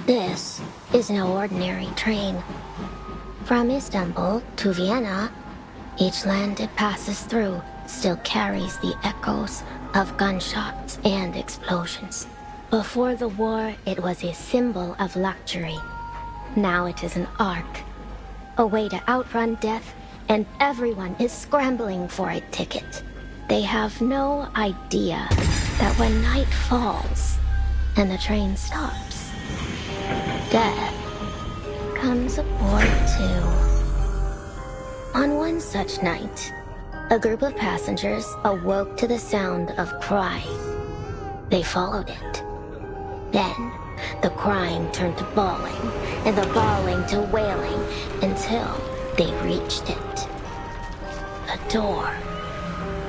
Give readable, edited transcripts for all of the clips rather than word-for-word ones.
This is no ordinary train. From Istanbul to Vienna, each land it passes through still carries the echoes of gunshots and explosions. Before the war, it was a symbol of luxury. Now it is an ark, a way to outrun death, and everyone is scrambling for a ticket. They have no idea that when night falls and the train stops, death comes aboard too. On one such night, a group of passengers awoke to the sound of crying. They followed it. Then, the crying turned to bawling, and the bawling to wailing, until they reached it. A door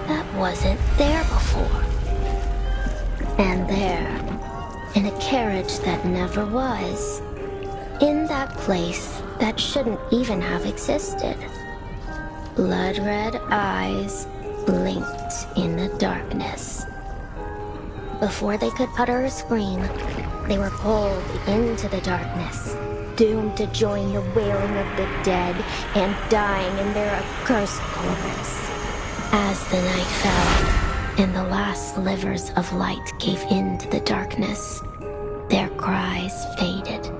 that wasn't there before. And there, in a carriage that never was, in that place that shouldn't even have existed, blood-red eyes blinked in the darkness. Before they could utter a scream, they were pulled into the darkness, doomed to join the wailing of the dead and dying in their accursed corpse. As the night fell, and the last slivers of light gave in to the darkness, their cries faded,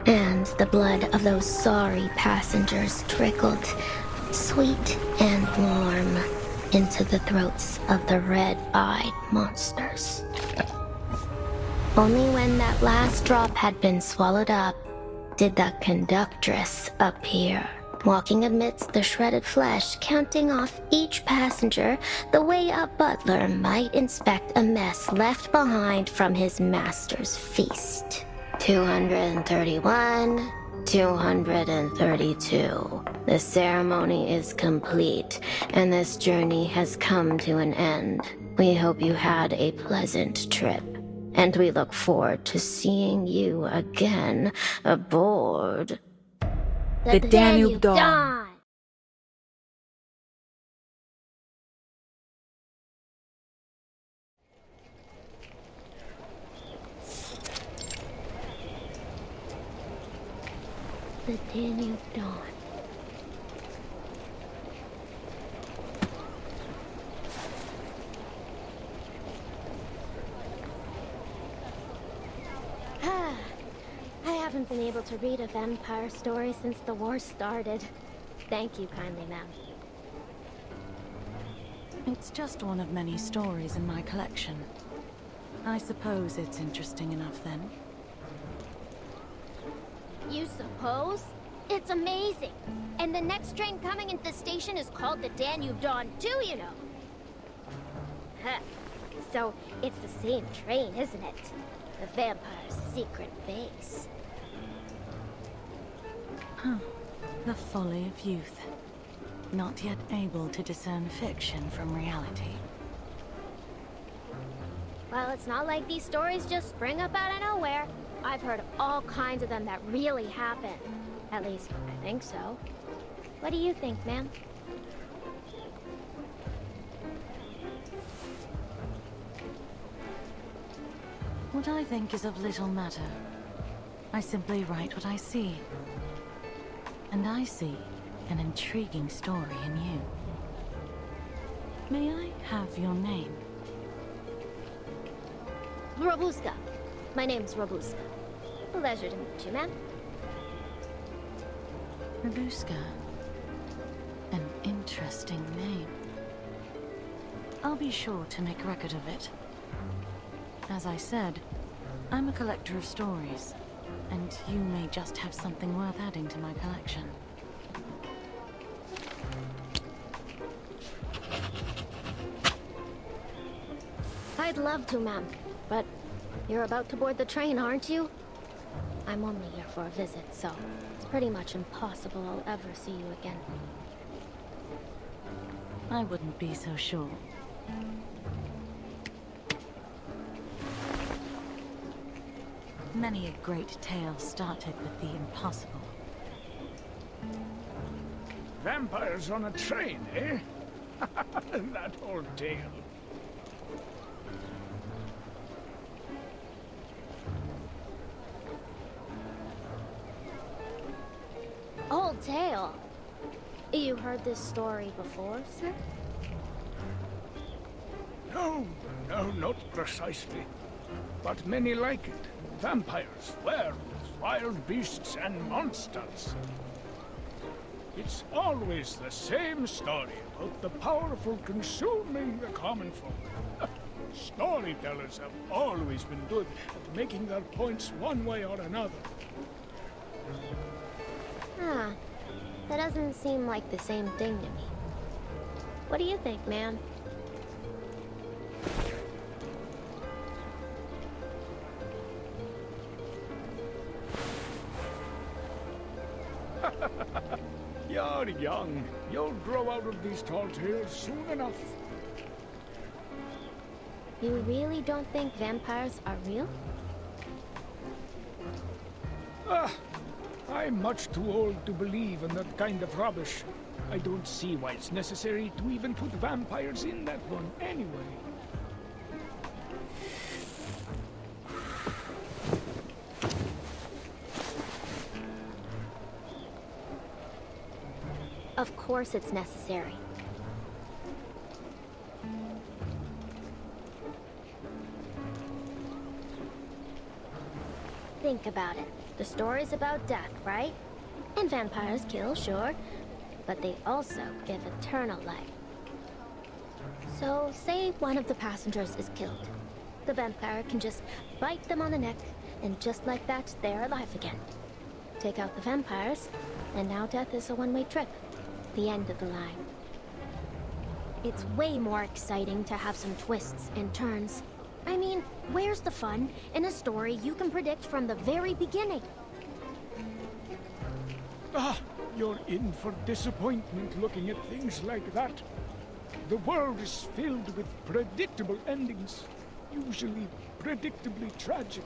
and the blood of those sorry passengers trickled, sweet and warm, into the throats of the red-eyed monsters. Only when that last drop had been swallowed up did the conductress appear, walking amidst the shredded flesh, counting off each passenger the way a butler might inspect a mess left behind from his master's feast. 231, 232. The ceremony is complete, and this journey has come to an end. We hope you had a pleasant trip, and we look forward to seeing you again aboard The Danube Dawn. The Danube Dawn. I haven't been able to read a vampire story since the war started. Thank you kindly, ma'am. It's just one of many stories in my collection. I suppose it's interesting enough then. You suppose? It's amazing. And the next train coming into the station is called the Danube Dawn too, you know. Huh. So, it's the same train, isn't it? The vampire's secret base. Huh. The folly of youth. Not yet able to discern fiction from reality. Well, it's not like these stories just spring up out of nowhere. I've heard all kinds of them that really happen. At least, I think so. What do you think, ma'am? What I think is of little matter. I simply write what I see. And I see an intriguing story in you. May I have your name? Robuska. My name's Robuska. Pleasure to meet you, ma'am. Robuska. An interesting name. I'll be sure to make record of it. As I said, I'm a collector of stories, and you may just have something worth adding to my collection. I'd love to, ma'am, but you're about to board the train, aren't you? I'm only here for a visit, so it's pretty much impossible I'll ever see you again. I wouldn't be so sure. Many a great tale started with the impossible. Vampires on a train, eh? That old tale. Old tale. You heard this story before, sir? No, not precisely. But many like it. Vampires, werewolves, wild beasts, and monsters. It's always the same story about the powerful consuming the common folk. Storytellers have always been good at making their points one way or another. Huh. That doesn't seem like the same thing to me. What do you think, ma'am? You're young. You'll grow out of these tall tales soon enough. You really don't think vampires are real? I'm much too old to believe in that kind of rubbish. I don't see why it's necessary to even put vampires in that one anyway. Of course it's necessary. Think about it. The story's about death, right? And vampires kill, sure, but they also give eternal life. So, say one of the passengers is killed. The vampire can just bite them on the neck, and just like that, they're alive again. Take out the vampires, and now death is a one-way trip. The end of the line. It's way more exciting to have some twists and turns. I mean, where's the fun in a story you can predict from the very beginning? You're in for disappointment looking at things like that. The world is filled with predictable endings, usually predictably tragic.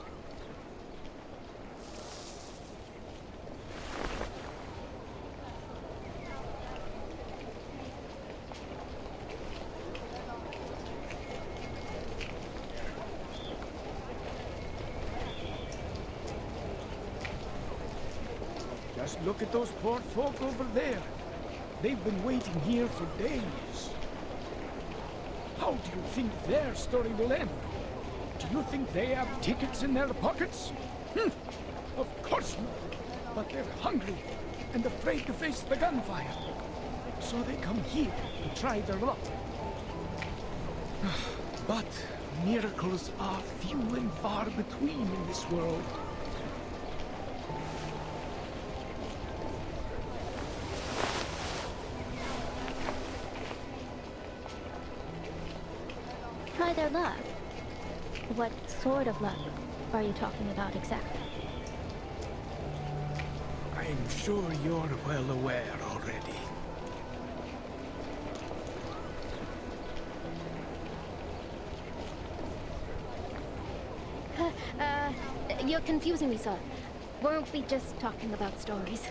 Just look at those poor folk over there. They've been waiting here for days. How do you think their story will end? Do you think they have tickets in their pockets? Of course not. But they're hungry and afraid to face the gunfire. So they come here to try their luck. But miracles are few and far between in this world. Try their luck. What sort of luck are you talking about exactly? I'm sure you're well aware already. You're confusing me, sir. Weren't we just talking about stories?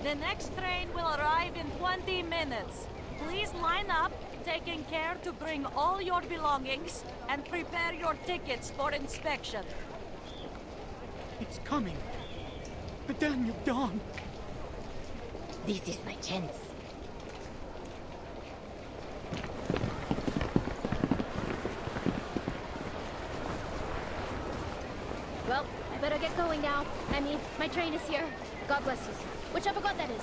The next train will arrive in 20 minutes. Please line up, taking care to bring all your belongings, and prepare your tickets for inspection. It's coming. The Danube Dawn. This is my chance. Well, I better get going now. I mean, my train is here. God bless you, sir. Whichever god that is.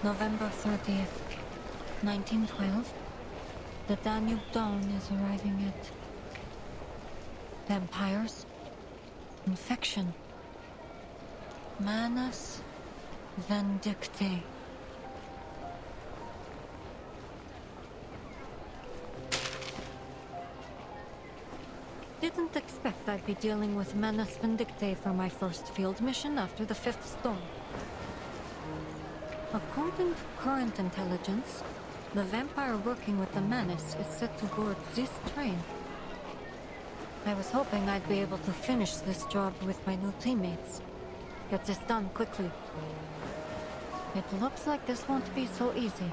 November 30th, 1912. The Danube Dawn is arriving at... Vampires. Infection. Manus Vindictae. Didn't expect I'd be dealing with Manus Vindictae for my first field mission after the fifth storm. According to current intelligence, the vampire working with the Manus is set to board this train. I was hoping I'd be able to finish this job with my new teammates. Get this done quickly. It looks like this won't be so easy.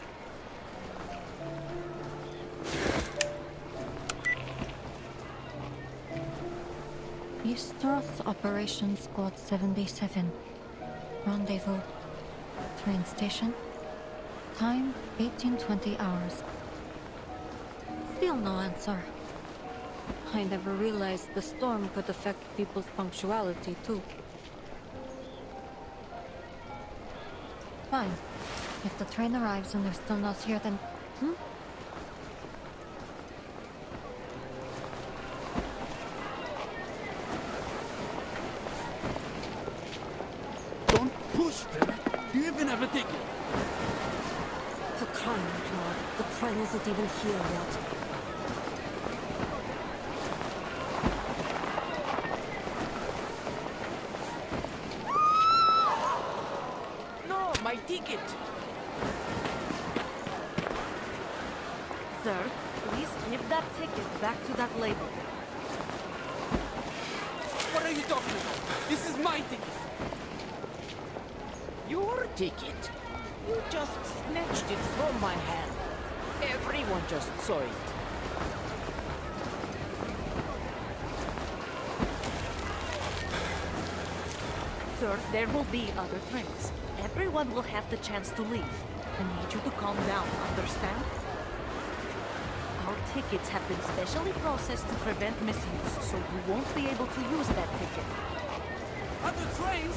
Easter's Operations Squad 77. Rendezvous. Train station. Time 1820 hours. Still no answer. I never realized the storm could affect people's punctuality too. Fine. If the train arrives and they're still not here, then... Don't push them. Do you even have a ticket? For crying out loud, the train isn't even here yet. No, my ticket. Sir, please give that ticket back to that label. What are you talking about? This is my ticket. Your ticket? You just snatched it from my hand. Everyone just saw it. Sir, there will be other trains. Everyone will have the chance to leave. I need you to calm down, understand? Our tickets have been specially processed to prevent misuse, so you won't be able to use that ticket. Other trains?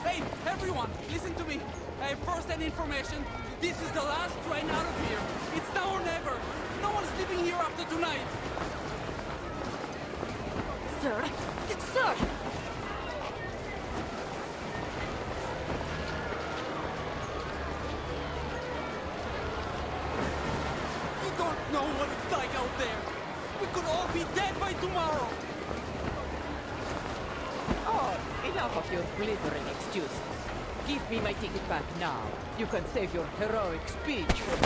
Hey, everyone, listen to me. I have first-hand information. This is the last train out of here. It's now or never. No one's leaving here after tonight. Sir? Sir! You don't know what it's like out there. We could all be dead by tomorrow. Oh, enough of your blithering excuses. Give me my ticket back now. You can save your heroic speech for...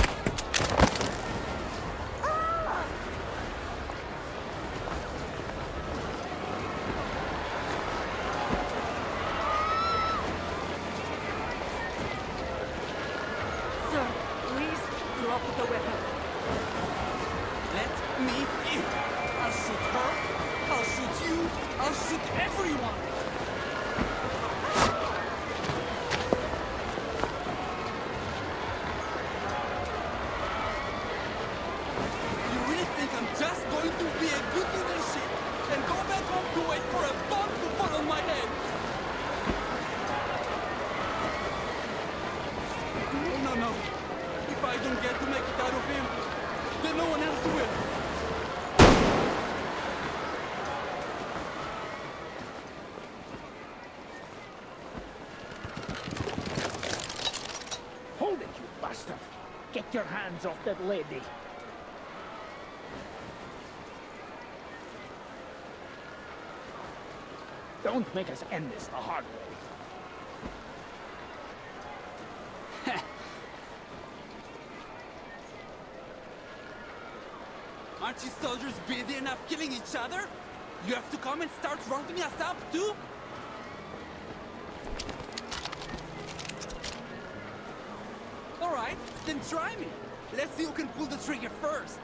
Sir, please drop the weapon. Let me in. I'll shoot her. I'll shoot you. I'll shoot everyone. You really think I'm just going to be a good leadership and go back home to wait for a bomb to fall on my head? No, no, no. If I don't get to make it out of him, then no one else will. Hold it, you bastard! Get your hands off that lady! Don't make us end this the hard way. Aren't you soldiers busy enough killing each other? You have to come and start rounding us up too? Alright, then try me. Let's see who can pull the trigger first.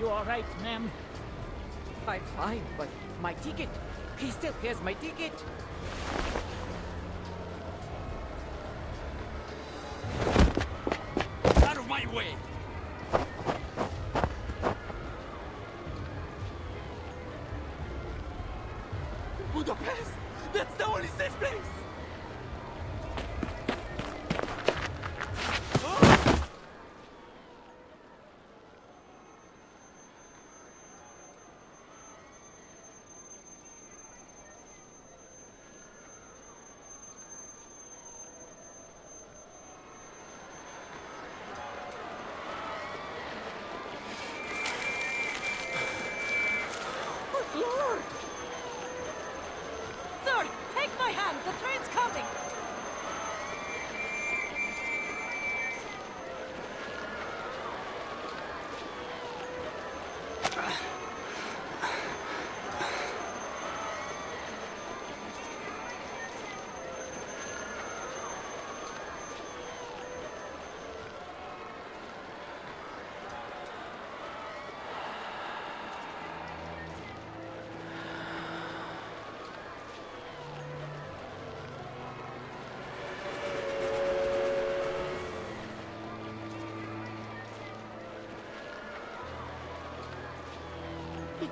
You alright, ma'am? I'm fine, but my ticket? He still has my ticket. Out of my way! Budapest! That's the only safe place!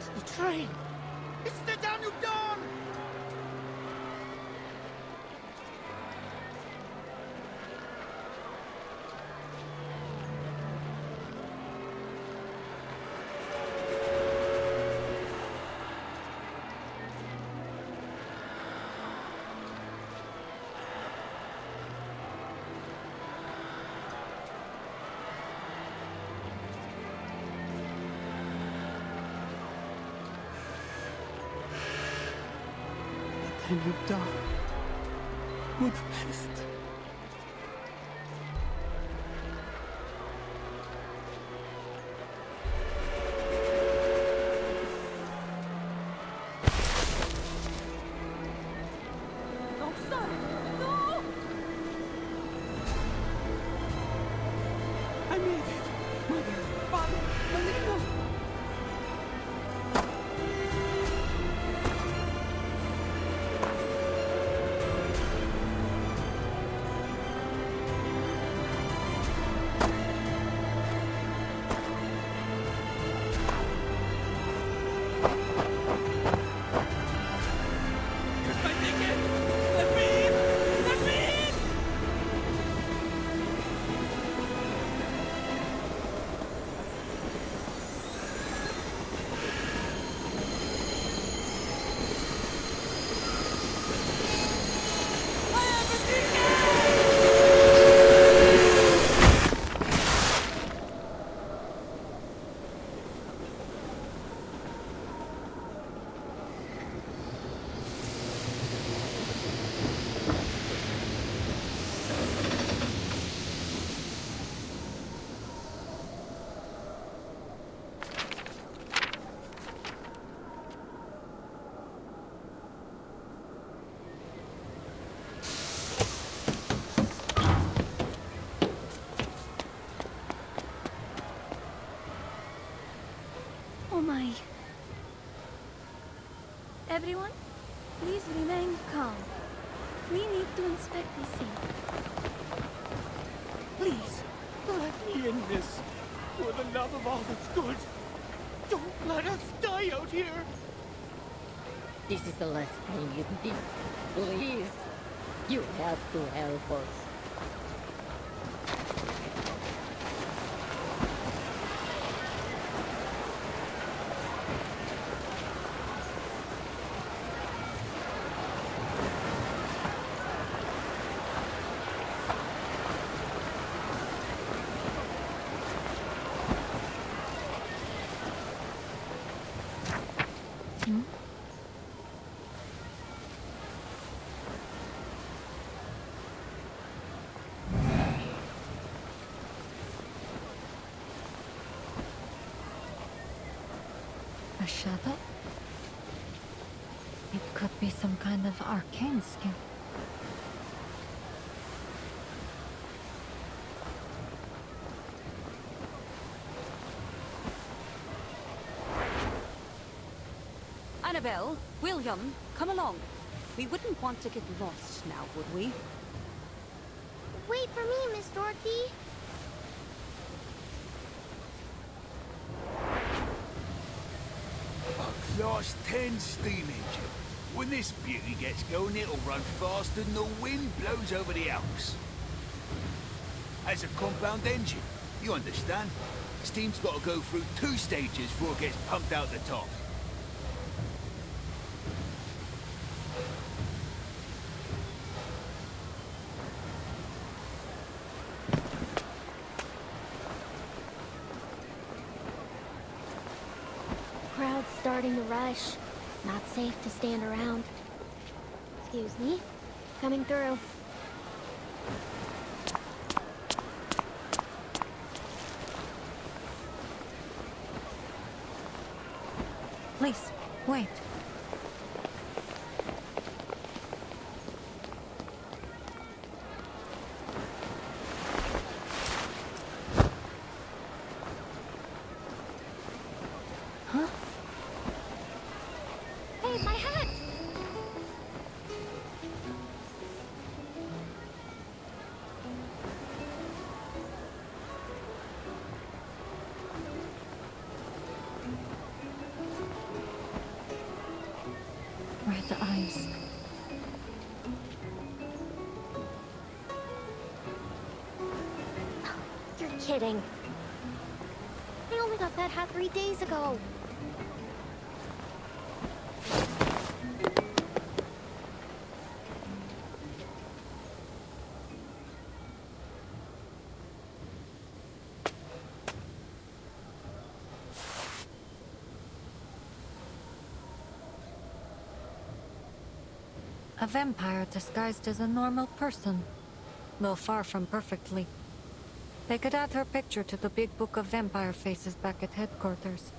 It's the train! It's the Danube Dawn! Danube Dawn. Budapest. No, son! No! I made it! Mother, father, Malina! My ticket! Let me in! Let me in! I have a ticket! Oh my. Everyone, please remain calm. We need to inspect the scene. Please, let me in this. For the love of all that's good. Don't let us die out here! This is the last thing you need. Please. You have to help us. A shadow? It could be some kind of arcane skill. Annabelle, William, come along. We wouldn't want to get lost now, would we? Wait for me, Miss Dorothy. A Class 10 steam engine. When this beauty gets going, it'll run faster than the wind blows over the Alps. As a compound engine, you understand? Steam's got to go through 2 stages before it gets pumped out the top. Crowd's starting to rush. Not safe to stand around. Excuse me. Coming through. Please, wait. Huh? Hey, my hat! red eyes. You're kidding. I only got that hat 3 days ago. A vampire disguised as a normal person, though far from perfectly. They could add her picture to the big book of vampire faces back at headquarters.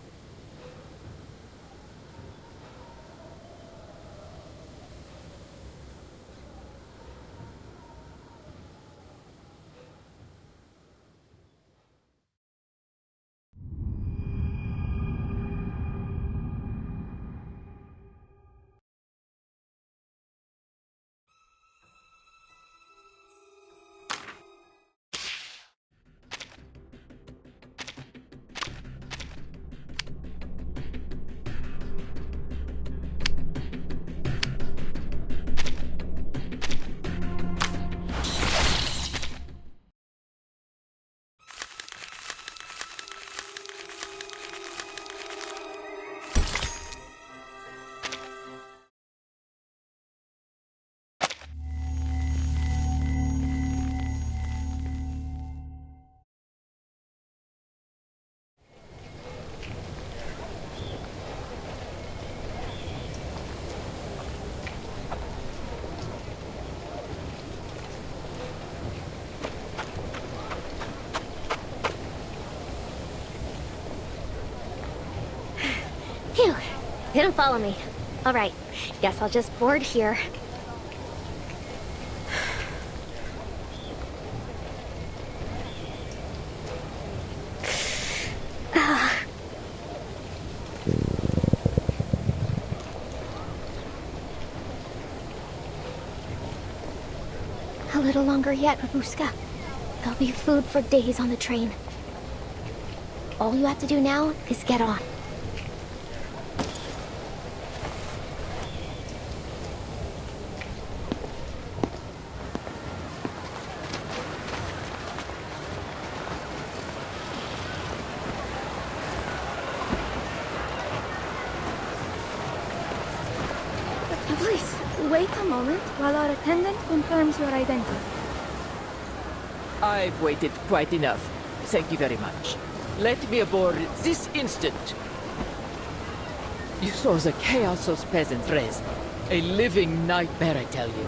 Phew, didn't follow me. All right, guess I'll just board here. A little longer yet, Babushka. There'll be food for days on the train. All you have to do now is get on. Please, wait a moment while our attendant confirms your identity. I've waited quite enough. Thank you very much. Let me aboard this instant. You saw the chaos those peasants raised. A living nightmare, I tell you.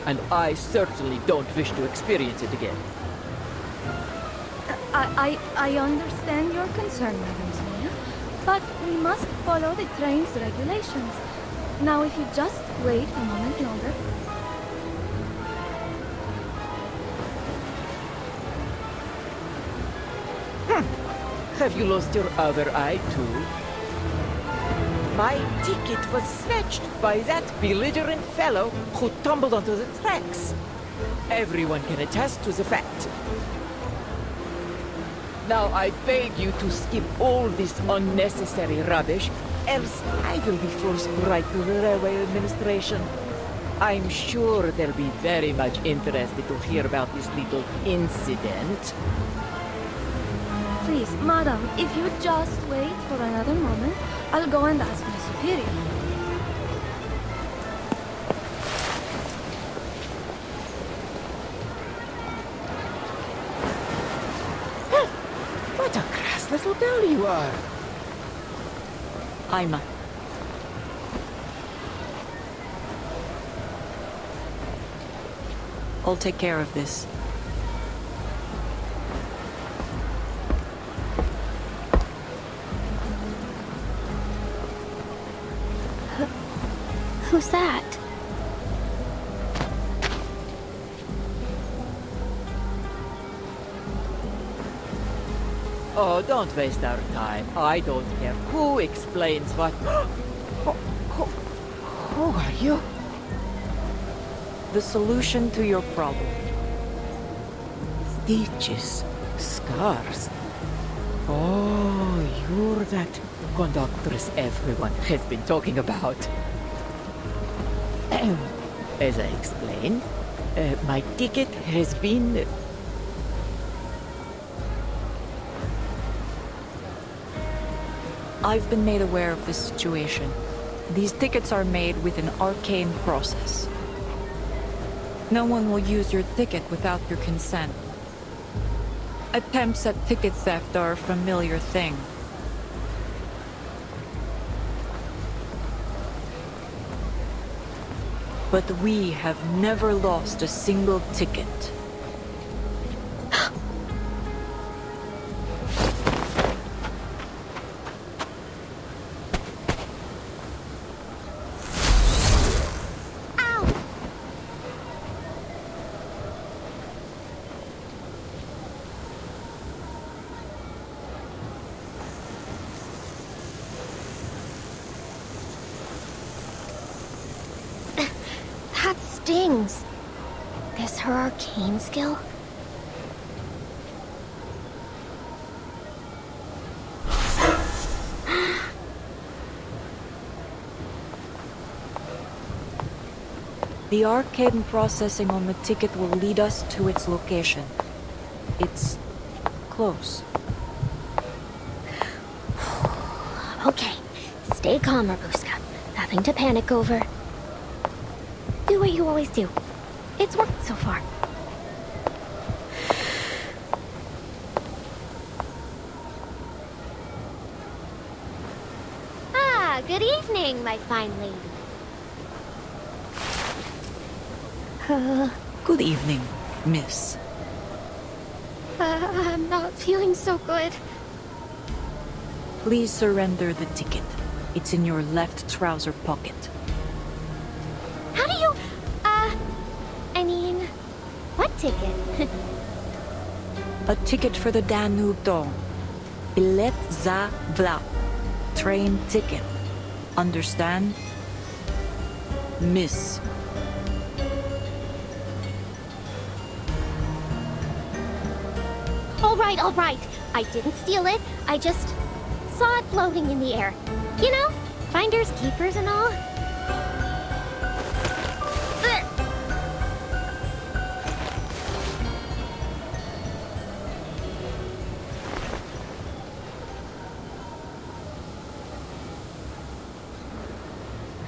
And I certainly don't wish to experience it again. I understand your concern, Madam Sonia, but we must follow the train's regulations. Now, if you just wait a moment longer. Have you lost your other eye, too? My ticket was snatched by that belligerent fellow who tumbled onto the tracks. Everyone can attest to the fact. Now I beg you to skip all this unnecessary rubbish, else I will be forced to write to the Railway Administration. I'm sure they'll be very much interested to hear about this little incident. Please, madam, if you just wait for another moment, I'll go and ask my superior. What a crass little girl you are! Aima. I'll take care of this. Who's that? Oh, don't waste our time. I don't care who explains what. Who are you? The solution to your problem. Stitches, scars. Oh, you're that conductress everyone has been talking about. As I explained, my ticket has been... I've been made aware of this situation. These tickets are made with an arcane process. No one will use your ticket without your consent. Attempts at ticket theft are a familiar thing. But we have never lost a single ticket. That stings. This her arcane skill? The arcane processing on the ticket will lead us to its location. It's close. Okay, stay calm, Robuska. Nothing to panic over. Do what you always do. It's worked so far. Ah, good evening, my fine lady. Good evening, miss. I'm not feeling so good. Please surrender the ticket. It's in your left trouser pocket. How do you, I mean, what ticket? A ticket for the Danube Dawn. Bilet za vlak. Train ticket. Understand? Miss. All right. I didn't steal it. I just saw it floating in the air. You know, finders keepers and all.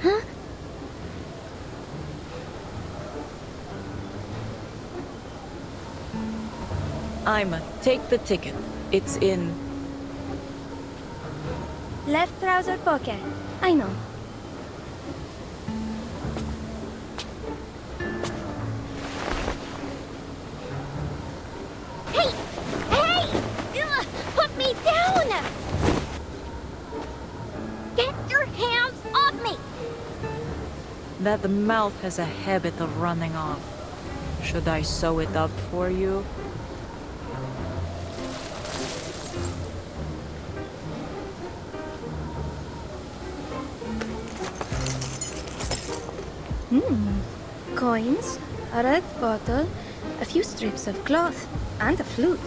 Huh? Ima, take the ticket. It's in... Left trouser pocket. I know. Hey! Ugh, put me down! Get your hands off me! That mouth has a habit of running off. Should I sew it up for you? Coins, a red bottle, a few strips of cloth, and a flute.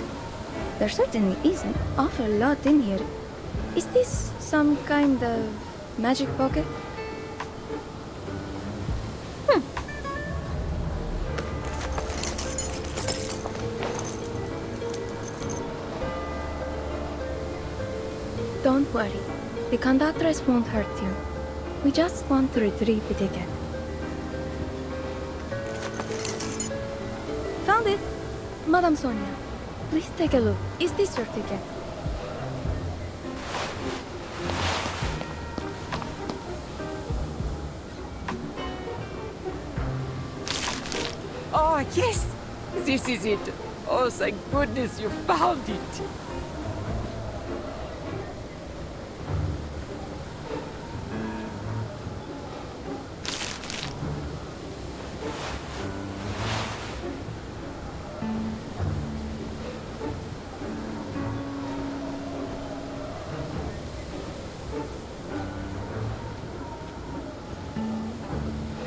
There certainly is an awful lot in here. Is this some kind of magic pocket? Don't worry. The conductress won't hurt you. We just want to retrieve the ticket. Found it! Madame Sonia, please take a look. Is this your ticket? Oh, yes! This is it! Oh, thank goodness you found it!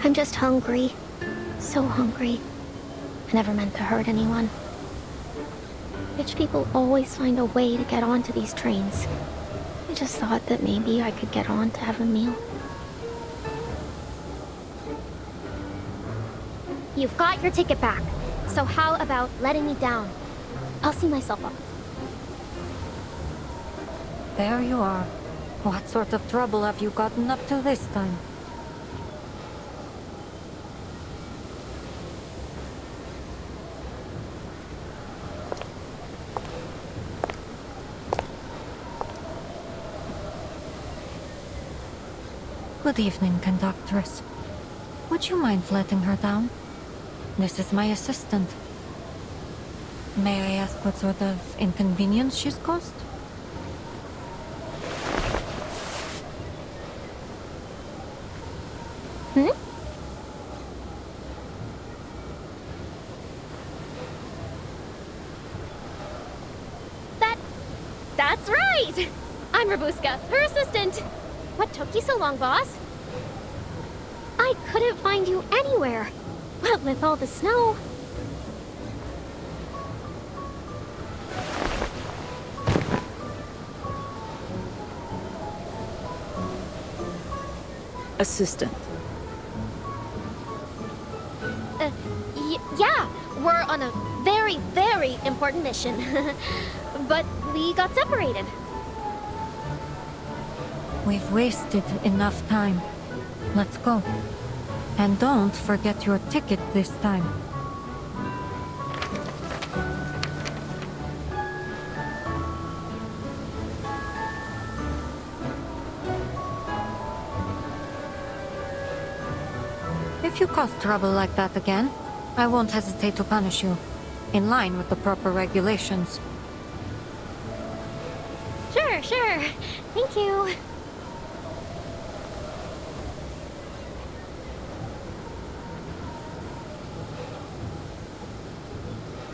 I'm just hungry. So hungry. I never meant to hurt anyone. Rich people always find a way to get onto these trains. I just thought that maybe I could get on to have a meal. You've got your ticket back. So how about letting me down? I'll see myself off. There you are. What sort of trouble have you gotten up to this time? Good evening, Conductress. Would you mind letting her down? This is my assistant. May I ask what sort of inconvenience she's caused? That's right! I'm Rabuska, her assistant. What took you so long, boss? I couldn't find you anywhere. What with all the snow? Assistant. Yeah, we're on a very, very important mission. But we got separated. We've wasted enough time. Let's go. And don't forget your ticket this time. If you cause trouble like that again, I won't hesitate to punish you, in line with the proper regulations. Sure. Thank you.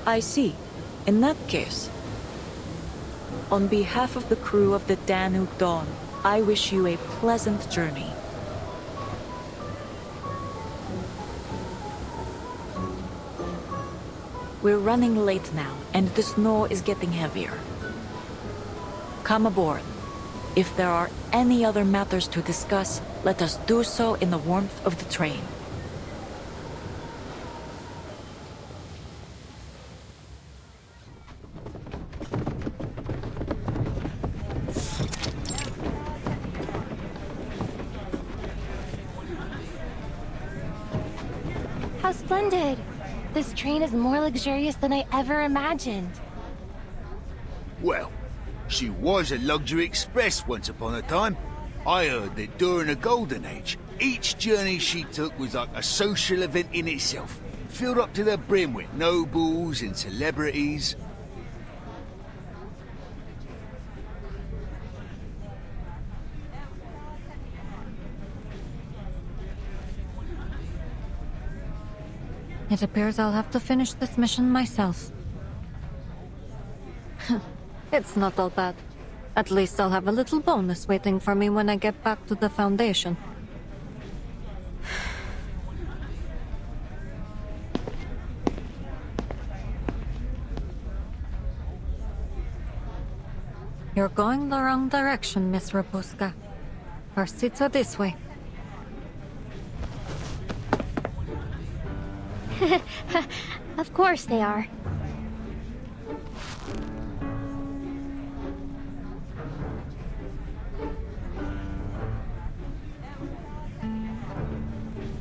I see. In that case, on behalf of the crew of the Danube Dawn, I wish you a pleasant journey. We're running late now, and the snow is getting heavier. Come aboard. If there are any other matters to discuss, let us do so in the warmth of the train. How splendid! This train is more luxurious than I ever imagined. Well, she was a luxury express once upon a time. I heard that during the Golden Age, each journey she took was like a social event in itself, filled up to the brim with nobles and celebrities. It appears I'll have to finish this mission myself. It's not all bad. At least I'll have a little bonus waiting for me when I get back to the Foundation. You're going the wrong direction, Miss Rabuska. Our seats are this way. Of course they are.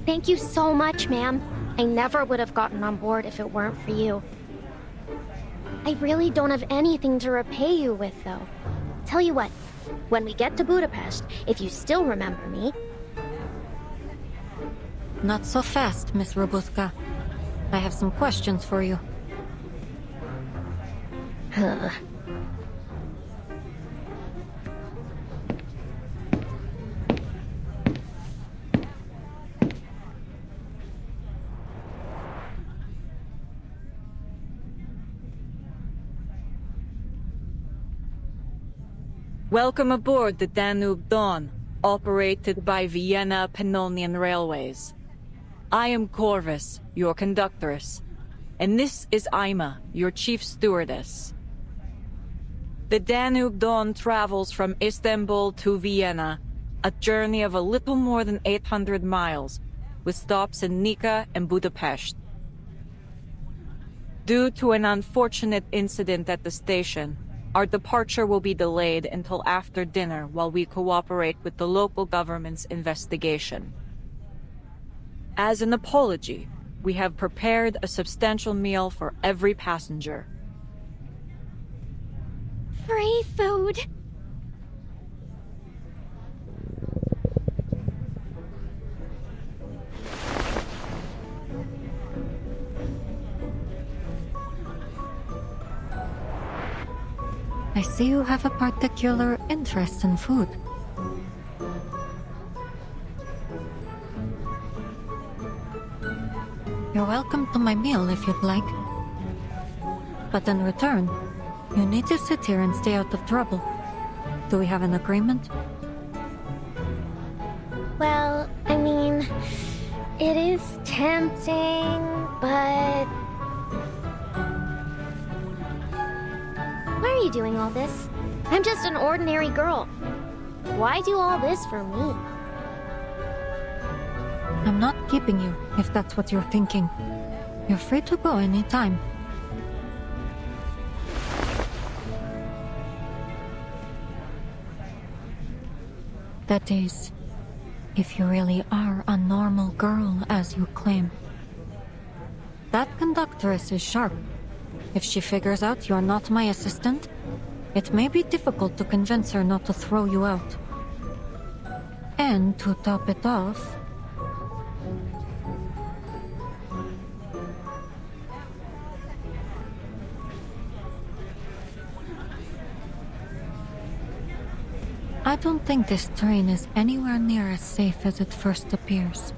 Thank you so much, ma'am. I never would have gotten on board if it weren't for you. I really don't have anything to repay you with, though. Tell you what, when we get to Budapest, if you still remember me... Not so fast, Miss Rabuska. I have some questions for you. Welcome aboard the Danube Dawn, operated by Vienna Pannonian Railways. I am Corvus, your conductress, and this is Ima, your chief stewardess. The Danube Dawn travels from Istanbul to Vienna, a journey of a little more than 800 miles, with stops in Nika and Budapest. Due to an unfortunate incident at the station, our departure will be delayed until after dinner while we cooperate with the local government's investigation. As an apology, we have prepared a substantial meal for every passenger. Free food. I see you have a particular interest in food. You're welcome to my meal if you'd like. But in return, you need to sit here and stay out of trouble. Do we have an agreement? Well, I mean, it is tempting, but... Why are you doing all this? I'm just an ordinary girl. Why do all this for me? I'm not keeping you, if that's what you're thinking. You're free to go anytime. That is, if you really are a normal girl, as you claim. That conductress is sharp. If she figures out you're not my assistant, it may be difficult to convince her not to throw you out. And to top it off, I don't think this train is anywhere near as safe as it first appears.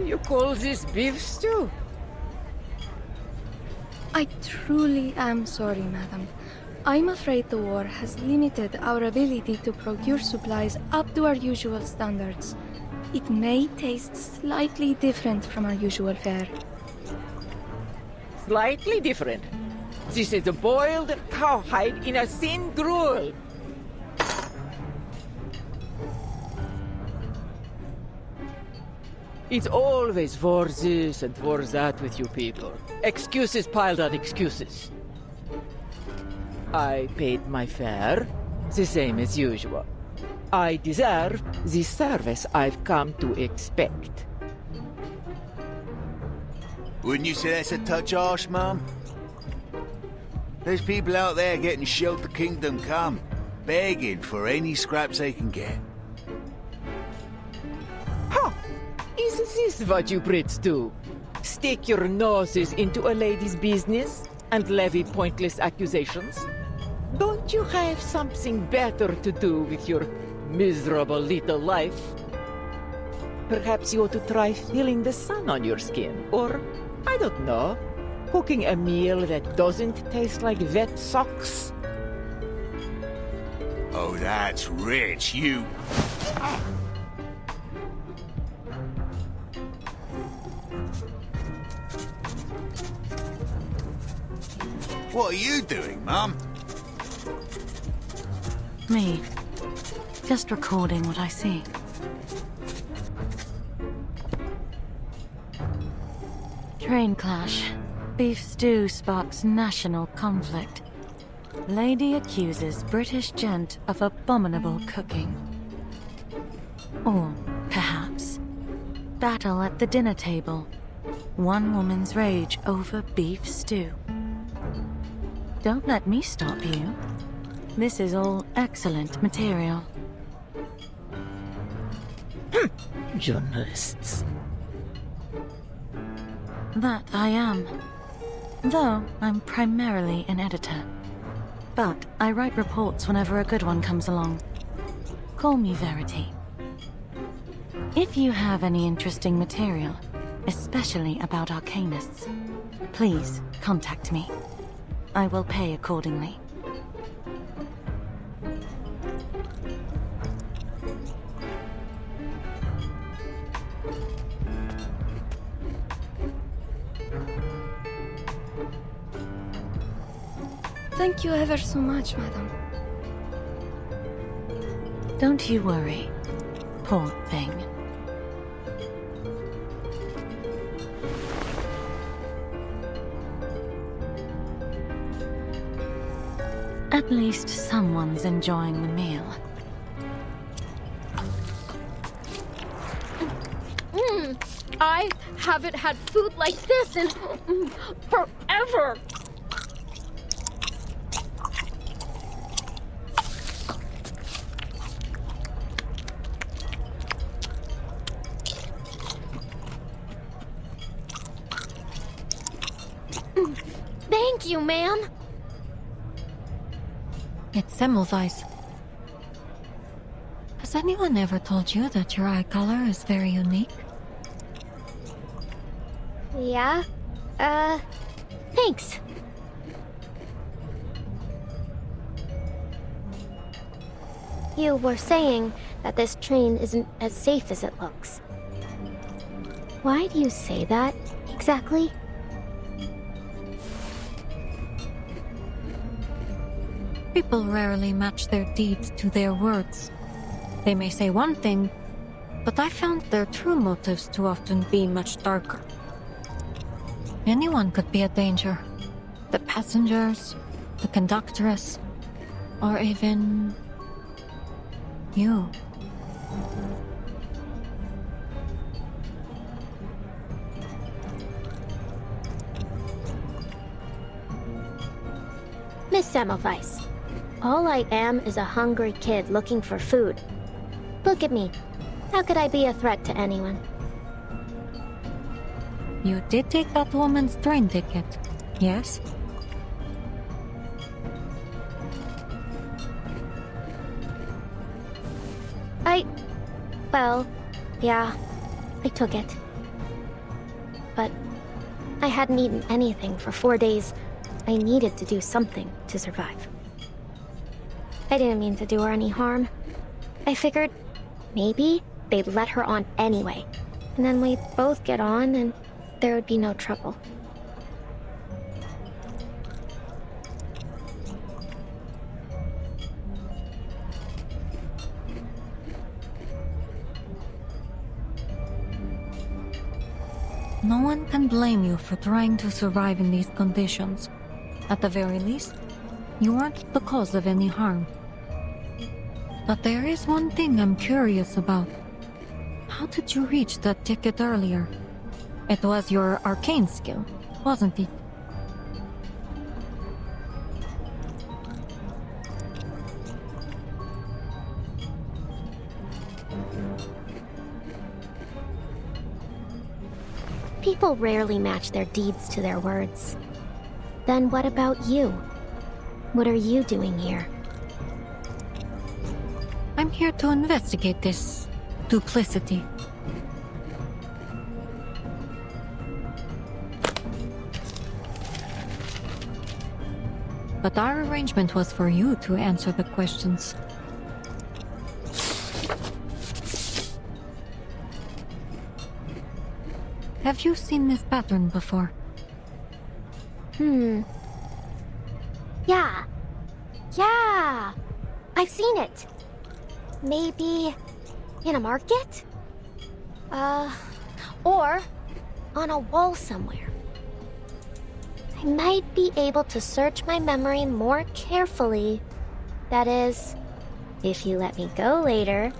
You call this beef stew? I truly am sorry, madam. I'm afraid the war has limited our ability to procure supplies up to our usual standards. It may taste slightly different from our usual fare. Slightly different. This is a boiled cowhide in a thin gruel. It's always for this and for that with you people. Excuses piled on excuses. I paid my fare, the same as usual. I deserve the service I've come to expect. Wouldn't you say that's a touch harsh, Mum? There's people out there getting shelled to kingdom come, begging for any scraps they can get. Ha! Is this what you Brits do? Stick your noses into a lady's business and levy pointless accusations? Don't you have something better to do with your miserable little life? Perhaps you ought to try feeling the sun on your skin, or, I don't know, cooking a meal that doesn't taste like wet socks. Oh, that's rich, you... What are you doing, Mum? Me. Just recording what I see. Train clash. Beef stew sparks national conflict. Lady accuses British gent of abominable cooking. Or, perhaps, battle at the dinner table. One woman's rage over beef stew. Don't let me stop you. This is all excellent material. Journalists. That I am. Though I'm primarily an editor. But I write reports whenever a good one comes along. Call me Verity. If you have any interesting material, especially about Arcanists, please contact me. I will pay accordingly. Thank you ever so much, madam. Don't you worry, poor thing. At least someone's enjoying the meal. I haven't had food like this in forever. Thank you, ma'am. It's Semmelweis. Has anyone ever told you that your eye color is very unique? Yeah? Thanks. You were saying that this train isn't as safe as it looks. Why do you say that, exactly? People rarely match their deeds to their words. They may say one thing, but I found their true motives to often be much darker. Anyone could be a danger. The passengers, the conductress, or even you. Miss Semmelweis, all I am is a hungry kid looking for food. Look at me. How could I be a threat to anyone? You did take that woman's train ticket, yes? Well, yeah, I took it. But I hadn't eaten anything for 4 days. I needed to do something to survive. I didn't mean to do her any harm. I figured maybe they'd let her on anyway, and then we'd both get on and there would be no trouble. No one can blame you for trying to survive in these conditions. At the very least, you weren't the cause of any harm. But there is one thing I'm curious about. How did you reach that ticket earlier? It was your arcane skill, wasn't it? People rarely match their deeds to their words. Then what about you? What are you doing here? I'm here to investigate this duplicity. But our arrangement was for you to answer the questions. Have you seen this pattern before? Yeah! I've seen it. Maybe in a market? Or on a wall somewhere. I might be able to search my memory more carefully. That is, if you let me go later.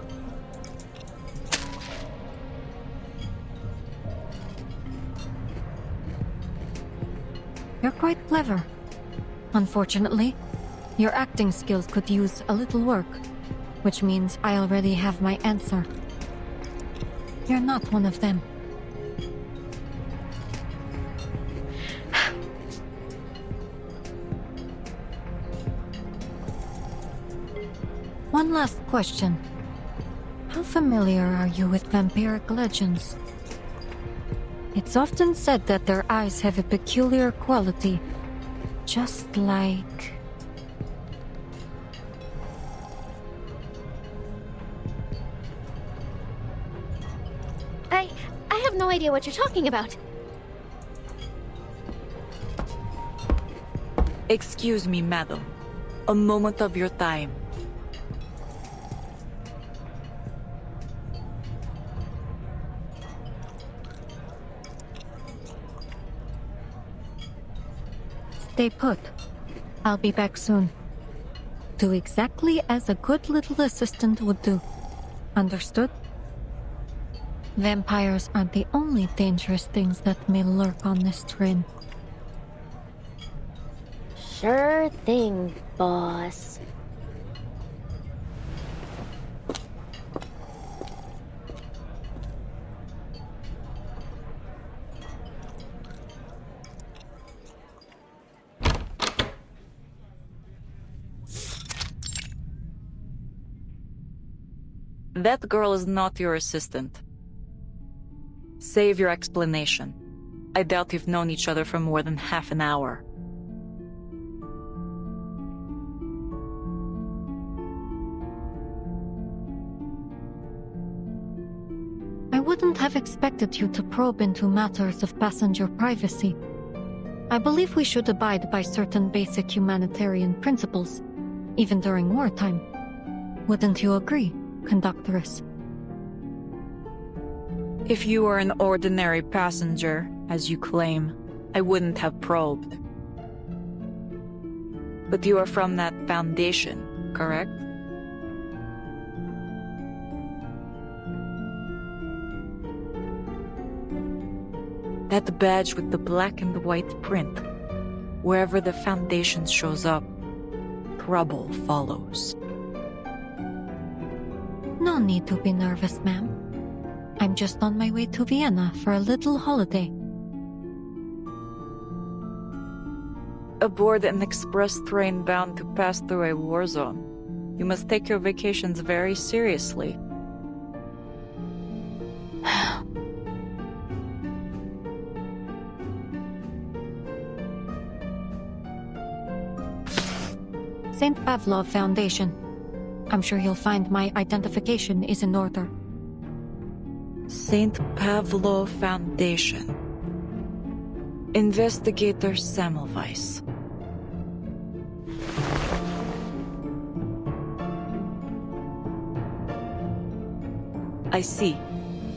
You're quite clever. Unfortunately, your acting skills could use a little work, which means I already have my answer. You're not one of them. One last question. How familiar are you with vampiric legends? It's often said that their eyes have a peculiar quality, just like... I have no idea what you're talking about. Excuse me, madam. A moment of your time. Stay put. I'll be back soon. Do exactly as a good little assistant would do. Understood? Vampires aren't the only dangerous things that may lurk on this train. Sure thing, boss. That girl is not your assistant. Save your explanation. I doubt you've known each other for more than half an hour. I wouldn't have expected you to probe into matters of passenger privacy. I believe we should abide by certain basic humanitarian principles, even during wartime. Wouldn't you agree, Conductress? If you were an ordinary passenger, as you claim, I wouldn't have probed. But you are from that Foundation, correct? That badge with the black and white print. Wherever the Foundation shows up, trouble follows. No need to be nervous, ma'am. I'm just on my way to Vienna for a little holiday. Aboard an express train bound to pass through a war zone, you must take your vacations very seriously. St. Pavlov Foundation. I'm sure you'll find my identification is in order. St. Pavlov Foundation. Investigator Semmelweis. I see.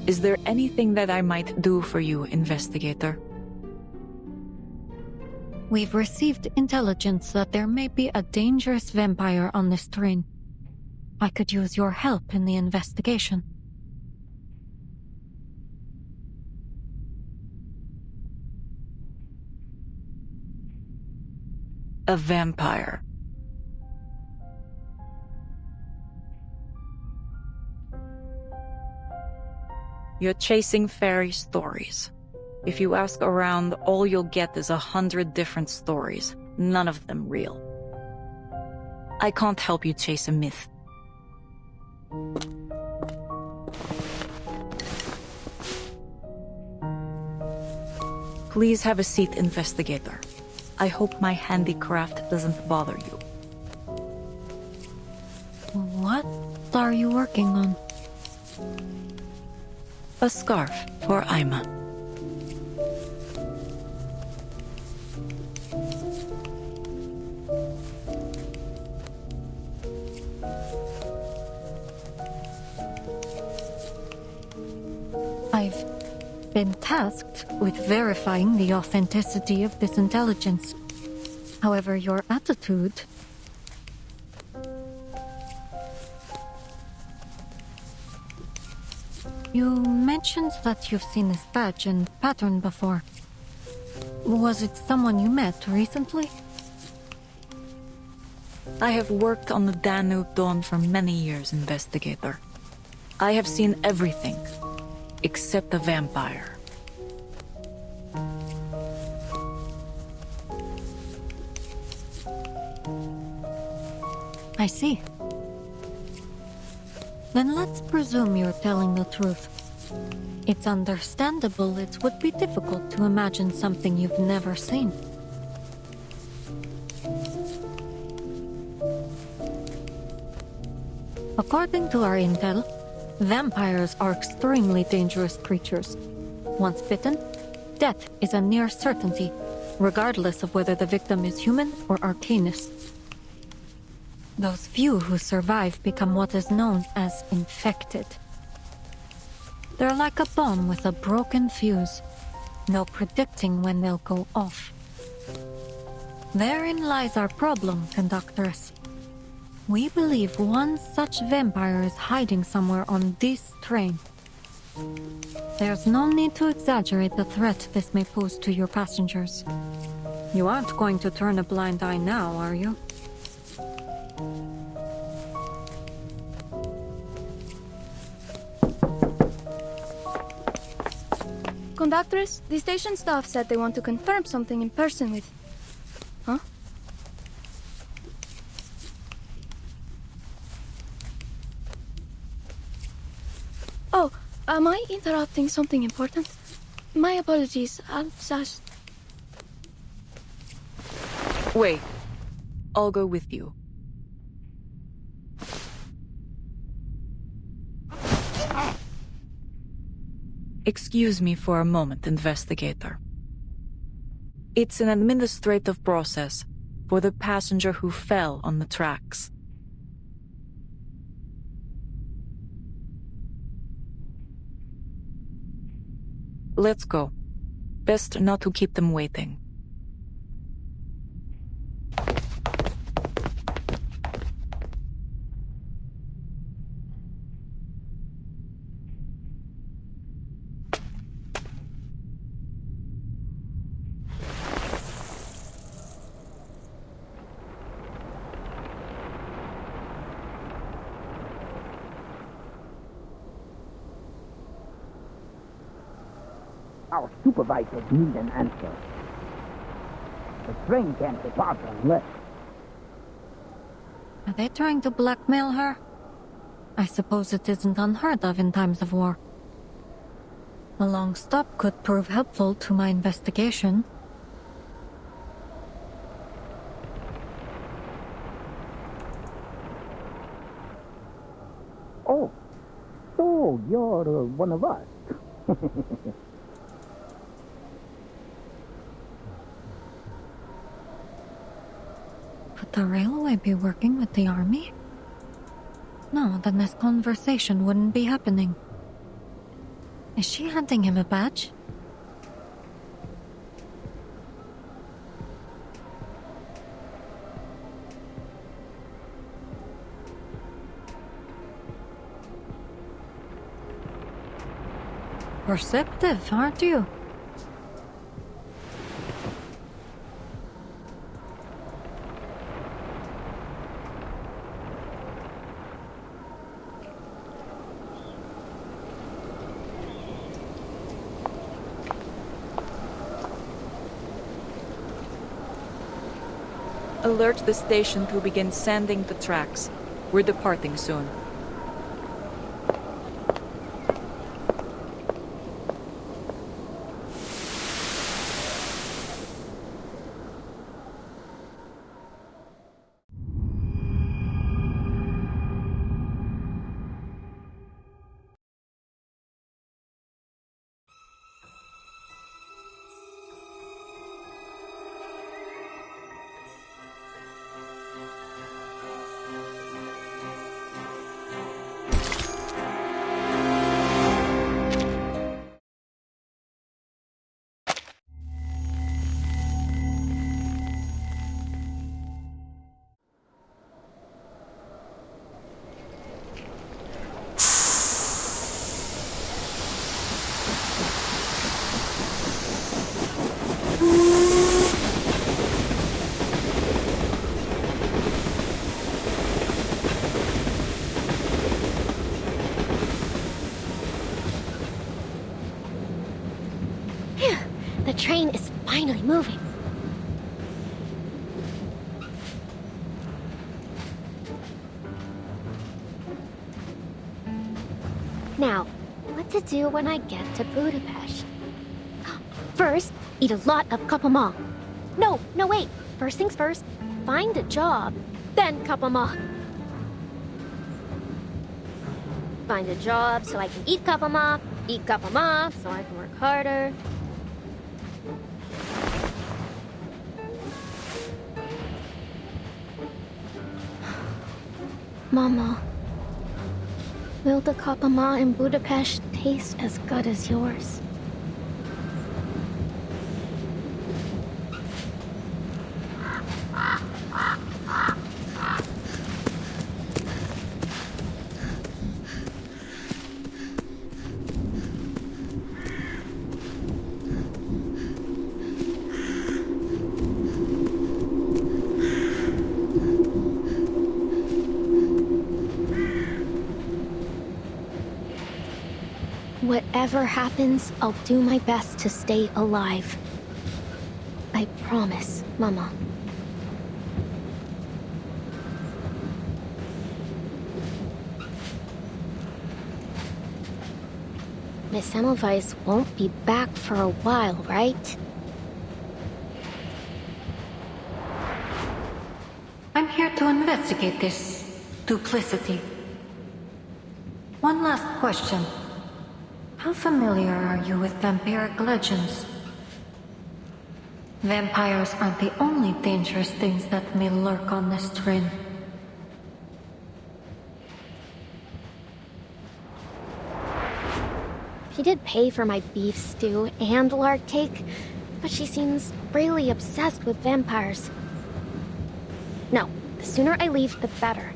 Is there anything that I might do for you, Investigator? We've received intelligence that there may be a dangerous vampire on this train. I could use your help in the investigation. A vampire. You're chasing fairy stories. If you ask around, all you'll get is 100 different stories, none of them real. I can't help you chase a myth. Please have a seat, Investigator. I hope my handicraft doesn't bother you. What are you working on? A scarf for Aima. I've been tasked with verifying the authenticity of this intelligence. However, your attitude... You mentioned that you've seen this badge and pattern before. Was it someone you met recently? I have worked on the Danube Dawn for many years, investigator. I have seen everything, except a vampire. I see. Then let's presume you're telling the truth. It's understandable it would be difficult to imagine something you've never seen. According to our intel, vampires are extremely dangerous creatures. Once bitten, death is a near certainty, regardless of whether the victim is human or arcanist. Those few who survive become what is known as infected. They're like a bomb with a broken fuse. No predicting when they'll go off. Therein lies our problem, Conductress. We believe one such vampire is hiding somewhere on this train. There's no need to exaggerate the threat this may pose to your passengers. You aren't going to turn a blind eye now, are you? Conductress, the station staff said they want to confirm something in person with... Huh? Oh, am I interrupting something important? My apologies, I'll just... Wait. I'll go with you. Excuse me for a moment, investigator. It's an administrative process for the passenger who fell on the tracks. Let's go. Best not to keep them waiting. Our supervisors need an answer. The train can't depart unless... Are they trying to blackmail her? I suppose it isn't unheard of in times of war. A long stop could prove helpful to my investigation. Oh, so you're one of us. Could the railway be working with the army? No, then this conversation wouldn't be happening. Is she handing him a badge? Perceptive, aren't you? Alert the station to begin sanding the tracks. We're departing soon. train is finally moving. Now, what to do when I get to Budapest? First, eat a lot of kapama. No, wait. First things first, find a job, then kapama. Find a job so I can eat kapama so I can work harder. Mama, will the kapama in Budapest taste as good as yours? Whatever happens, I'll do my best to stay alive. I promise, Mama. Miss Semmelweis won't be back for a while, right? I'm here to investigate this duplicity. One last question. How familiar are you with vampiric legends? Vampires aren't the only dangerous things that may lurk on this train. She did pay for my beef stew and lard cake, but she seems really obsessed with vampires. No, the sooner I leave, the better.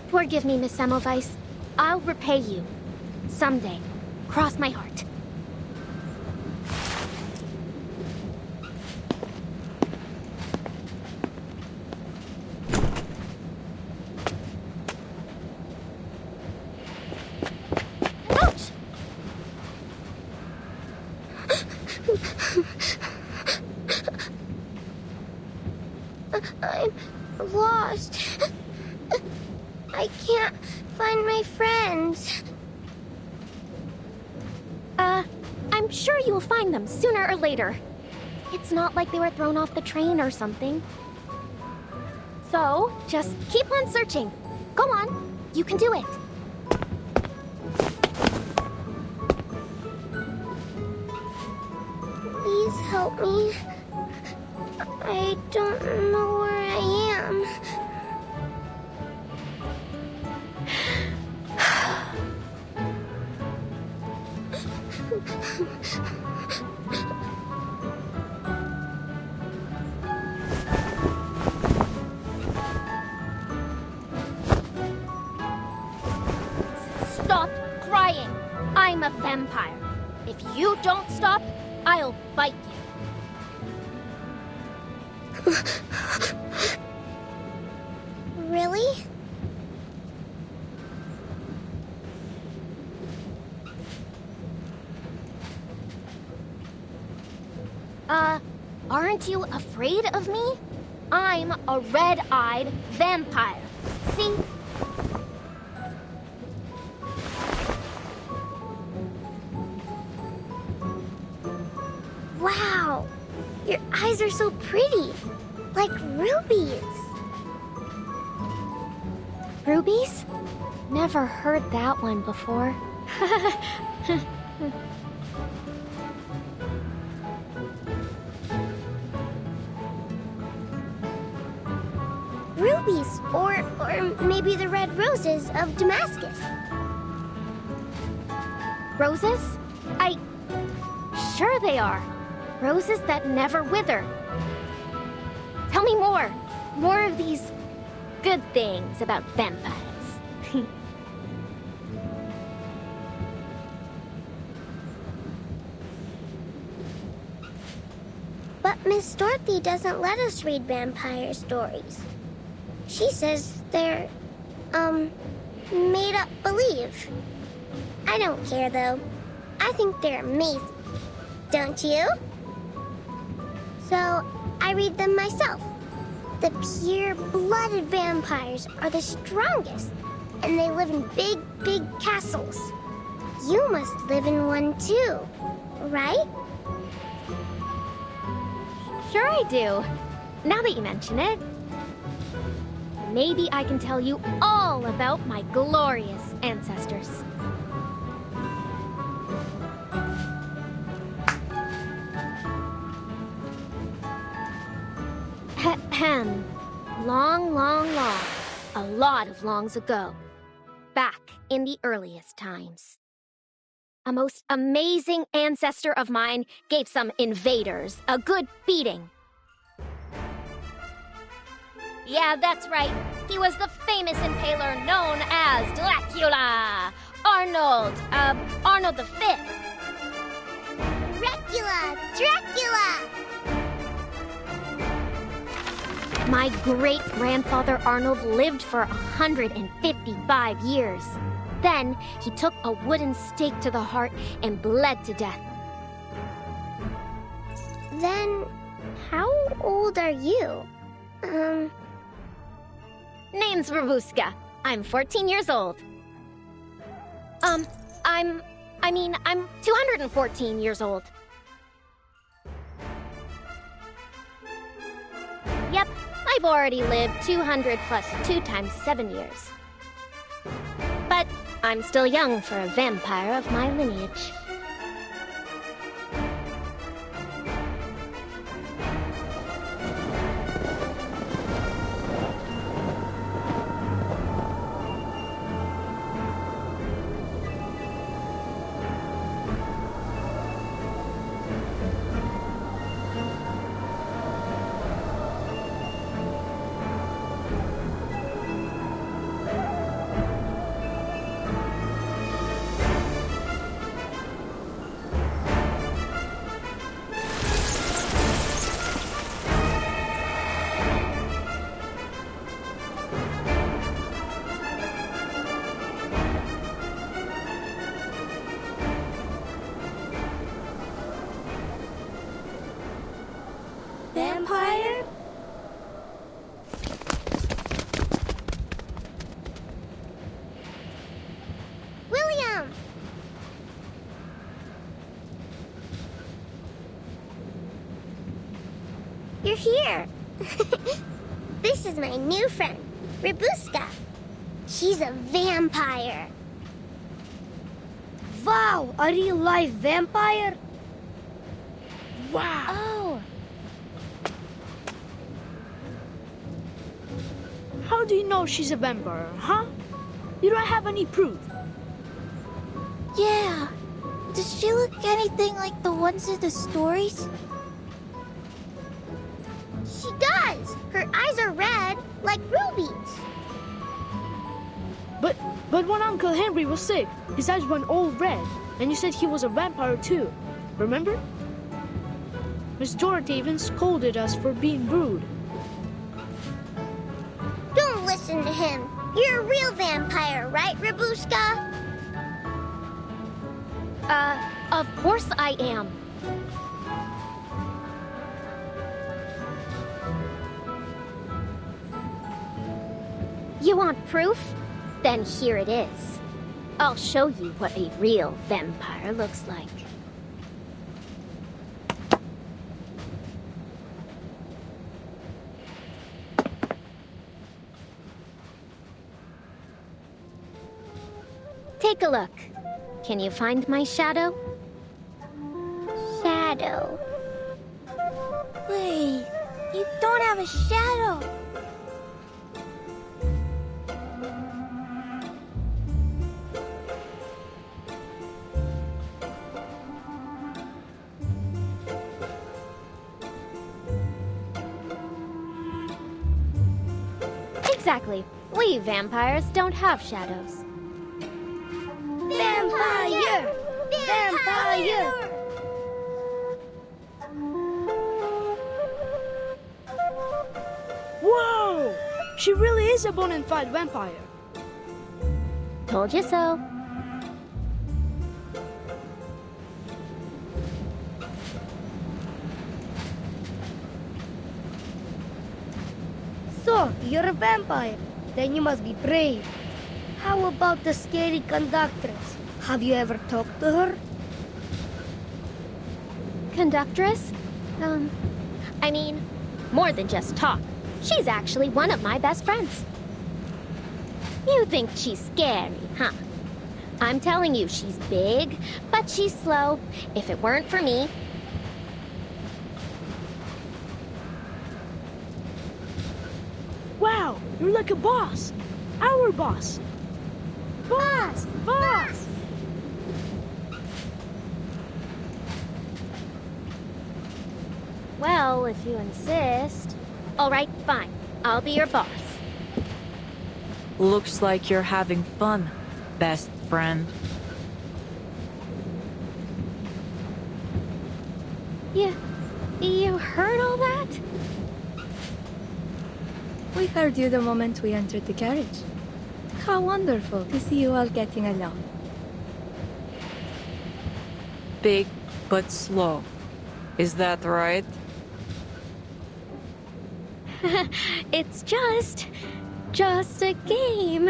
Forgive me, Miss Semmelweis. I'll repay you. Someday. Cross my heart. Ouch! I'm lost. I can't find my friends. I'm sure you'll find them sooner or later. It's not like they were thrown off the train or something. So, just keep on searching. Go on, you can do it. Please help me. I don't know where I am. Stop crying. I'm a vampire. If you don't stop, I'll bite you. Really? Aren't you afraid of me? I'm a red-eyed vampire. See? Wow! Your eyes are so pretty. Like rubies. Rubies? Never heard that one before. Rubies, or maybe the red roses of Damascus. Roses? Sure they are. Roses that never wither. Tell me more. More of these good things about vampires. But Miss Dorothy doesn't let us read vampire stories. She says they're, made up believe. I don't care, though. I think they're amazing. Don't you? So, I read them myself. The pure-blooded vampires are the strongest, and they live in big, big castles. You must live in one too, right? Sure I do. Now that you mention it, maybe I can tell you all about my glorious ancestors. Ahem. Long, long, long. A lot of longs ago. Back in the earliest times. A most amazing ancestor of mine gave some invaders a good beating. Yeah, that's right. He was the famous impaler known as Dracula. Arnold V. Dracula! My great-grandfather Arnold lived for 155 years. Then, he took a wooden stake to the heart and bled to death. Then, how old are you? Name's Rabuska. I'm 14 years old. I'm 214 years old. Yep, I've already lived 200 plus 2 times 7 years. But I'm still young for a vampire of my lineage. Vampire? William! You're here. This is my new friend, Rabuska. She's a vampire. Wow, a real life vampire? Wow. Oh. How do you know she's a vampire, huh? You don't have any proof. Yeah. Does she look anything like the ones in the stories? She does! Her eyes are red, like rubies. But when Uncle Henry was sick, his eyes went all red, and you said he was a vampire too. Remember? Miss Dorothy even scolded us for being rude. Don't listen to him. You're a real vampire, right, Rabuska? Of course I am. You want proof? Then here it is. I'll show you what a real vampire looks like. Take a look. Can you find my shadow? Shadow. Wait, you don't have a shadow. Exactly. We vampires don't have shadows. Vampire! Vampire! She really is a bona fide vampire. Told you so. So, you're a vampire. Then you must be brave. How about the scary conductress? Have you ever talked to her? Conductress? I mean, more than just talk. She's actually one of my best friends. You think she's scary, huh? I'm telling you, she's big, but she's slow. If it weren't for me... Wow, you're like a boss. Our boss. Boss! Boss! Well, if you insist... All right, fine. I'll be your boss. Looks like you're having fun, best friend. You heard all that? We heard you the moment we entered the carriage. How wonderful to see you all getting along. Big but slow. Is that right? It's just a game.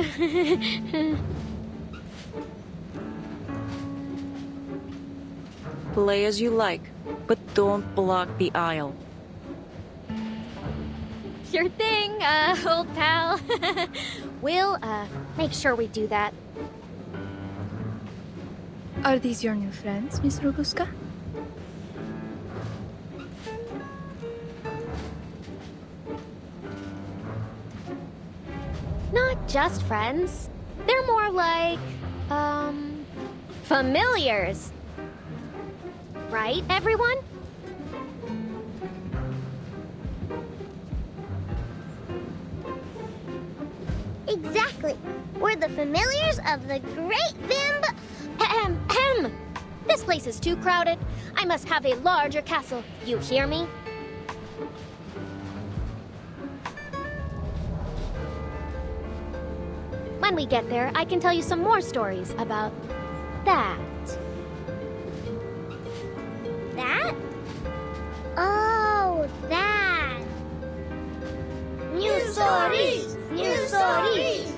Play as you like, but don't block the aisle. Sure thing, old pal. We'll, make sure we do that. Are these your new friends, Miss Robuska? Not just friends. They're more like, familiars. Right, everyone? Exactly. We're the familiars of the great Vamp... Ahem. This place is too crowded. I must have a larger castle. You hear me? When we get there, I can tell you some more stories about that. That? Oh, that. New stories! New stories!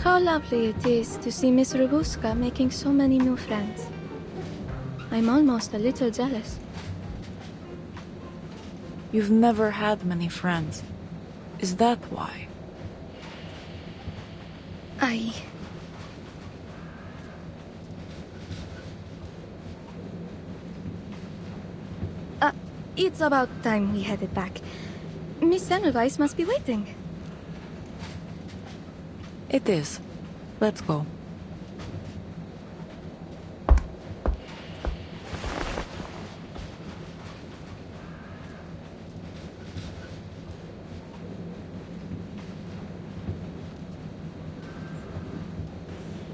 How lovely it is to see Miss Robuska making so many new friends. I'm almost a little jealous. You've never had many friends. Is that why? It's about time we headed back. Miss Semmelweis must be waiting. It is. Let's go.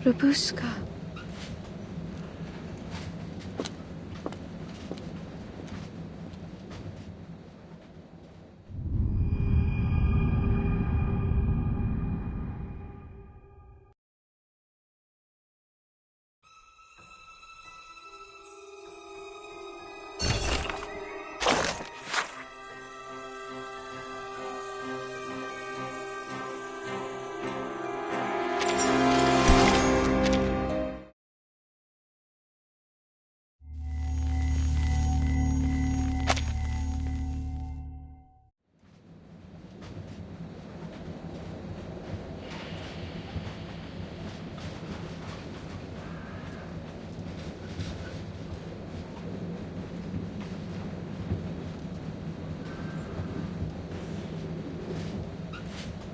Robuska.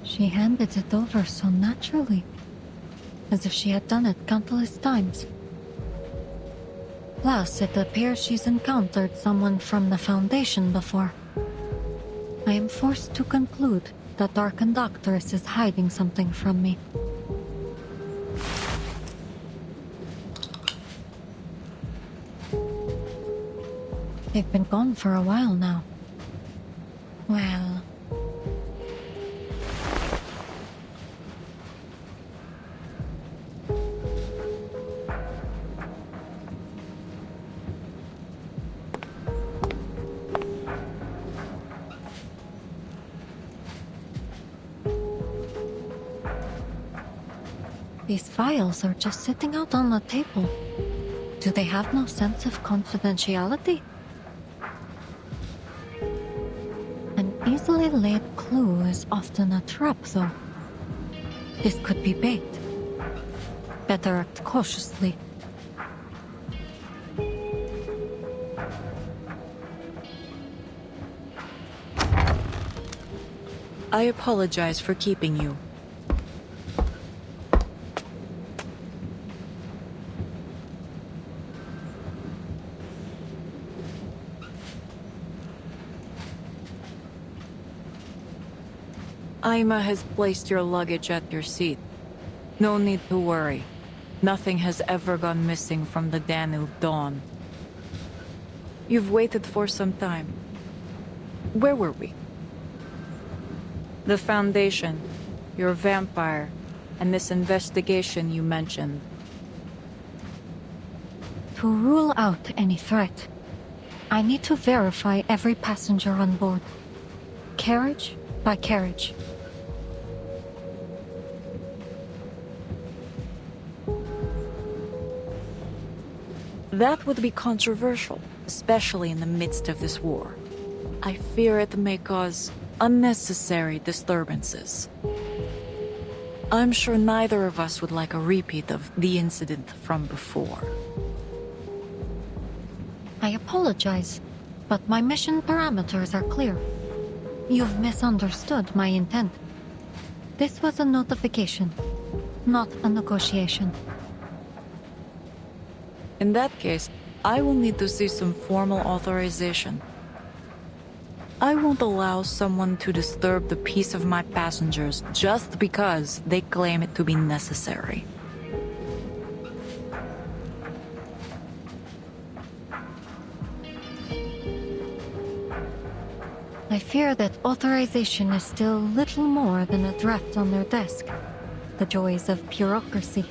She handed it over so naturally, as if she had done it countless times. Plus, it appears she's encountered someone from the Foundation before. I am forced to conclude that our conductress is hiding something from me. They've been gone for a while now. Well... These files are just sitting out on the table. Do they have no sense of confidentiality? An easily laid clue is often a trap, though. This could be bait. Better act cautiously. I apologize for keeping you. Aima has placed your luggage at your seat. No need to worry. Nothing has ever gone missing from the Danube Dawn. You've waited for some time. Where were we? The Foundation, your vampire, and this investigation you mentioned. To rule out any threat, I need to verify every passenger on board. Carriage by carriage. That would be controversial, especially in the midst of this war. I fear it may cause unnecessary disturbances. I'm sure neither of us would like a repeat of the incident from before. I apologize, but my mission parameters are clear. You've misunderstood my intent. This was a notification, not a negotiation. In that case, I will need to see some formal authorization. I won't allow someone to disturb the peace of my passengers just because they claim it to be necessary. I fear that authorization is still little more than a draft on their desk. The joys of bureaucracy.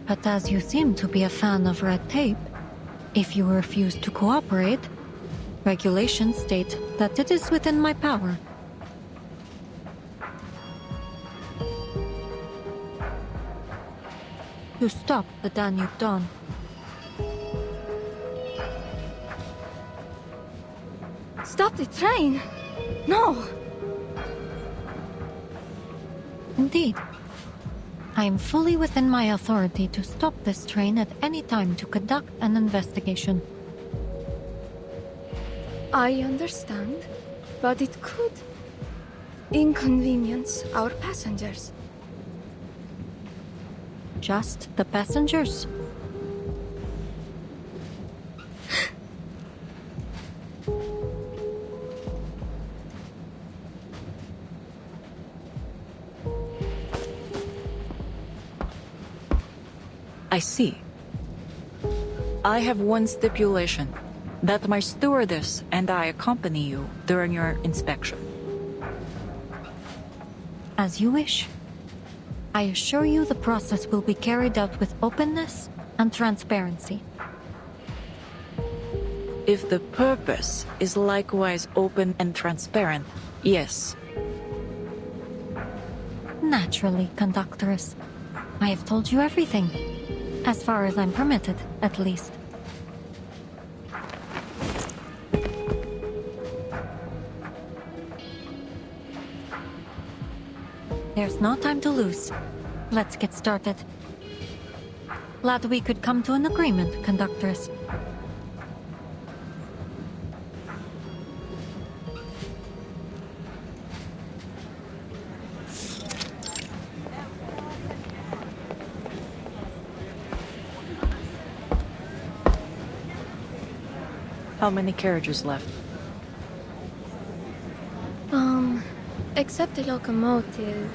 But as you seem to be a fan of red tape, if you refuse to cooperate, regulations state that it is within my power. To stop the Danube Dawn. Stop the train! No! Indeed. I am fully within my authority to stop this train at any time to conduct an investigation. I understand, but it could inconvenience our passengers. Just the passengers? I see. I have one stipulation, that my stewardess and I accompany you during your inspection. As you wish. I assure you the process will be carried out with openness and transparency. If the purpose is likewise open and transparent, yes. Naturally, Conductress. I have told you everything. As far as I'm permitted, at least. There's no time to lose. Let's get started. Glad we could come to an agreement, Conductress. How many carriages left? Except the locomotive,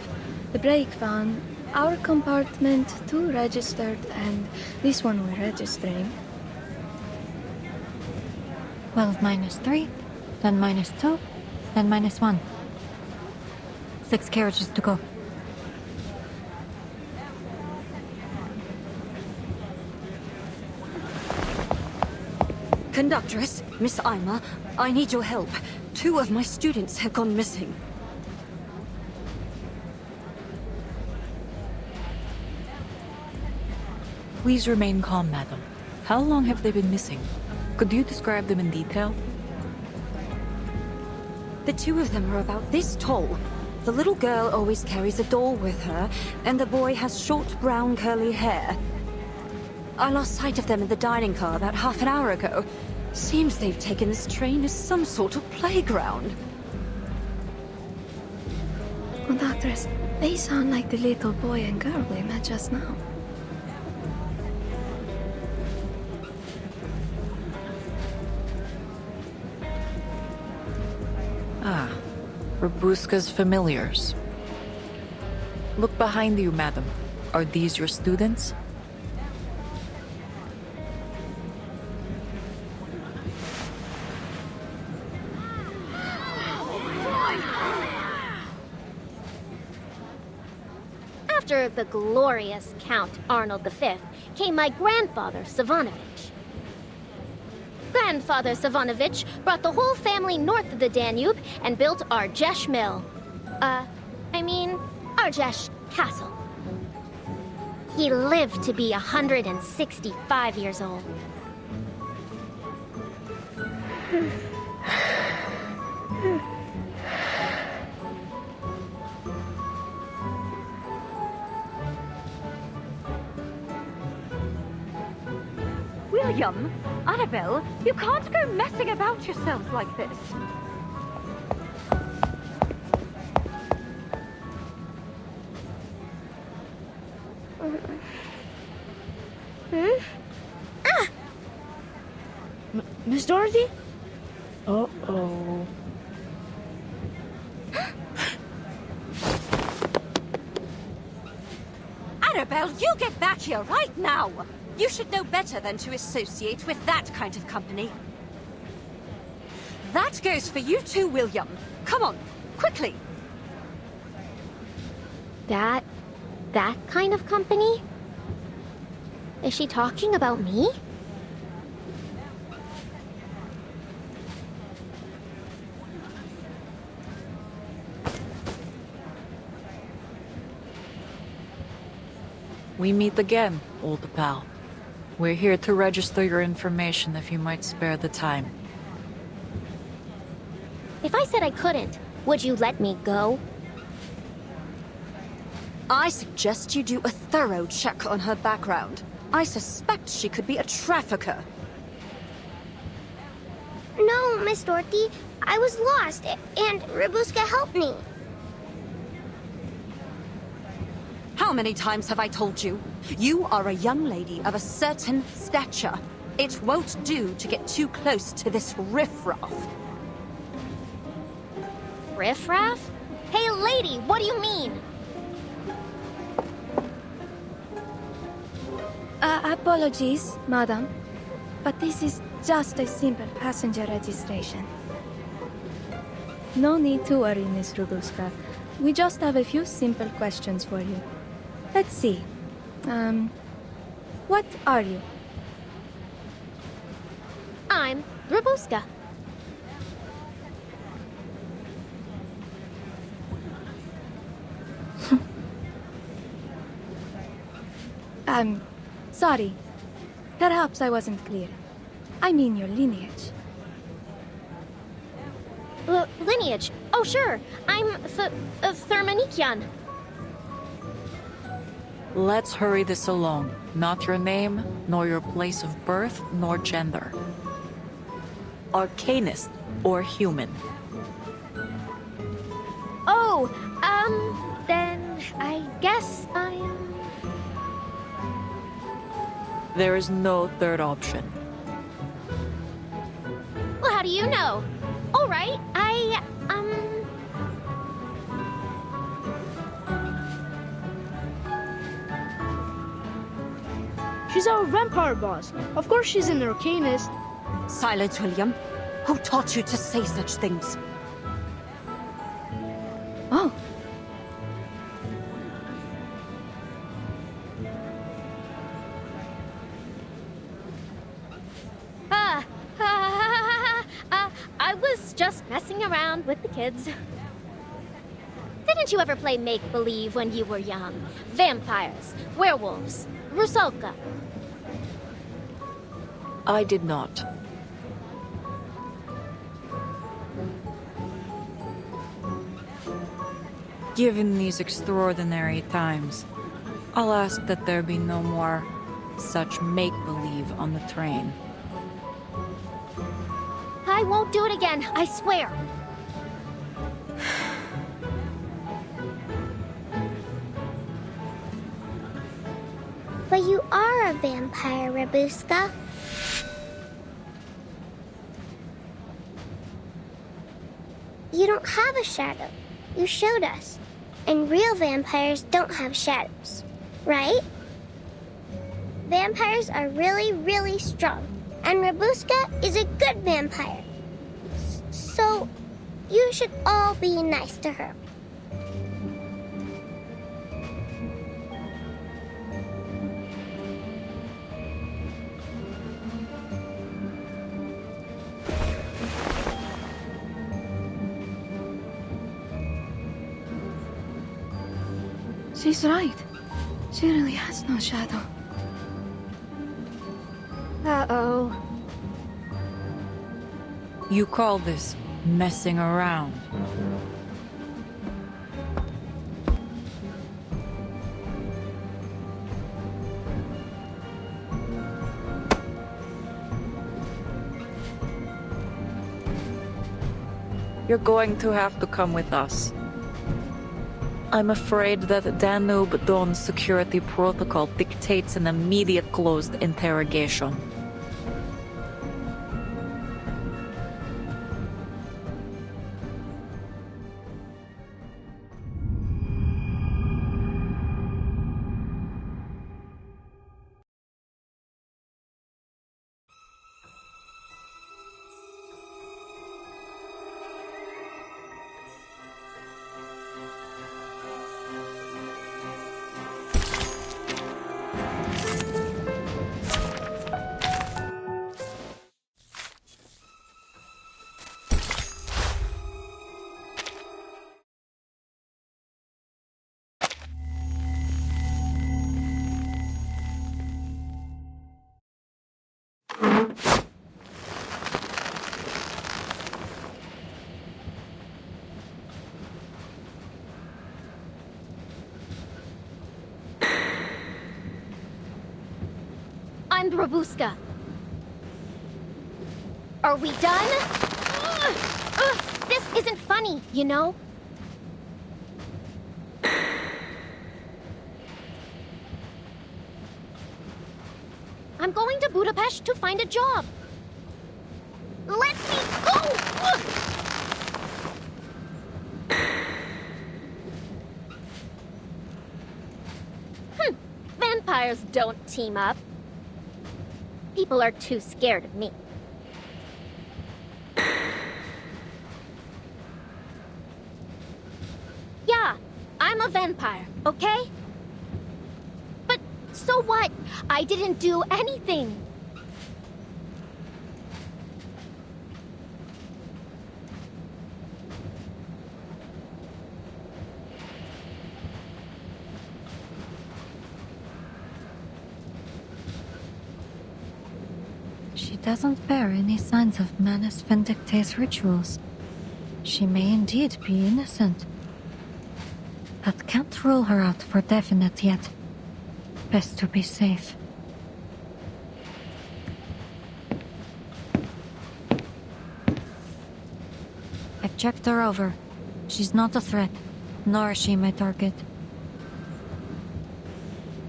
the brake van, our compartment, 2 registered, and this one we're registering. 12 minus 3, then minus 2, then minus 1. 6 carriages to go. Conductress, Miss Ima, I need your help. 2 of my students have gone missing. Please remain calm, madam. How long have they been missing? Could you describe them in detail? The 2 of them are about this tall. The little girl always carries a doll with her, and the boy has short brown curly hair. I lost sight of them in the dining car about half an hour ago. Seems they've taken this train as some sort of playground. Conductress, they sound like the little boy and girl we met just now. Ah, Robuska's familiars. Look behind you, madam. Are these your students? After the glorious Count Arnold V came my grandfather, Savanovich. Grandfather Savanovich brought the whole family north of the Danube and built Argesh Mill. Argesh Castle. He lived to be 165 years old. William, Annabelle, you can't go messing about yourselves like this. Miss Dorothy? Uh-oh. Annabelle, you get back here right now! You should know better than to associate with that kind of company. That goes for you too, William. Come on, quickly. That kind of company? Is she talking about me? We meet again, old pal. We're here to register your information if you might spare the time. If I said I couldn't, would you let me go? I suggest you do a thorough check on her background. I suspect she could be a trafficker. No, Miss Dorothy. I was lost, and Robuska helped me. How many times have I told you? You are a young lady of a certain stature. It won't do to get too close to this riffraff. Riffraff? Hey, lady, what do you mean? Apologies, madam, but this is just a simple passenger registration. No need to worry, Miss Robuska. We just have a few simple questions for you. Let's see. What are you? I'm Robuska. Sorry. Perhaps I wasn't clear. I mean your lineage. Lineage? Oh, sure. I'm Thermanikian. Let's hurry this along. Not your name, nor your place of birth, nor gender. Arcanist or human? Oh, then I guess I'm... There is no third option. Well, how do you know? All right, She's our vampire boss. Of course she's an arcanist. Silence, William. Who taught you to say such things? Oh. I was just messing around with the kids. Didn't you ever play make-believe when you were young? Vampires, werewolves, Rusalka. I did not. Given these extraordinary times, I'll ask that there be no more such make-believe on the train. I won't do it again, I swear. But you are a vampire, Rabuska. You don't have a shadow. You showed us. And real vampires don't have shadows, right? Vampires are really, really strong. And Rabuska is a good vampire. So, you should all be nice to her. She's right. She really has no shadow. Uh-oh. You call this messing around? You're going to have to come with us. I'm afraid that Danube Dawn's security protocol dictates an immediate closed interrogation. I'm Rabuska. Are we done? This isn't funny, you know? I'm going to Budapest to find a job. Let me go! Vampires don't team up. People are too scared of me. Yeah, I'm a vampire, okay? But so what? I didn't do anything. She doesn't bear any signs of Manus Vindictae's rituals. She may indeed be innocent. But can't rule her out for definite yet. Best to be safe. I've checked her over. She's not a threat, nor is she my target.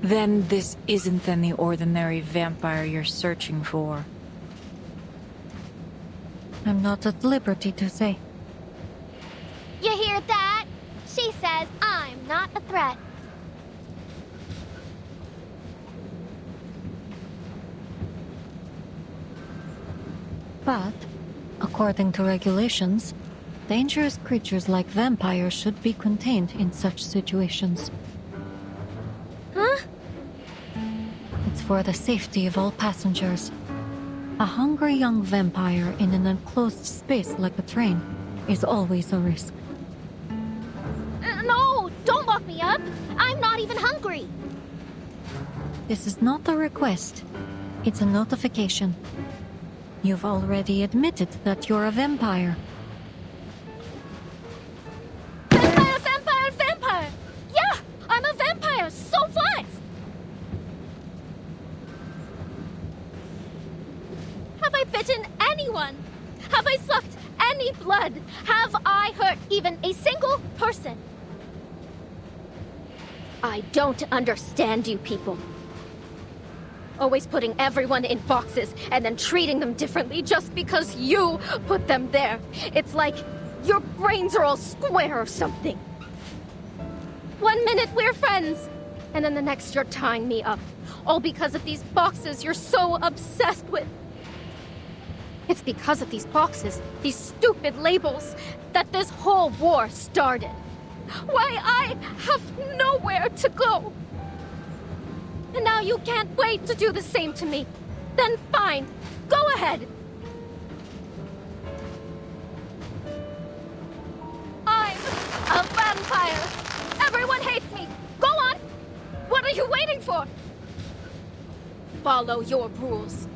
Then this isn't any ordinary vampire you're searching for. I'm not at liberty to say. You hear that? She says I'm not a threat. But According to regulations, dangerous creatures like vampires should be contained in such situations. Huh? It's for the safety of all passengers. A hungry young vampire in an enclosed space like a train is always a risk. No! Don't lock me up! I'm not even hungry! This is not a request. It's a notification. You've already admitted that you're a vampire. Vampire! Yeah! I'm a vampire! So what? Have I bitten anyone? Have I sucked any blood? Have I hurt even a single person? I don't understand you people. Always putting everyone in boxes and then treating them differently just because you put them there. It's like your brains are all square or something. 1 minute we're friends, and then the next you're tying me up. All because of these boxes you're so obsessed with. It's because of these boxes, these stupid labels, that this whole war started. Why, I have nowhere to go. And now you can't wait to do the same to me. Then fine, go ahead. I'm a vampire. Everyone hates me. Go on. What are you waiting for? Follow your rules.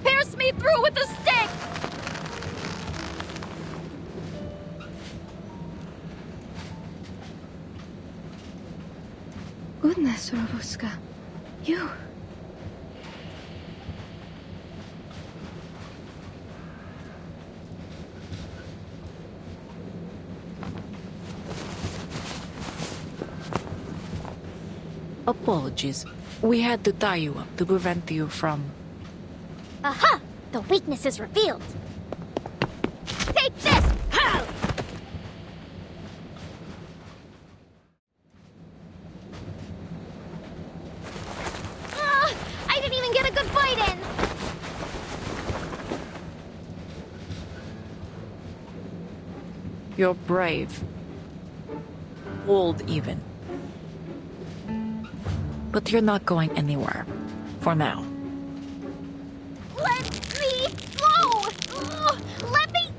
Pierce me through with the stake. Goodness, Robuska. You... Apologies. We had to tie you up to prevent you from... Aha! The weakness is revealed. Take this! Pow! I didn't even get a good bite in! You're brave. Bold, even. But you're not going anywhere. For now. Let me go! Let me...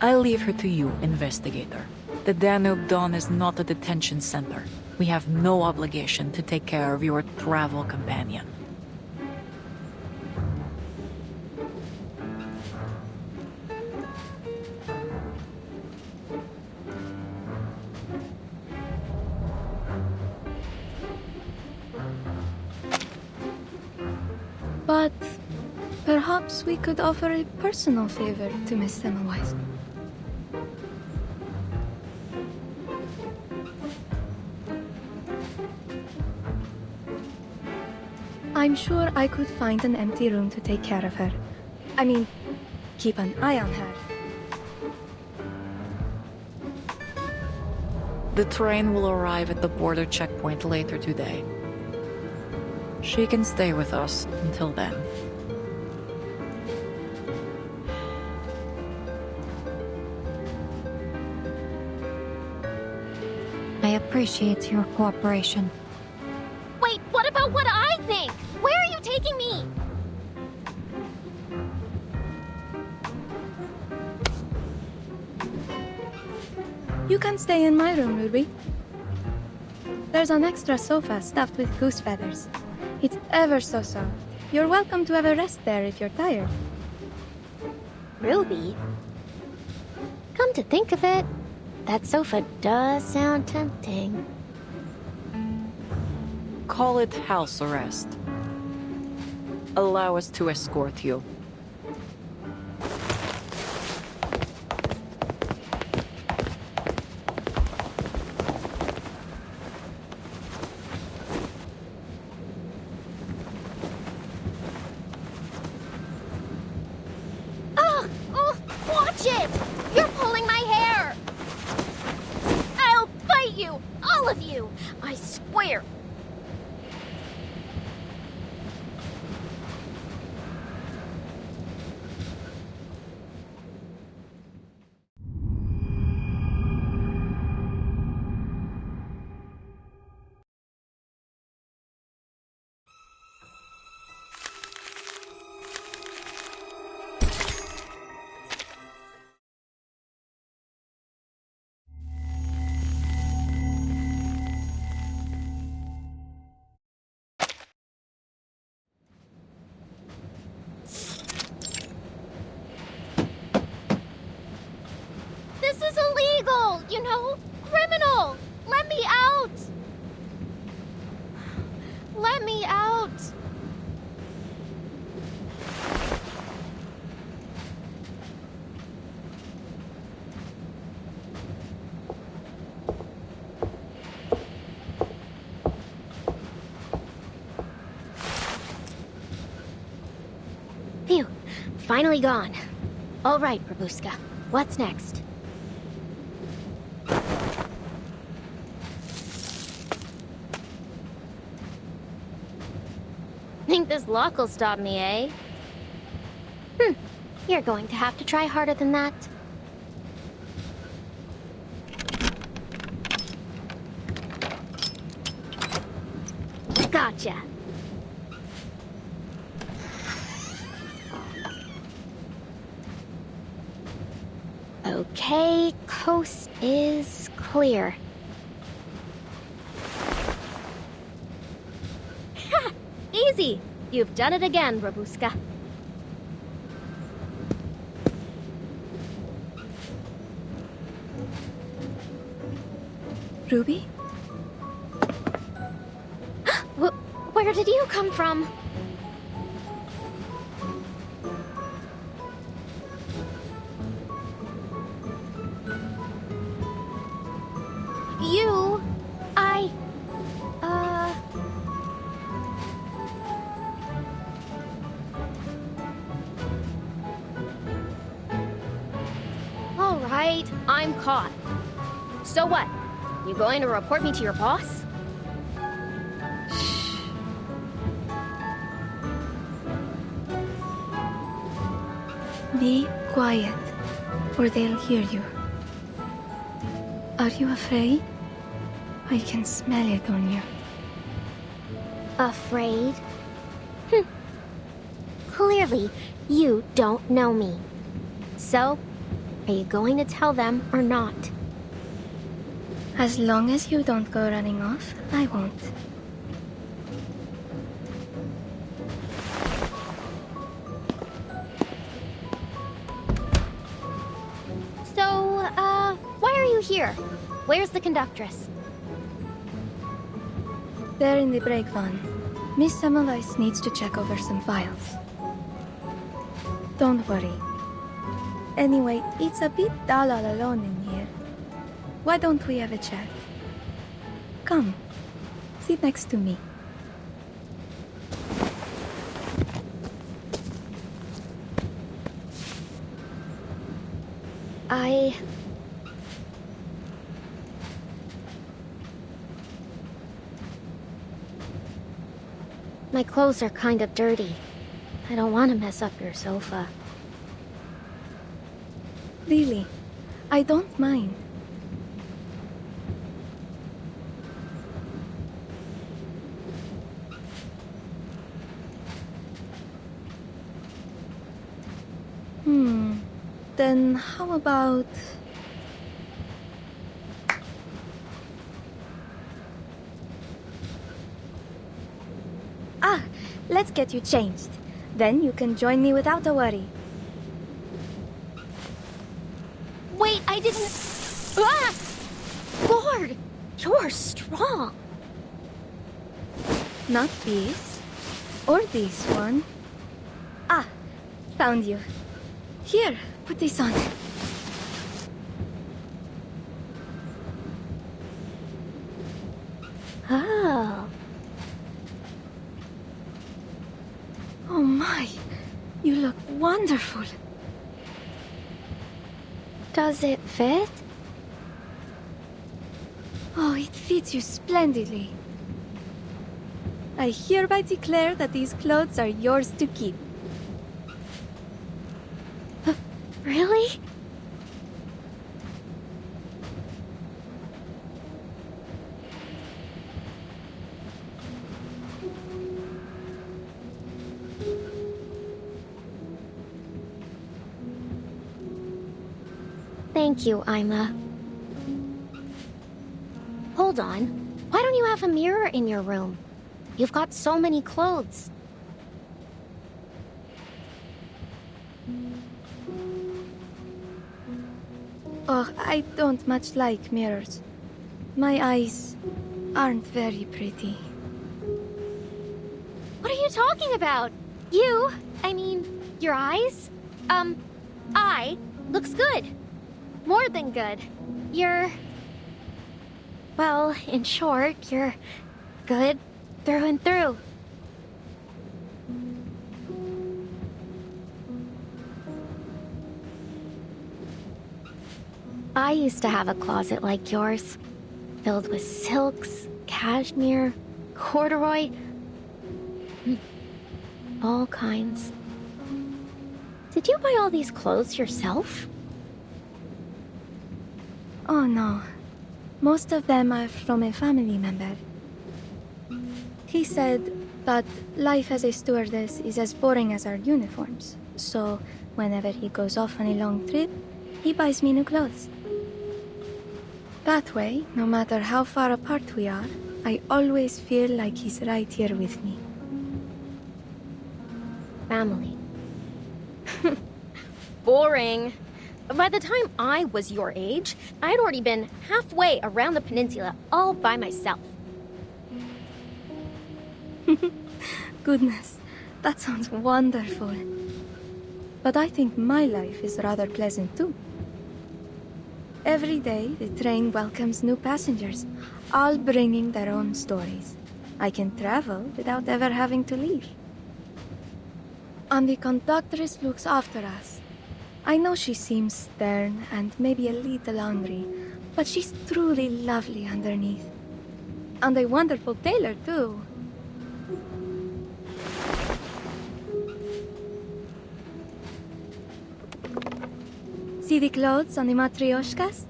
I'll leave her to you, investigator. The Danube Dawn is not a detention center. We have no obligation to take care of your travel companion. But perhaps we could offer a personal favor to Miss Semmelweis. I'm sure I could find an empty room to take care of her. I mean, keep an eye on her. The train will arrive at the border checkpoint later today. She can stay with us until then. I appreciate your cooperation. Wait, what about what I think? Where are you taking me? You can stay in my room, Ruby. There's an extra sofa stuffed with goose feathers. It's ever so soft. You're welcome to have a rest there if you're tired. Ruby? Come to think of it, that sofa does sound tempting. Call it house arrest. Allow us to escort you. Watch it! You're pulling my hair! I'll bite you! All of you! I swear! You know? Criminal! Let me out! Let me out! Phew. Finally gone. All right, Babushka. What's next? Think this lock will stop me, eh? You're going to have to try harder than that. Gotcha. Okay, coast is clear. Ha! Easy! You've done it again, Babushka. Ruby? Where did you come from? You... All right, I'm caught. So what? You going to report me to your boss? Be quiet, or they'll hear you. Are you afraid? I can smell it on you. Afraid? Clearly, you don't know me. So, are you going to tell them or not? As long as you don't go running off, I won't. So, why are you here? Where's the conductress? They're in the break van. Miss Semmelweis needs to check over some files. Don't worry. Anyway, it's a bit dull all alone in here. Why don't we have a chat? Come, sit next to me. My clothes are kind of dirty. I don't want to mess up your sofa. Really, I don't mind. Then how about... Let's get you changed. Then you can join me without a worry. Wait, I didn't... Ah! Lord, you're strong. Not this. Or this one. Found you. Here, put this on. Oh. Oh my, you look wonderful. Does it fit? Oh, it fits you splendidly. I hereby declare that these clothes are yours to keep. Really? Thank you, Ima. Hold on. Why don't you have a mirror in your room? You've got so many clothes. Oh, I don't much like mirrors. My eyes aren't very pretty. What are you talking about? I mean, your eyes? Looks good. More than good. Well, in short, you're good through and through. I used to have a closet like yours, filled with silks, cashmere, corduroy, all kinds. Did you buy all these clothes yourself? Oh no. Most of them are from a family member. He said that life as a stewardess is as boring as our uniforms. So, whenever he goes off on a long trip, he buys me new clothes. That way, no matter how far apart we are, I always feel like he's right here with me. Family. Boring. By the time I was your age, I'd already been halfway around the peninsula all by myself. Goodness, that sounds wonderful. But I think my life is rather pleasant too. Every day, the train welcomes new passengers, all bringing their own stories. I can travel without ever having to leave. And the conductress looks after us. I know she seems stern and maybe a little angry, but she's truly lovely underneath. And a wonderful tailor, too. See the clothes on the matryoshkas?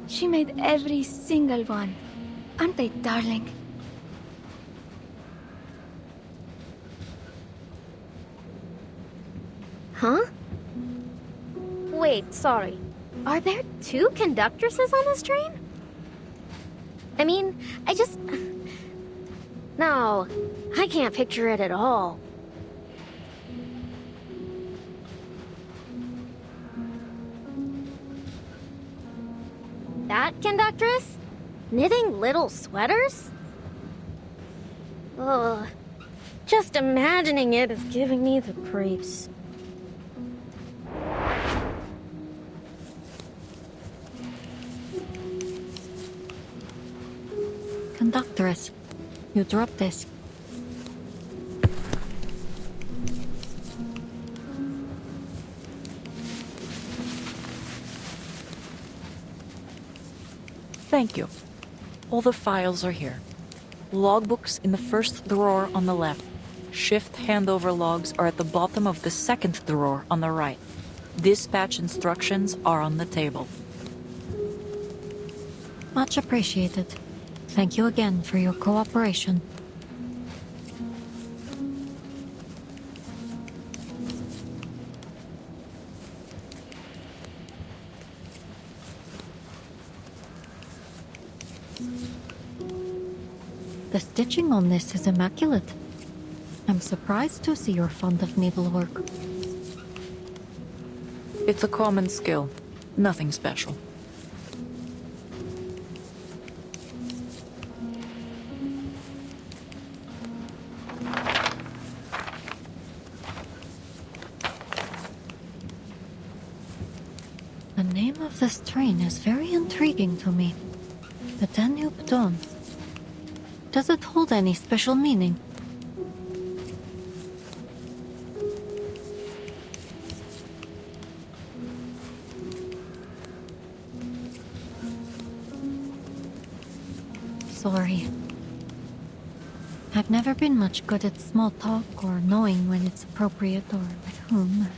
She made every single one. Aren't they darling? Huh? Wait, sorry. Are there 2 conductresses on this train? I mean, No, I can't picture it at all. That conductress? Knitting little sweaters? Ugh. Just imagining it is giving me the creeps. Conductress, you dropped this. Thank you. All the files are here. Logbooks in the first drawer on the left. Shift handover logs are at the bottom of the second drawer on the right. Dispatch instructions are on the table. Much appreciated. Thank you again for your cooperation. The stitching on this is immaculate. I'm surprised to see you're fond of needlework. It's a common skill. Nothing special. The name of this train is very intriguing to me. The Danube Dawn. Does it hold any special meaning? Sorry. I've never been much good at small talk or knowing when it's appropriate or with whom.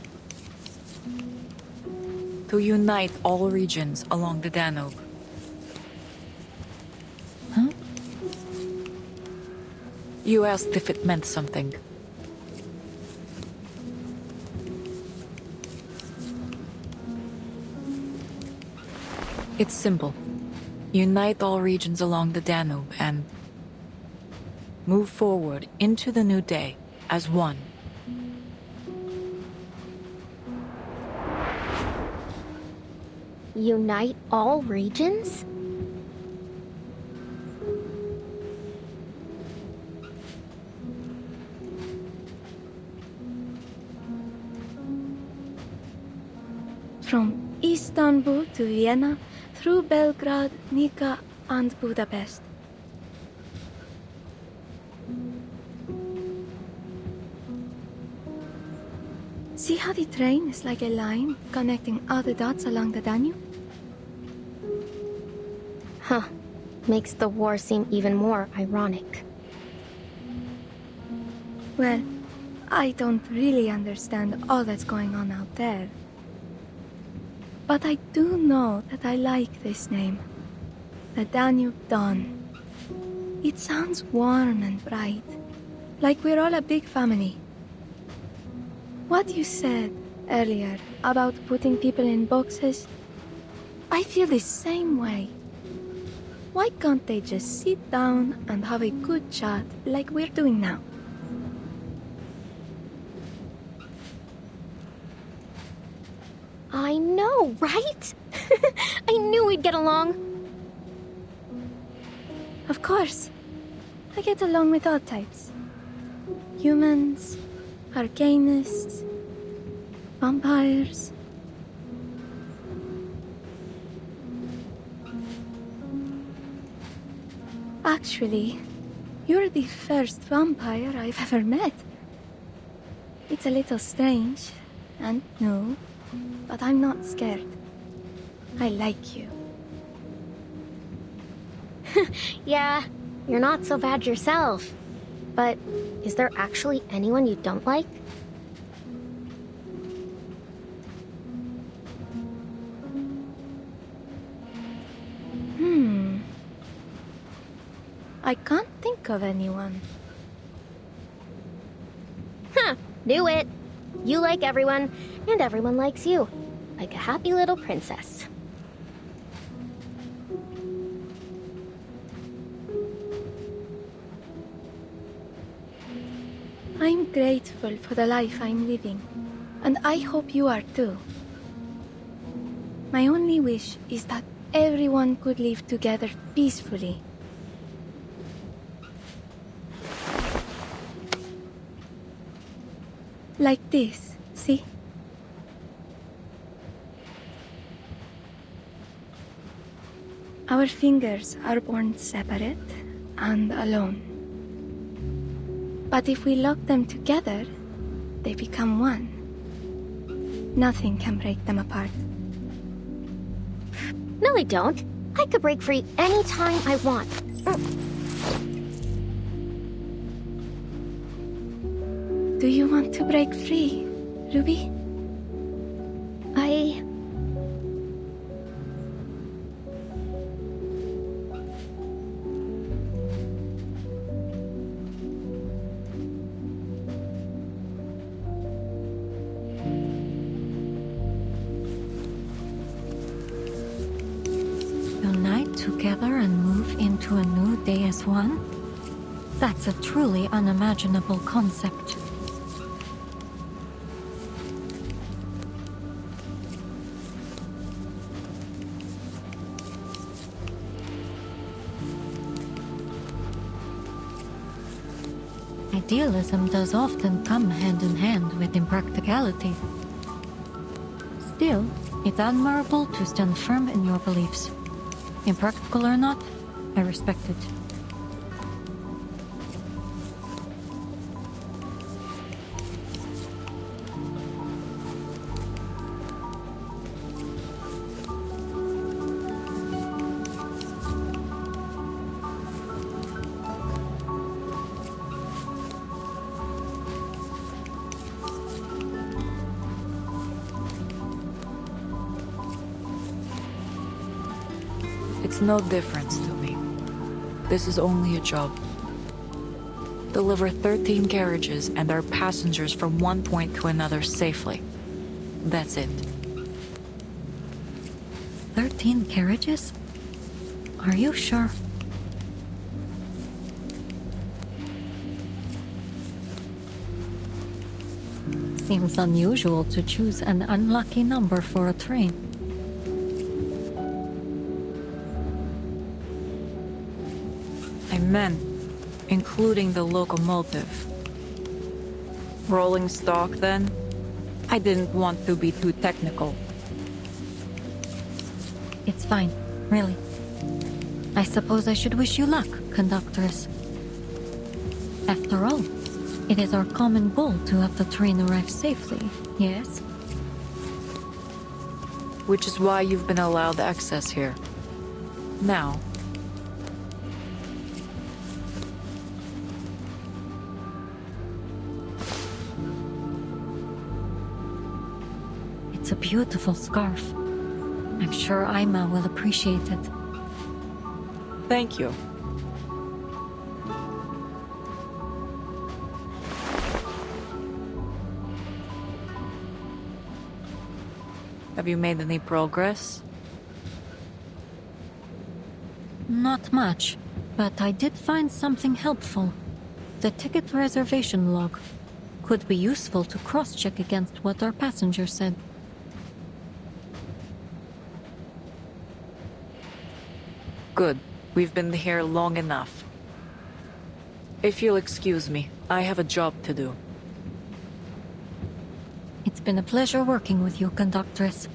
To unite all regions along the Danube. Huh? You asked if it meant something. It's simple. Unite all regions along the Danube and move forward into the new day as one. Unite all regions? From Istanbul to Vienna, through Belgrade, Nika, and Budapest. See how the train is like a line connecting all the dots along the Danube? Huh. Makes the war seem even more ironic. Well, I don't really understand all that's going on out there. But I do know that I like this name. The Danube Dawn. It sounds warm and bright, like we're all a big family. What you said earlier about putting people in boxes, I feel the same way. Why can't they just sit down and have a good chat like we're doing now? I know, right? I knew we'd get along. Of course. I get along with all types. Humans, arcanists, vampires. Actually, you're the first vampire I've ever met. It's a little strange and new, but I'm not scared. I like you. Yeah, you're not so bad yourself. But is there actually anyone you don't like? I can't think of anyone. Huh, knew it. You like everyone, and everyone likes you. Like a happy little princess. I'm grateful for the life I'm living, and I hope you are too. My only wish is that everyone could live together peacefully. Like this, see? Our fingers are born separate and alone. But if we lock them together, they become one. Nothing can break them apart. No, I don't. I could break free anytime I want. Do you want to break free, Ruby? Unite together and move into a new day as one? That's a truly unimaginable concept. Idealism does often come hand in hand with impracticality. Still, it's admirable to stand firm in your beliefs. Impractical or not, I respect it. It's no difference to me. This is only a job. Deliver 13 carriages and their passengers from one point to another safely. That's it. 13 carriages? Are you sure? Seems unusual to choose an unlucky number for a train. men, including the locomotive. Rolling stock, then? I didn't want to be too technical. It's fine, really. I suppose I should wish you luck, Conductress. After all, it is our common goal to have the train arrive safely, yes? Which is why you've been allowed access here. Now. It's a beautiful scarf. I'm sure Aima will appreciate it. Thank you. Have you made any progress? Not much, but I did find something helpful. The ticket reservation log could be useful to cross-check against what our passenger said. Good. We've been here long enough. If you'll excuse me, I have a job to do. It's been a pleasure working with you, Conductress.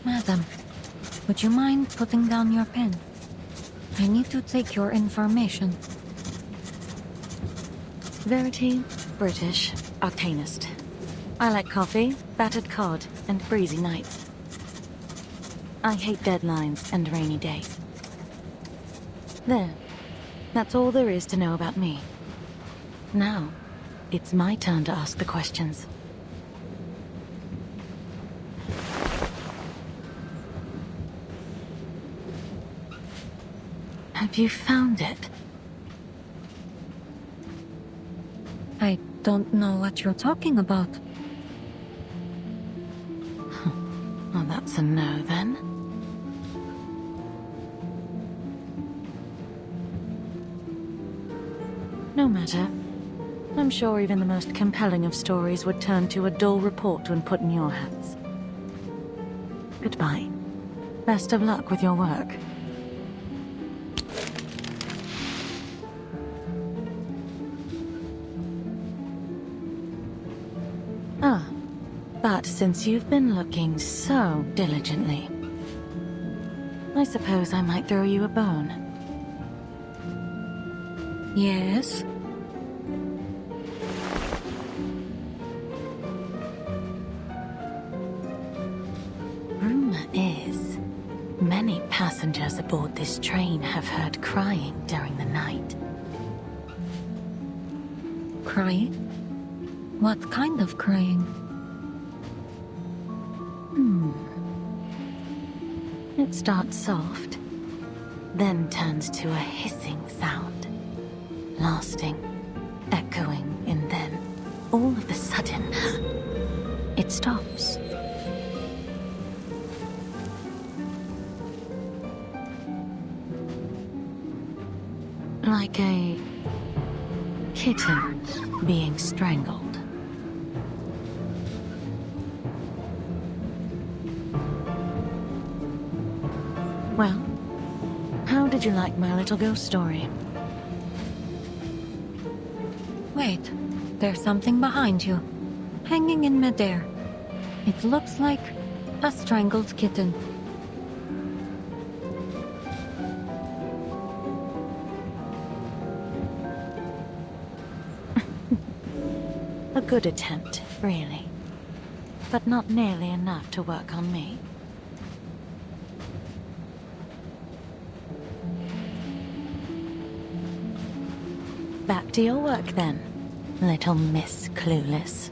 Madam, would you mind putting down your pen? I need to take your information. Verity, British, Arcanist. I like coffee, battered cod, and breezy nights. I hate deadlines and rainy days. There. That's all there is to know about me. Now, it's my turn to ask the questions. Have you found it? I don't know what you're talking about. Well, that's a no, then. No matter. I'm sure even the most compelling of stories would turn to a dull report when put in your hands. Goodbye. Best of luck with your work. But since you've been looking so diligently, I suppose I might throw you a bone. Yes? Rumor is, many passengers aboard this train have heard crying during the night. Crying? What kind of crying? It starts soft, then turns to a hissing sound, lasting, echoing, and then, all of a sudden, it stops. Like a kitten being strangled. Well, how did How'd you like my little ghost story? Wait, there's something behind you, hanging in midair. It looks like a strangled kitten. A good attempt, really. But not nearly enough to work on me. Back to your work then, little Miss Clueless.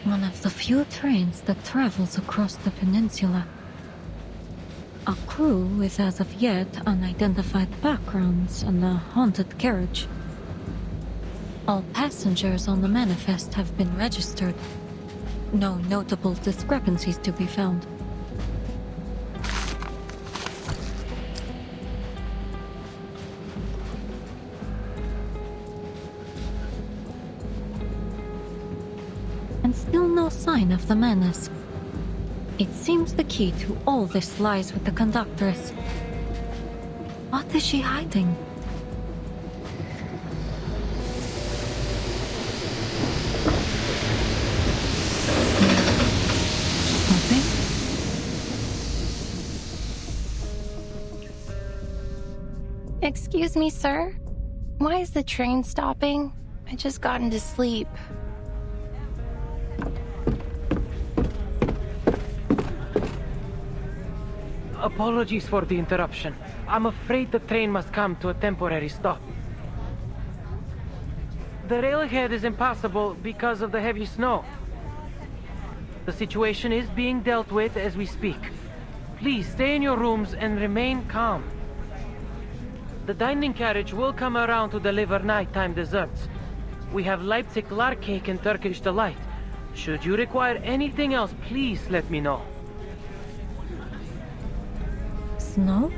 One of the few trains that travels across the peninsula. A crew with as of yet unidentified backgrounds and a haunted carriage. All passengers on the manifest have been registered. No notable discrepancies to be found. And still no sign of the menace. It seems the key to all this lies with the conductress. What is she hiding? Excuse me, sir? Why is the train stopping? I just got into sleep. Apologies for the interruption. I'm afraid the train must come to a temporary stop. The rail ahead is impassable because of the heavy snow. The situation is being dealt with as we speak. Please stay in your rooms and remain calm. The dining carriage will come around to deliver nighttime desserts. We have Leipzig lark cake and Turkish delight. Should you require anything else, please let me know. Snow?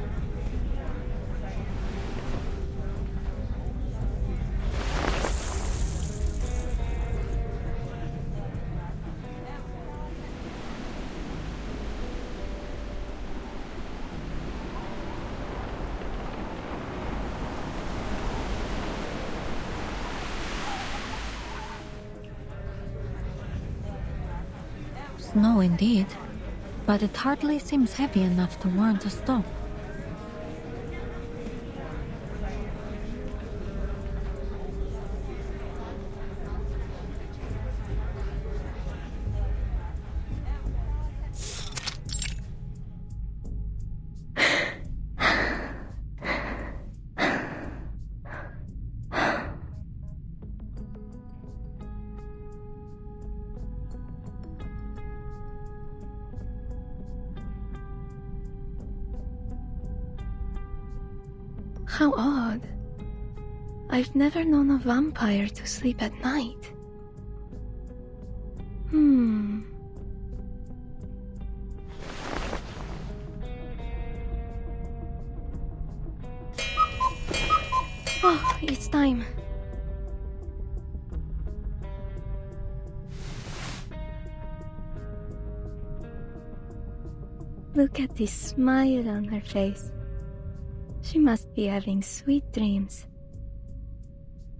Snow indeed, but it hardly seems heavy enough to warrant a stop. How odd. I've never known a vampire to sleep at night. Oh, it's time. Look at this smile on her face. She must be having sweet dreams.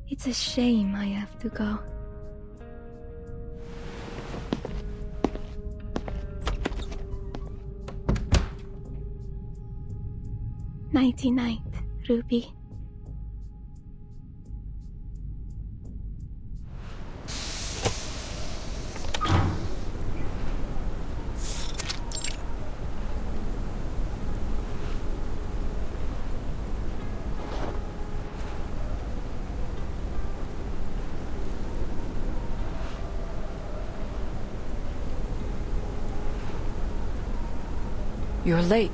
It's a shame I have to go. Nighty-night, Ruby. You're late.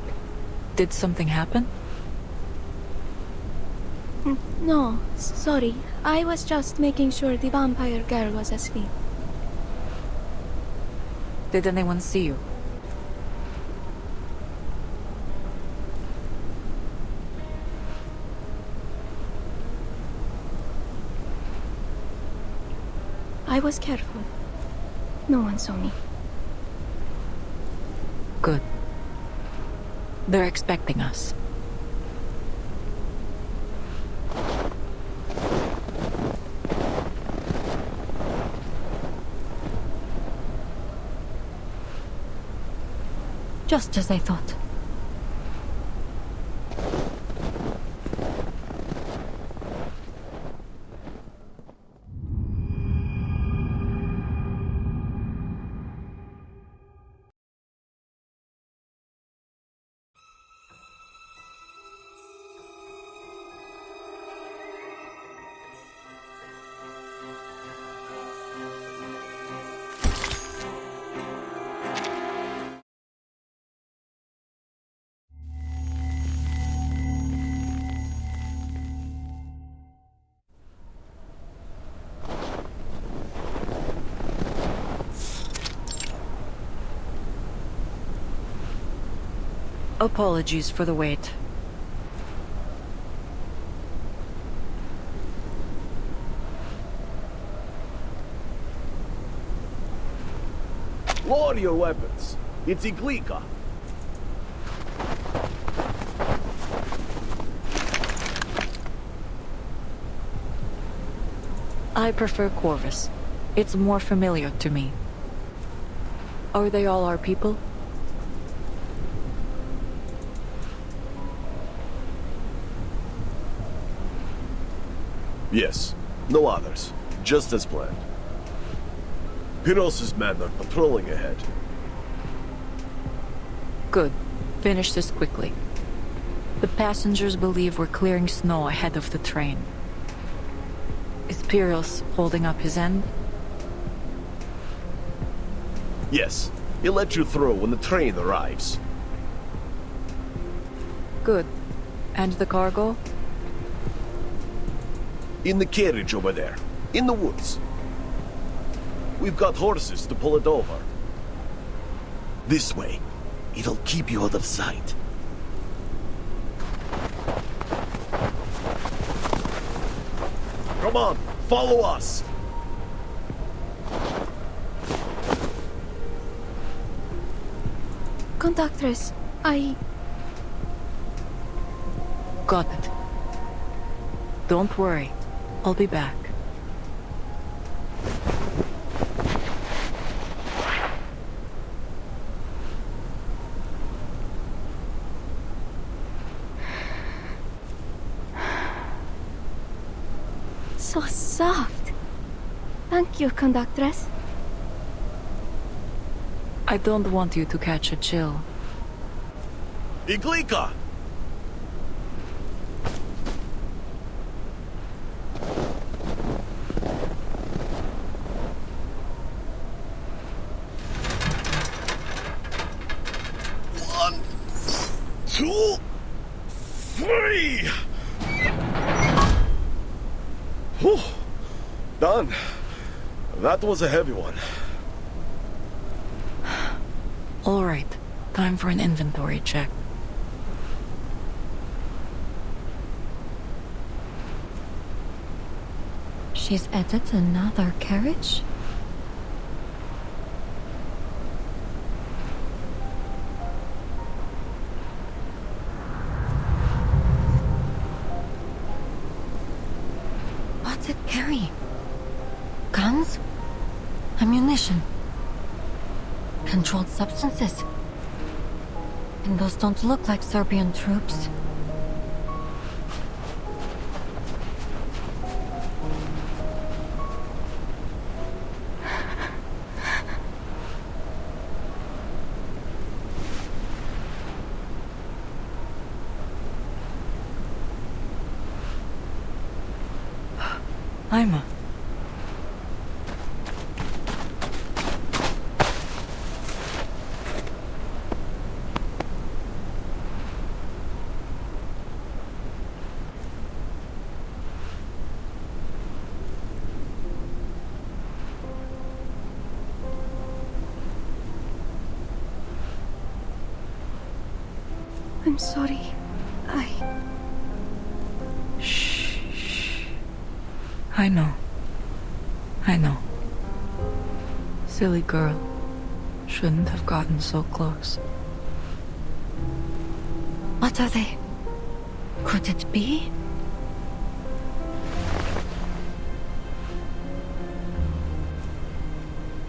Did something happen? No, sorry. I was just making sure the vampire girl was asleep. Did anyone see you? I was careful. No one saw me. Good. They're expecting us. Just as I thought. Apologies for the wait. Lower your weapons. It's Iglika. I prefer Corvus. It's more familiar to me. Are they all our people? Yes. No others. Just as planned. Pyros' men are patrolling ahead. Good. Finish this quickly. The passengers believe we're clearing snow ahead of the train. Is Pyros holding up his end? Yes. He'll let you through when the train arrives. Good. And the cargo? In the carriage over there. In the woods. We've got horses to pull it over. This way. It'll keep you out of sight. Come on, follow us! Conductress, Got it. Don't worry. I'll be back. So soft. Thank you, conductress. I don't want you to catch a chill. Iglika! One, two, three! Whew. Done. That was a heavy one. All right. Time for an inventory check. She's added another carriage? What's it carry? Guns? Ammunition? Controlled substances? And those don't look like Serbian troops. Ima. I'm sorry. Shh. I know. I know. Silly girl. Shouldn't have gotten so close. What are they? Could it be?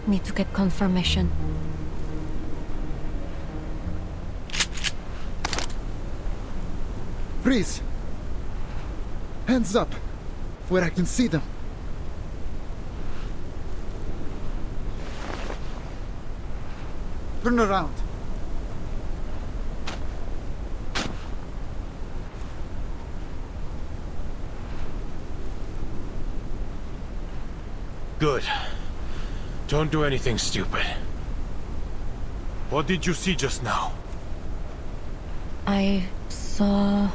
Need to get confirmation. Freeze! Hands up! Where I can see them. Turn around. Good. Don't do anything stupid. What did you see just now? I saw...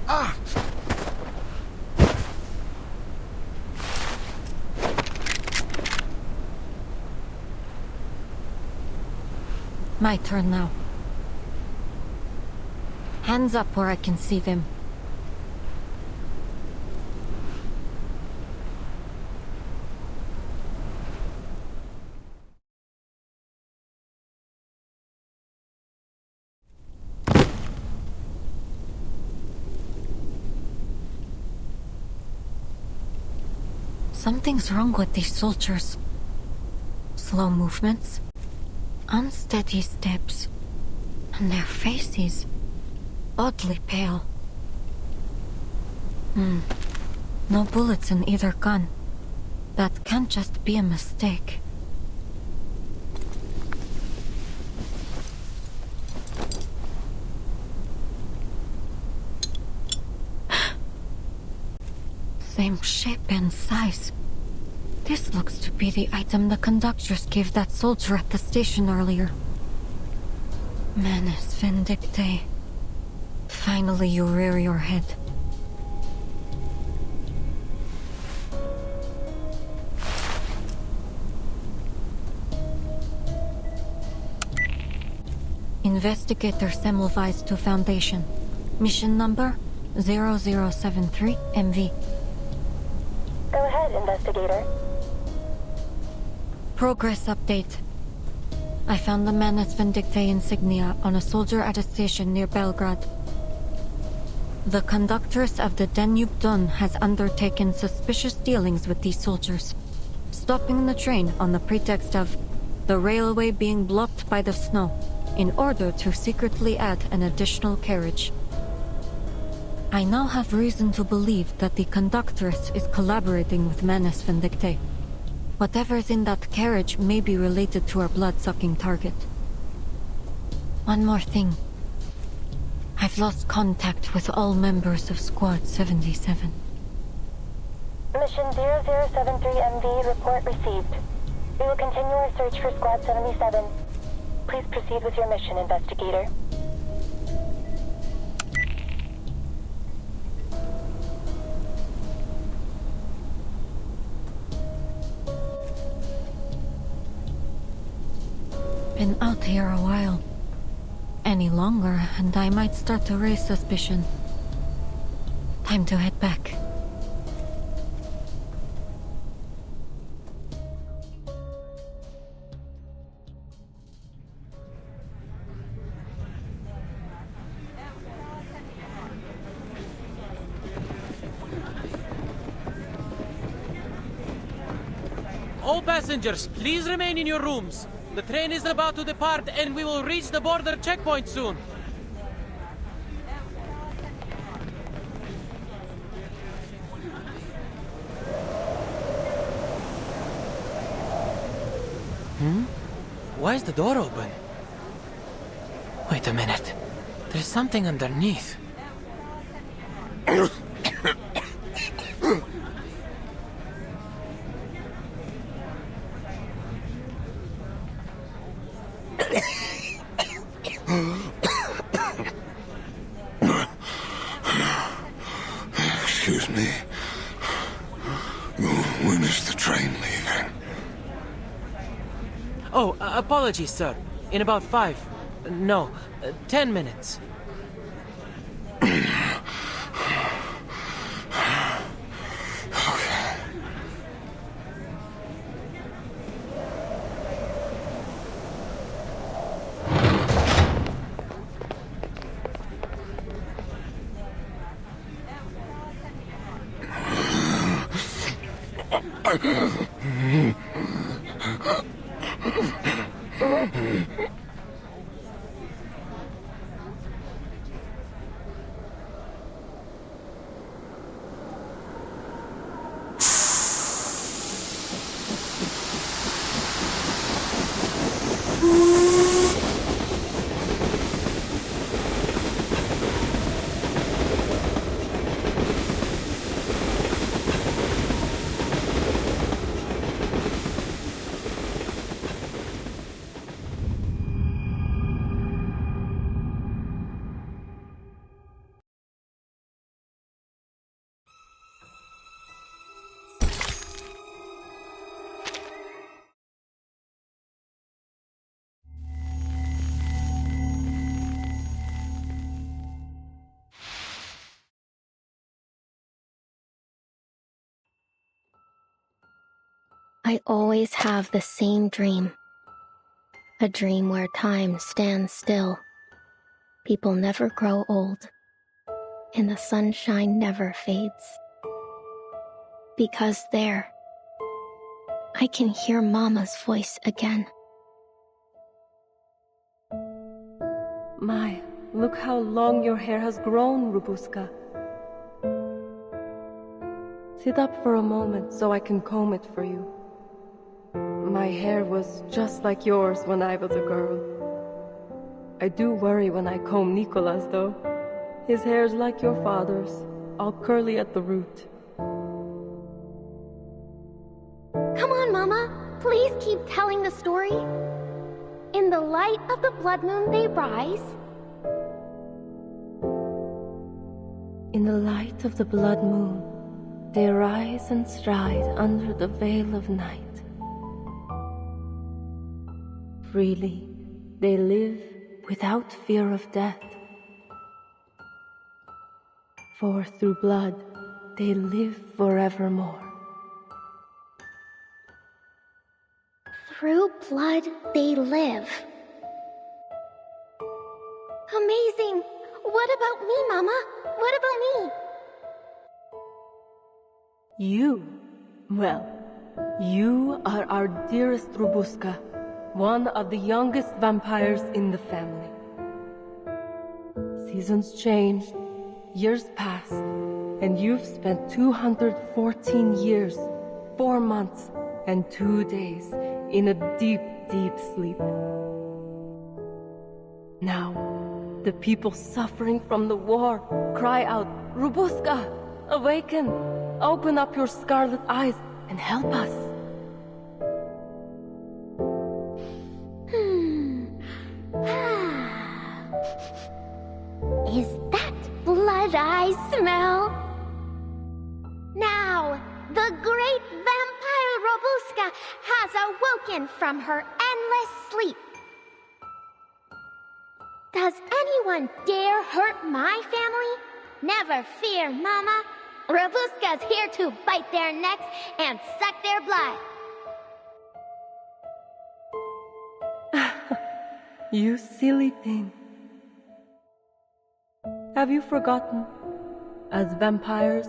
Ah! My turn now. Hands up where I can see them. Something's wrong with these soldiers. Slow movements, unsteady steps, and their faces oddly pale. No bullets in either gun. That can't just be a mistake. Same shape and size. This looks to be the item the conductress gave that soldier at the station earlier. Manus Vindictae. Finally you rear your head. Investigator Semmelweis to Foundation. Mission number 0073 MV. Go ahead, investigator. Progress update. I found the Manus Vindictae insignia on a soldier at a station near Belgrade. The conductress of the Danube Don has undertaken suspicious dealings with these soldiers, stopping the train on the pretext of the railway being blocked by the snow in order to secretly add an additional carriage. I now have reason to believe that the conductress is collaborating with Manus Vindictae. Whatever's in that carriage may be related to our blood-sucking target. One more thing. I've lost contact with all members of Squad 77. Mission 0073MV report received. We will continue our search for Squad 77. Please proceed with your mission, investigator. Been out here a while. Any longer, and I might start to raise suspicion. Time to head back. All passengers, please remain in your rooms. The train is about to depart and we will reach the border checkpoint soon. Why is the door open? Wait a minute. There's something underneath. Excuse me. When is the train leaving? Oh, apologies, sir. In about 10 minutes. I always have the same dream. A dream where time stands still. People never grow old. And the sunshine never fades. Because there, I can hear Mama's voice again. My, look how long your hair has grown, Rubuska. Sit up for a moment so I can comb it for you. My hair was just like yours when I was a girl. I do worry when I comb Nicola's, though. His hair's like your father's, all curly at the root. Come on, Mama. Please keep telling the story. In the light of the blood moon they rise. In the light of the blood moon, they rise and stride under the veil of night. Freely, they live without fear of death. For through blood, they live forevermore. Through blood they live. Amazing! What about me, Mama? What about me? You? Well, you are our dearest Rubuska, one of the youngest vampires in the family. Seasons changed, years passed, and you've spent 214 years, 4 months, and 2 days in a deep, deep sleep. Now, the people suffering from the war cry out, Rubuska, awaken! Open up your scarlet eyes and help us. Is that blood I smell? Now, the great vampire Robuska has awoken from her endless sleep. Does anyone dare hurt my family? Never fear, Mama. Robuska's here to bite their necks and suck their blood. You silly thing. Have you forgotten? As vampires,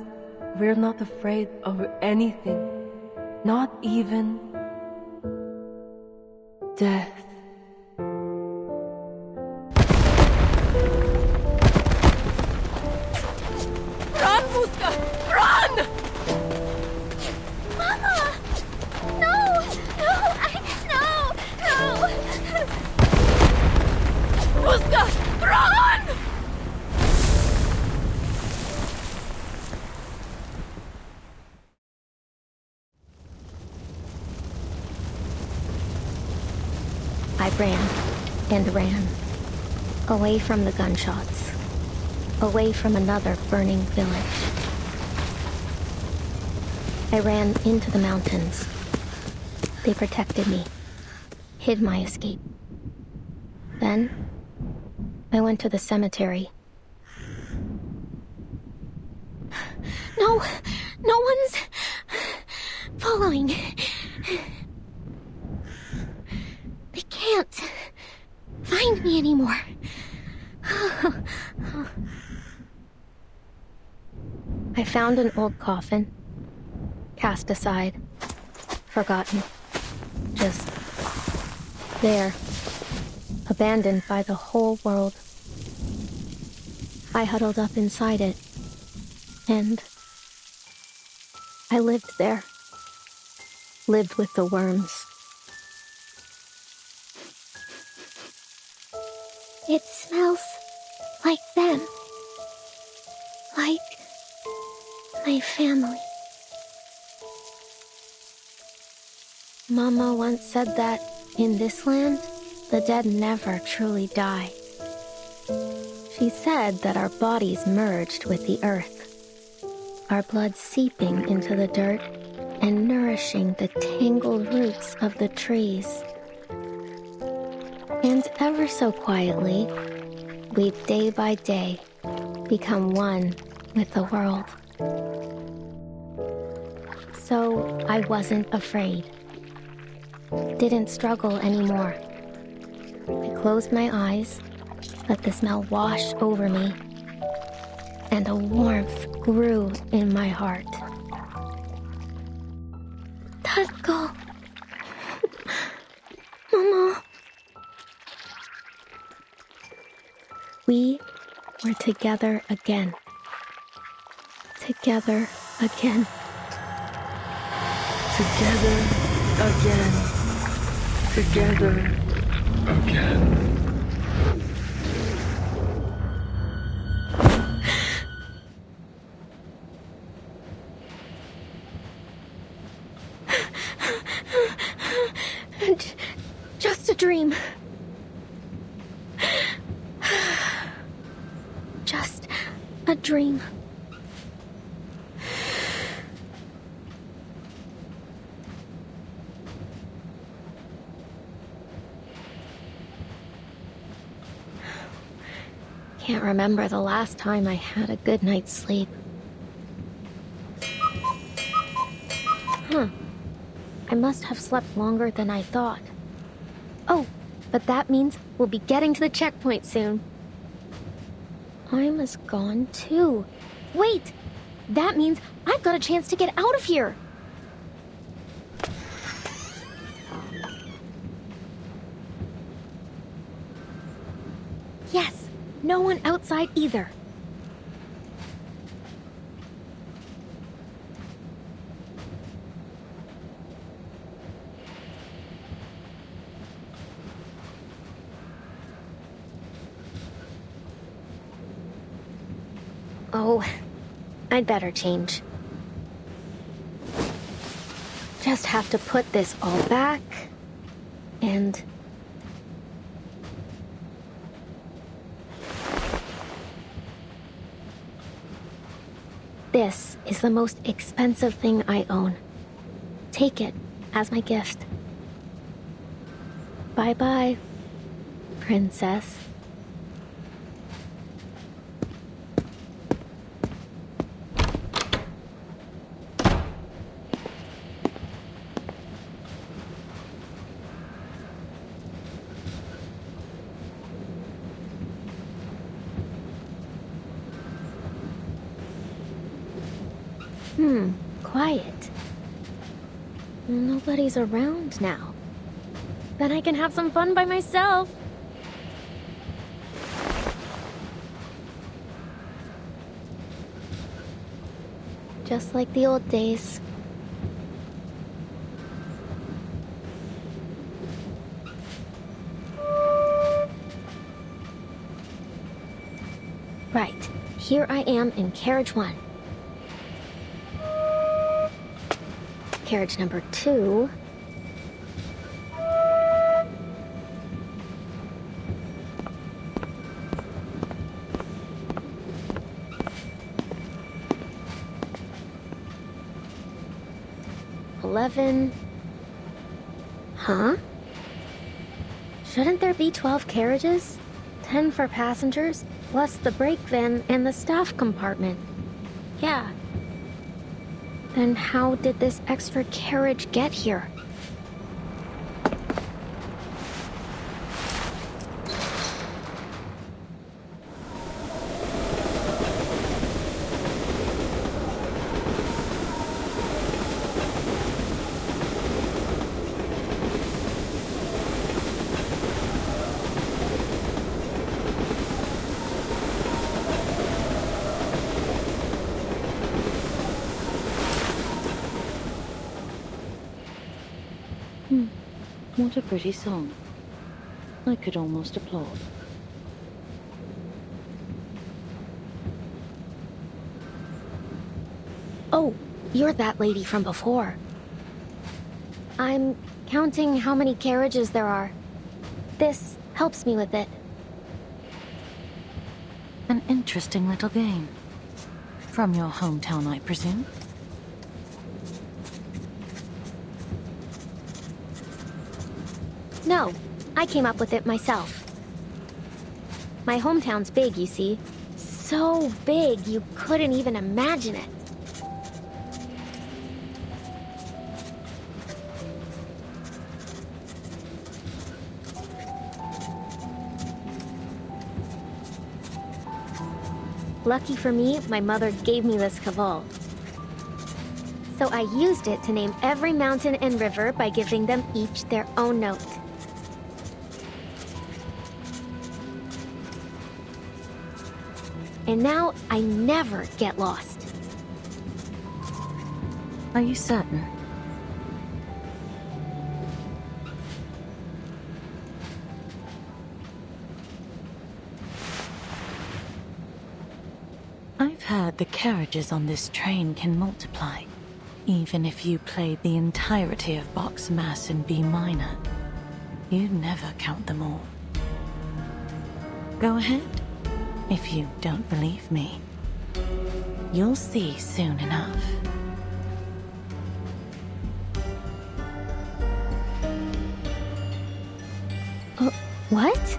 we're not afraid of anything. Not even death. Run, Buska! Run! Mama! No! No! Buska! Run! I ran and ran, away from the gunshots, away from another burning village. I ran into the mountains. They protected me, hid my escape. Then, I went to the cemetery. No one's following. They can't find me anymore. I found an old coffin, cast aside, forgotten. Just there, abandoned by the whole world. I huddled up inside it, and I lived there. Lived with the worms. It smells like them. Like my family. Mama once said that in this land, the dead never truly die. She said that our bodies merged with the earth, our blood seeping into the dirt and nourishing the tangled roots of the trees. And ever so quietly, we day by day become one with the world. So I wasn't afraid. Didn't struggle anymore. I closed my eyes, let the smell wash over me, and a warmth grew in my heart. Tatko. Mama. We were together again. Together again. Together again. Together again. Just a dream. Just a dream. Can't remember the last time I had a good night's sleep. I must have slept longer than I thought. Oh, but that means we'll be getting to the checkpoint soon. Ima's gone too. Wait! That means I've got a chance to get out of here! Yes! No one outside either. Oh, I'd better change. Just have to put this all back, and... This is the most expensive thing I own. Take it as my gift. Bye-bye, princess. Quiet. Nobody's around now. Then I can have some fun by myself. Just like the old days. Right. Here I am in carriage 1. Carriage number 2. Huh? Shouldn't there be 12 carriages? 10 for passengers, plus the brake van and the staff compartment. Yeah. Then how did this extra carriage get here? What a pretty song. I could almost applaud. Oh, you're that lady from before. I'm counting how many carriages there are. This helps me with it. An interesting little game. From your hometown, I presume? No, I came up with it myself. My hometown's big, you see. So big, you couldn't even imagine it. Lucky for me, my mother gave me this Caval. So I used it to name every mountain and river by giving them each their own note. And now I never get lost. Are you certain? I've heard the carriages on this train can multiply, even if you played the entirety of Bach's Mass in B minor. You'd never count them all. Go ahead, if you don't believe me. You'll see soon enough. What?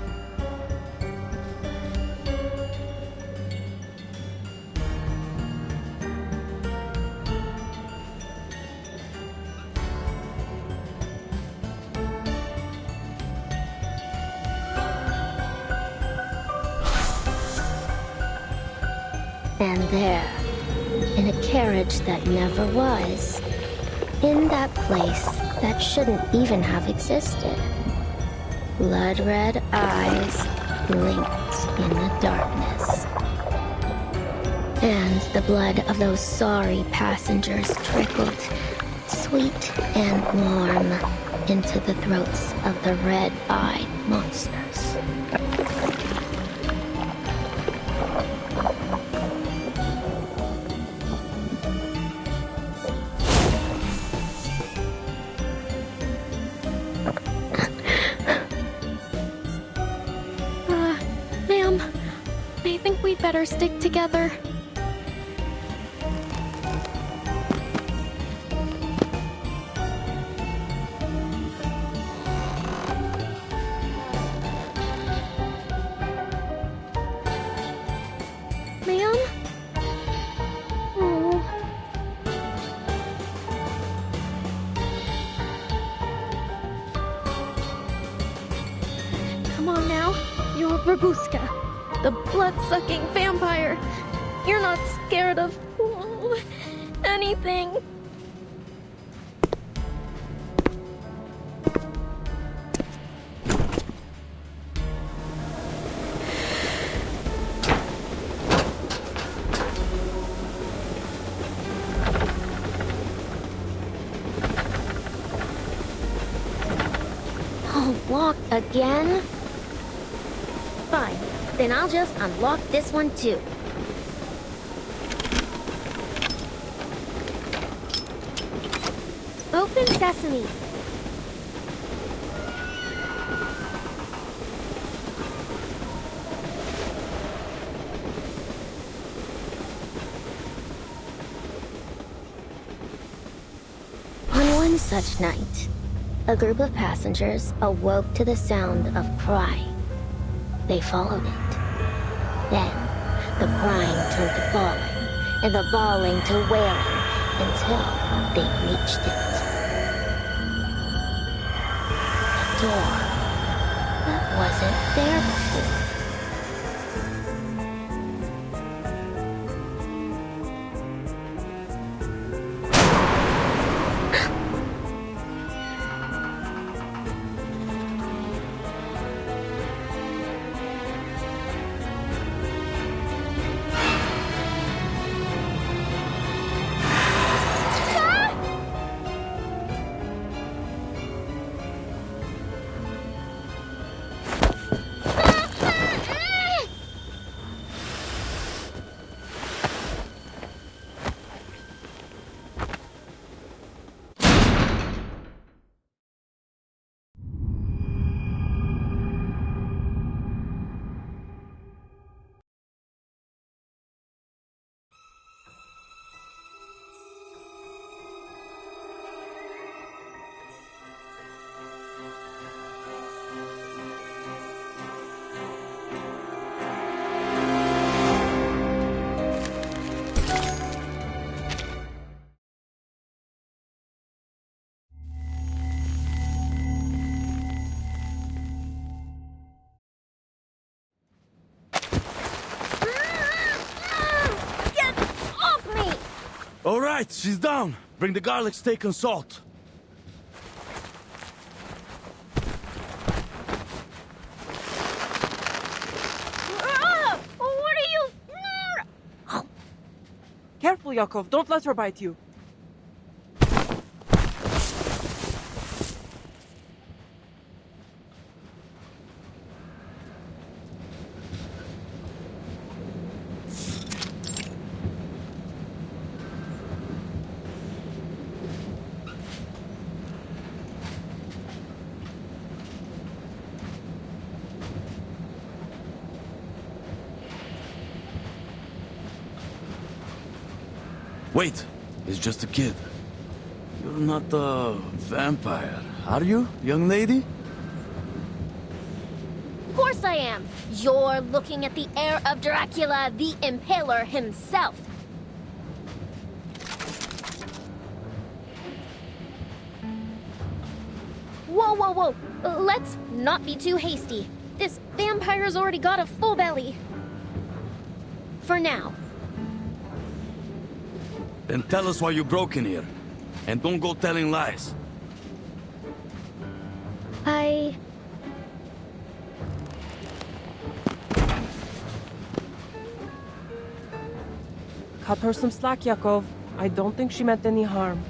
And there, in a carriage that never was, in that place that shouldn't even have existed, blood-red eyes blinked in the darkness. And the blood of those sorry passengers trickled, sweet and warm, into the throats of the red-eyed monsters. Ma'am, I think we'd better stick together. Ma'am? Oh. Come on now. You're Babushka, the blood-sucking vampire. You're not scared of anything. Oh, locked again? Fine, then I'll just unlock this one too. Open sesame. On one such night, a group of passengers awoke to the sound of crying. They followed it. Then, the crying turned to bawling, and the bawling to wailing, until they reached it. A door that wasn't there before. All right, she's down. Bring the garlic steak and salt. What are you... Careful, Yakov. Don't let her bite you. Wait, it's just a kid. You're not a vampire, are you, young lady? Of course I am. You're looking at the heir of Dracula, the Impaler himself. Whoa, whoa, whoa. Let's not be too hasty. This vampire's already got a full belly. For now. Then tell us why you broke in here. And don't go telling lies. Cut her some slack, Yakov. I don't think she meant any harm.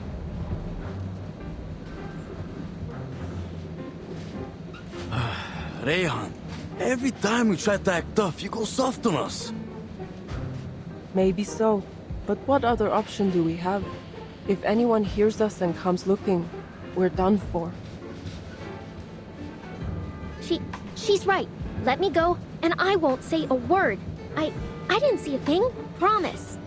Rayhan, every time we try to act tough, you go soft on us. Maybe so. But what other option do we have? If anyone hears us and comes looking, we're done for. She's right. Let me go, and I won't say a word. I didn't see a thing. Promise.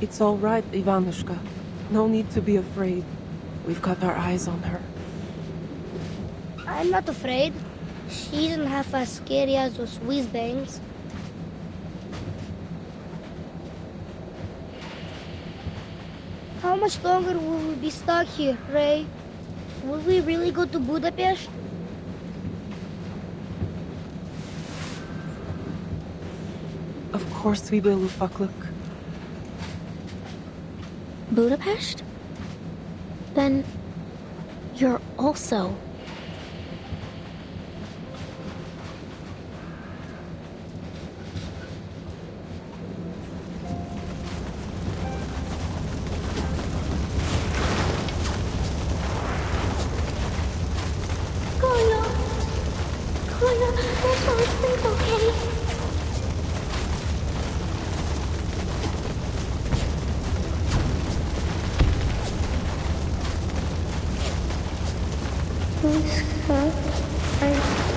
It's all right, Ivanushka. No need to be afraid. We've got our eyes on her. I'm not afraid. She isn't half as scary as those whiz-bangs. How much longer will we be stuck here, Ray? Will we really go to Budapest? Of course we will, Ufaklık. Budapest? Then you're also... Koya, let's go to sleep, okay? Scott, I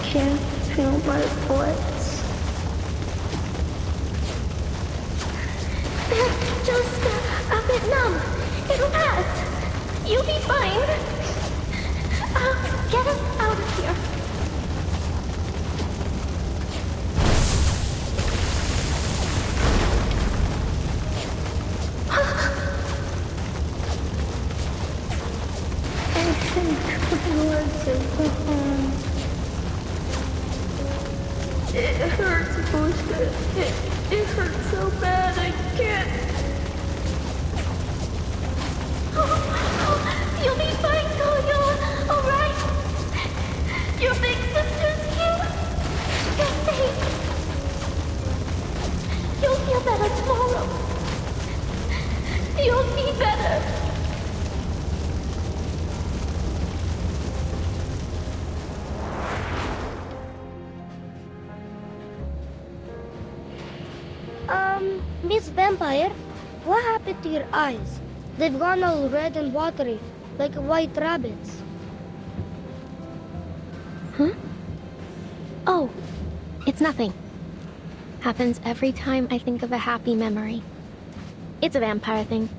can't feel my voice. They're just a bit numb. It'll pass. You'll be fine. Get us out of here. I think we want to go home. It hurts, Bushka. It hurts so bad I can't. You'll be fine, Koyo. All right. Your big sister's here. You're safe. You'll feel better tomorrow. You'll be better. Miss Vampire, what happened to your eyes? They've gone all red and watery, like white rabbits. Huh? Oh, it's nothing. Happens every time I think of a happy memory. It's a vampire thing.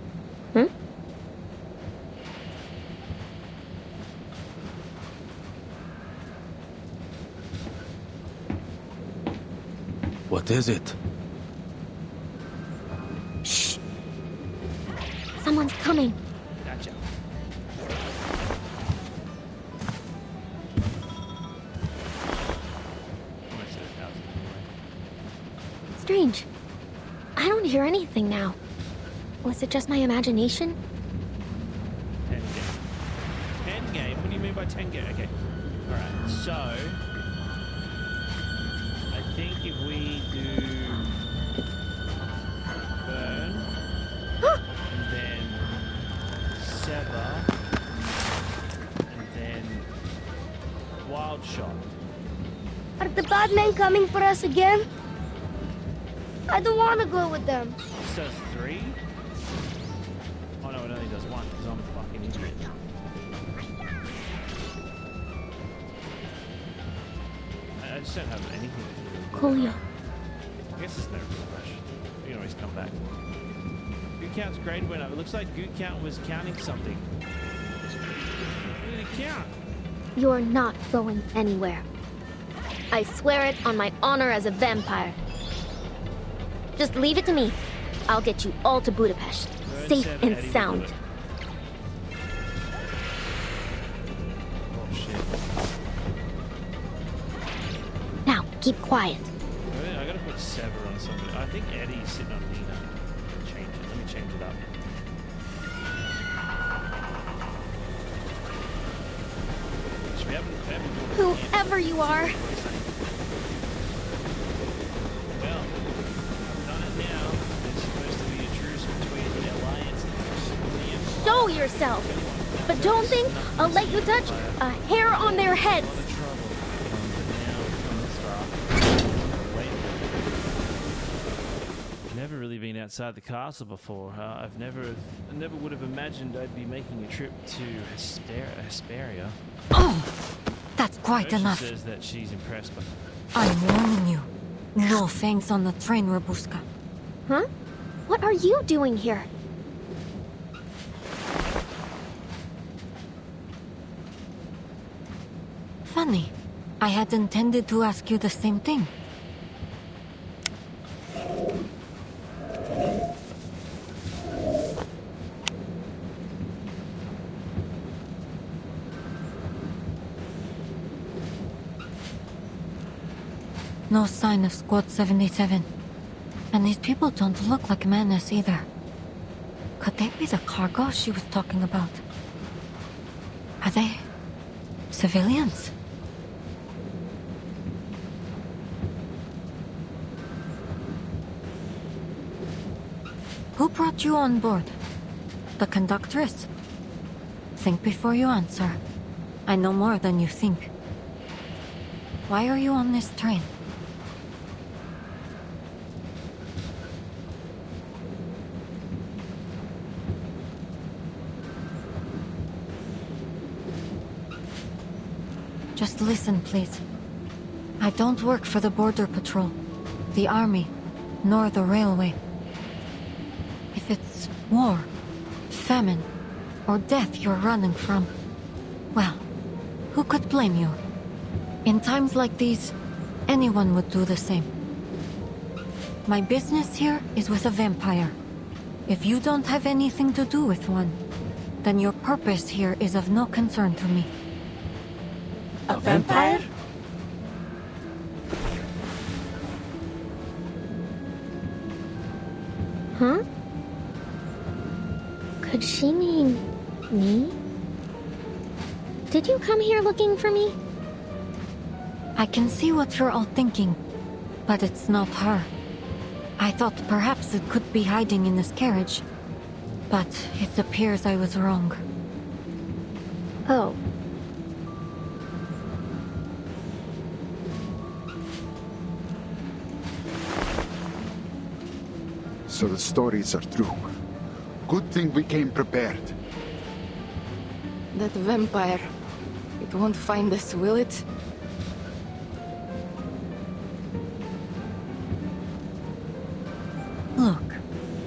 What is it? Shh! Someone's coming. Gotcha. Strange. I don't hear anything now. Was it just my imagination? 10 game? What do you mean by 10 game? Okay. Alright, so... I think if we do... Burn... and then... Sever... and then... Wild Shot. Are the bad men coming for us again? I don't want to go with them. This does 3? Oh no, it only does 1 because I'm a fucking idiot. I just don't have anything to do with it. Coolio. I guess there's no real rush. We can always come back. Goot count's grade went up. It looks like Goot count was counting something. What did it count? You're not going anywhere. I swear it on my honor as a vampire. Just leave it to me. I'll get you all to Budapest, safe and sound. Oh shit. Now, keep quiet. I gotta put Sever on somebody. I think Eddie's sitting on Nina. Change it. Let me change it up. Should we have Whoever you are. Well, done it now. There's supposed to be a truce between the Alliance and the Empire. Show yourself. But don't think I'll let you touch a hair on their heads. I've never really been outside the castle before. I never would have imagined I'd be making a trip to Hesperia. Oh, that's quite enough. She says that she's impressed by... I'm warning you. No thanks on the train, Robuska. Huh? What are you doing here? Funny. I had intended to ask you the same thing. No sign of Squad 77. And these people don't look like Manus either. Could they be the cargo she was talking about? Are they... civilians? Who brought you on board? The conductress? Think before you answer. I know more than you think. Why are you on this train? Just listen, please. I don't work for the Border Patrol, the Army, nor the railway. If it's war, famine, or death you're running from, well, who could blame you? In times like these, anyone would do the same. My business here is with a vampire. If you don't have anything to do with one, then your purpose here is of no concern to me. A vampire? Huh? Could she mean me? Did you come here looking for me? I can see what you're all thinking, but it's not her. I thought perhaps it could be hiding in this carriage, but it appears I was wrong. Oh. So the stories are true. Good thing we came prepared. That vampire. It won't find us, will it? Look,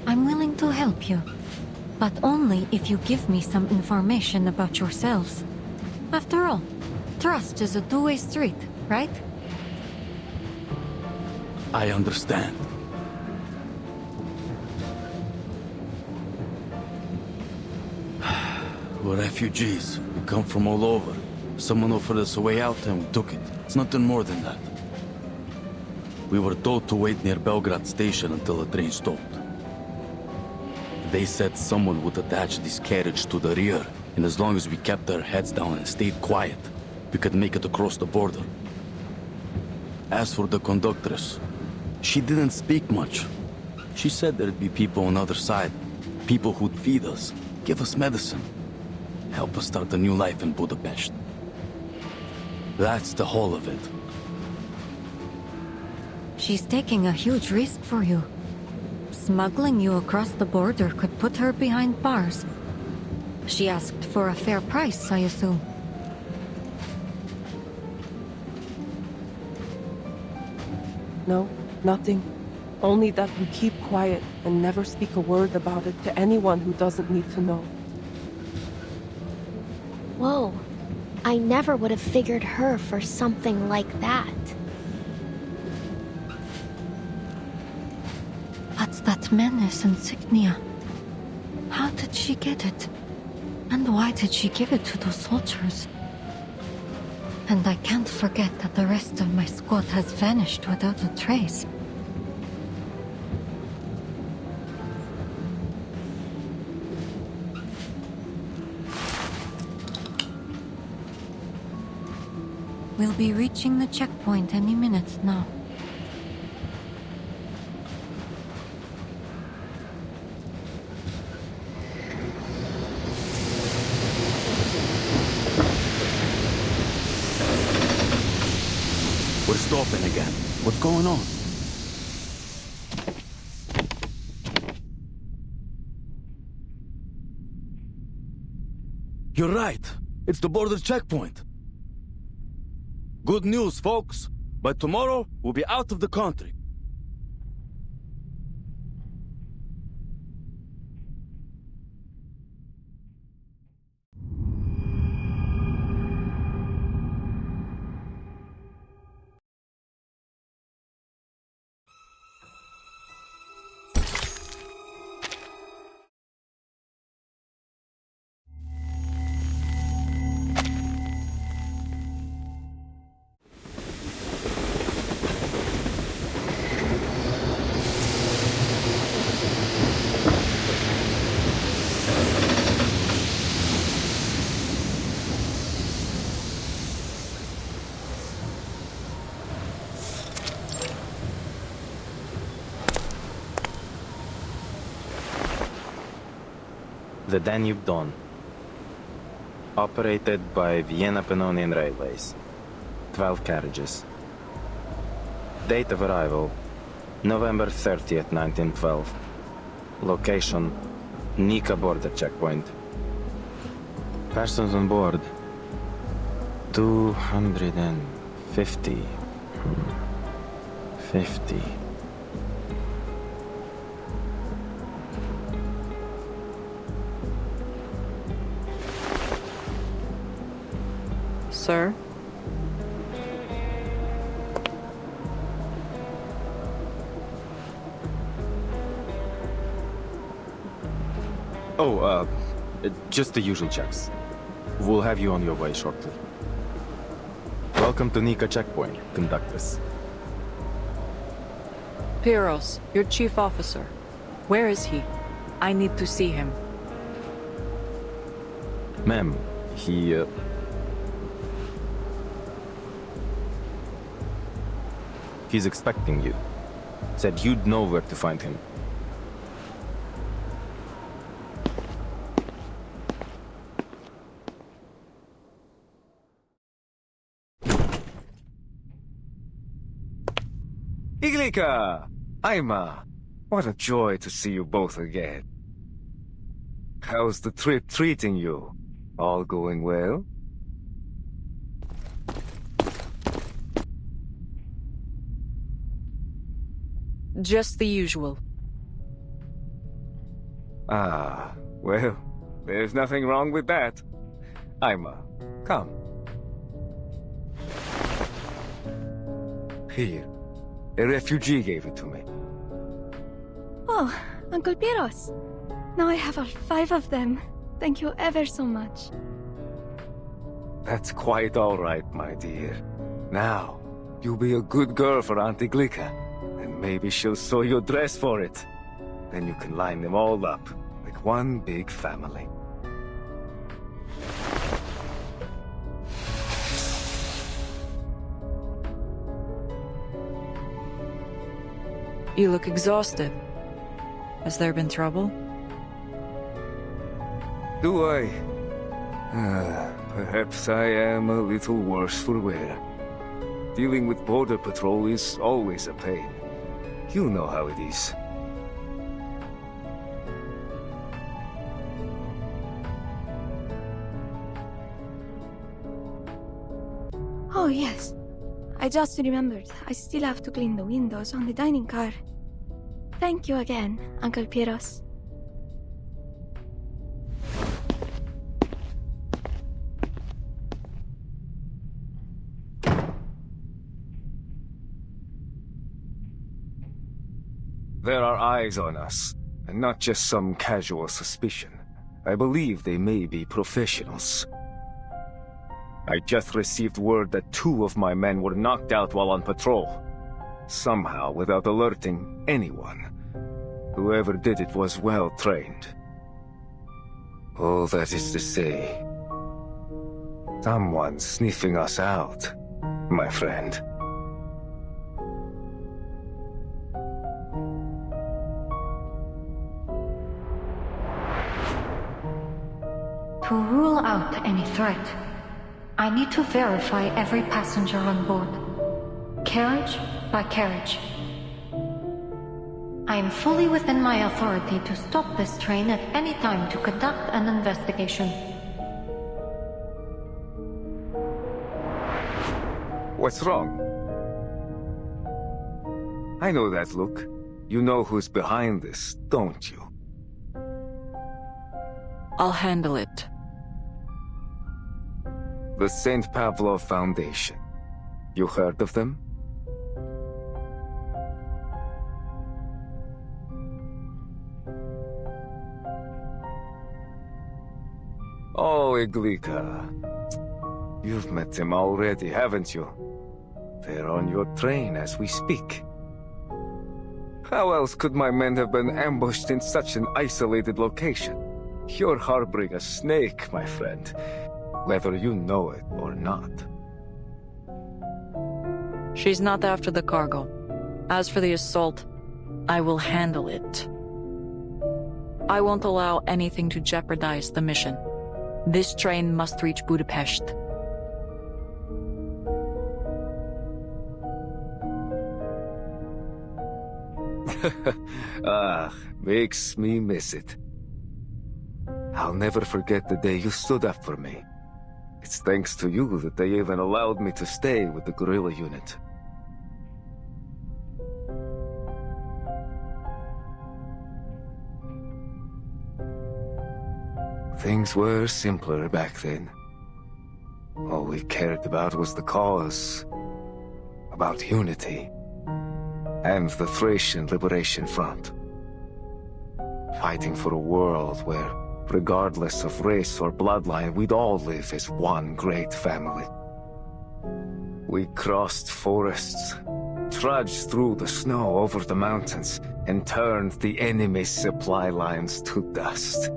I'm willing to help you, but only if you give me some information about yourselves. After all, trust is a two-way street, right? I understand. We're refugees. We come from all over. Someone offered us a way out and we took it. It's nothing more than that. We were told to wait near Belgrade station until the train stopped. They said someone would attach this carriage to the rear, and as long as we kept our heads down and stayed quiet, we could make it across the border. As for the conductress, she didn't speak much. She said there'd be people on the other side, people who'd feed us, give us medicine, help us start a new life in Budapest. That's the whole of it. She's taking a huge risk for you. Smuggling you across the border could put her behind bars. She asked for a fair price, I assume. No, nothing. Only that we keep quiet and never speak a word about it to anyone who doesn't need to know. Whoa. I never would have figured her for something like that. What's that menace insignia? How did she get it? And why did she give it to those soldiers? And I can't forget that the rest of my squad has vanished without a trace. We'll be reaching the checkpoint any minute now. We're stopping again. What's going on? You're right. It's the border checkpoint. Good news, folks. By tomorrow, we'll be out of the country. The Danube Dawn. Operated by Vienna Pannonian Railways. 12 carriages. Date of arrival, November 30th, 1912. Location, Nika border checkpoint. Persons on board, 250. 50. Sir? Oh, just the usual checks. We'll have you on your way shortly. Welcome to Nika checkpoint, conductress. Pyros, your chief officer. Where is he? I need to see him. Ma'am, He's expecting you. Said you'd know where to find him. Iglika! Aima! What a joy to see you both again. How's the trip treating you? All going well? Just the usual. Ah, well, there's nothing wrong with that. Aima, come. Here, a refugee gave it to me. Oh, Uncle Pyros. Now I have all 5 of them. Thank you ever so much. That's quite all right, my dear. Now, you be a good girl for Auntie Glika, and maybe she'll sew your dress for it. Then you can line them all up, like one big family. You look exhausted. Has there been trouble? Do I? Perhaps I am a little worse for wear. Dealing with border patrol is always a pain. You know how it is. Oh, yes. I just remembered. I still have to clean the windows on the dining car. Thank you again, Uncle Pyros. There are eyes on us, and not just some casual suspicion. I believe they may be professionals. I just received word that 2 of my men were knocked out while on patrol. Somehow, without alerting anyone. Whoever did it was well trained. All that is to say, someone's sniffing us out, my friend. To rule out any threat, I need to verify every passenger on board, carriage by carriage. I am fully within my authority to stop this train at any time to conduct an investigation. What's wrong? I know that look. You know who's behind this, don't you? I'll handle it. The St. Pavlov Foundation. You heard of them? Oh, Iglika. You've met them already, haven't you? They're on your train as we speak. How else could my men have been ambushed in such an isolated location? You're harboring a snake, my friend. Whether you know it or not. She's not after the cargo. As for the assault, I will handle it. I won't allow anything to jeopardize the mission. This train must reach Budapest. Makes me miss it. I'll never forget the day you stood up for me. It's thanks to you that they even allowed me to stay with the guerrilla unit. Things were simpler back then. All we cared about was the cause, about unity, and the Thracian Liberation Front. Fighting for a world where, regardless of race or bloodline, we'd all live as one great family. We crossed forests, trudged through the snow over the mountains, and turned the enemy's supply lines to dust.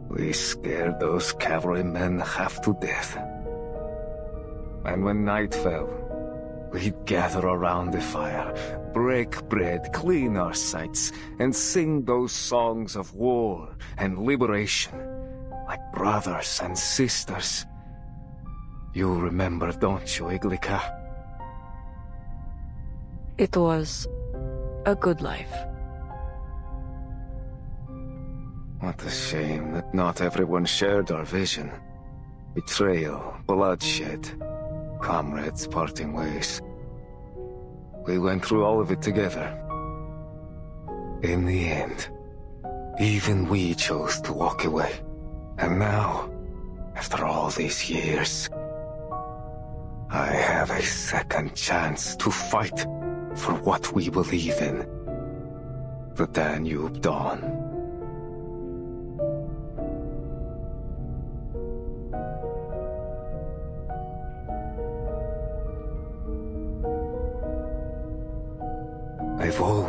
We scared those cavalrymen half to death. And when night fell, we'd gather around the fire, break bread, clean our sights, and sing those songs of war and liberation, like brothers and sisters. You remember, don't you, Iglika? It was a good life. What a shame that not everyone shared our vision. Betrayal, bloodshed, comrades parting ways. We went through all of it together. In the end, even we chose to walk away. And now, after all these years, I have a second chance to fight for what we believe in. The Danube Dawn.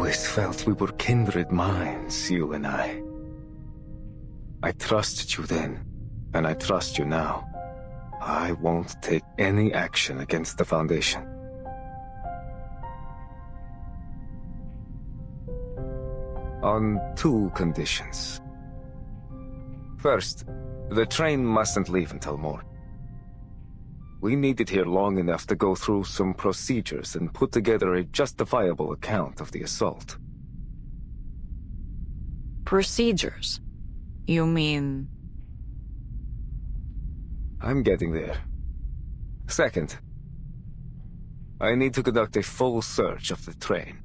always felt we were kindred minds, you and I. I trusted you then, and I trust you now. I won't take any action against the Foundation. On 2 conditions. First, the train mustn't leave until morning. We need it here long enough to go through some procedures and put together a justifiable account of the assault. Procedures? You mean... I'm getting there. Second, I need to conduct a full search of the train.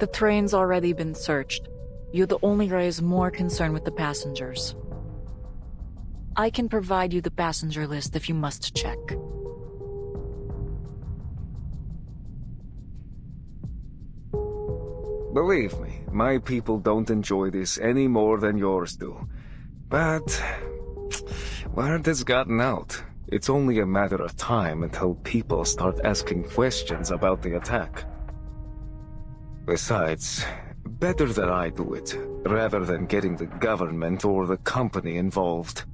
The train's already been searched. You'd only raise more concern with the passengers. I can provide you the passenger list if you must check. Believe me, my people don't enjoy this any more than yours do. But word has gotten out. It's only a matter of time until people start asking questions about the attack. Besides, better that I do it, rather than getting the government or the company involved.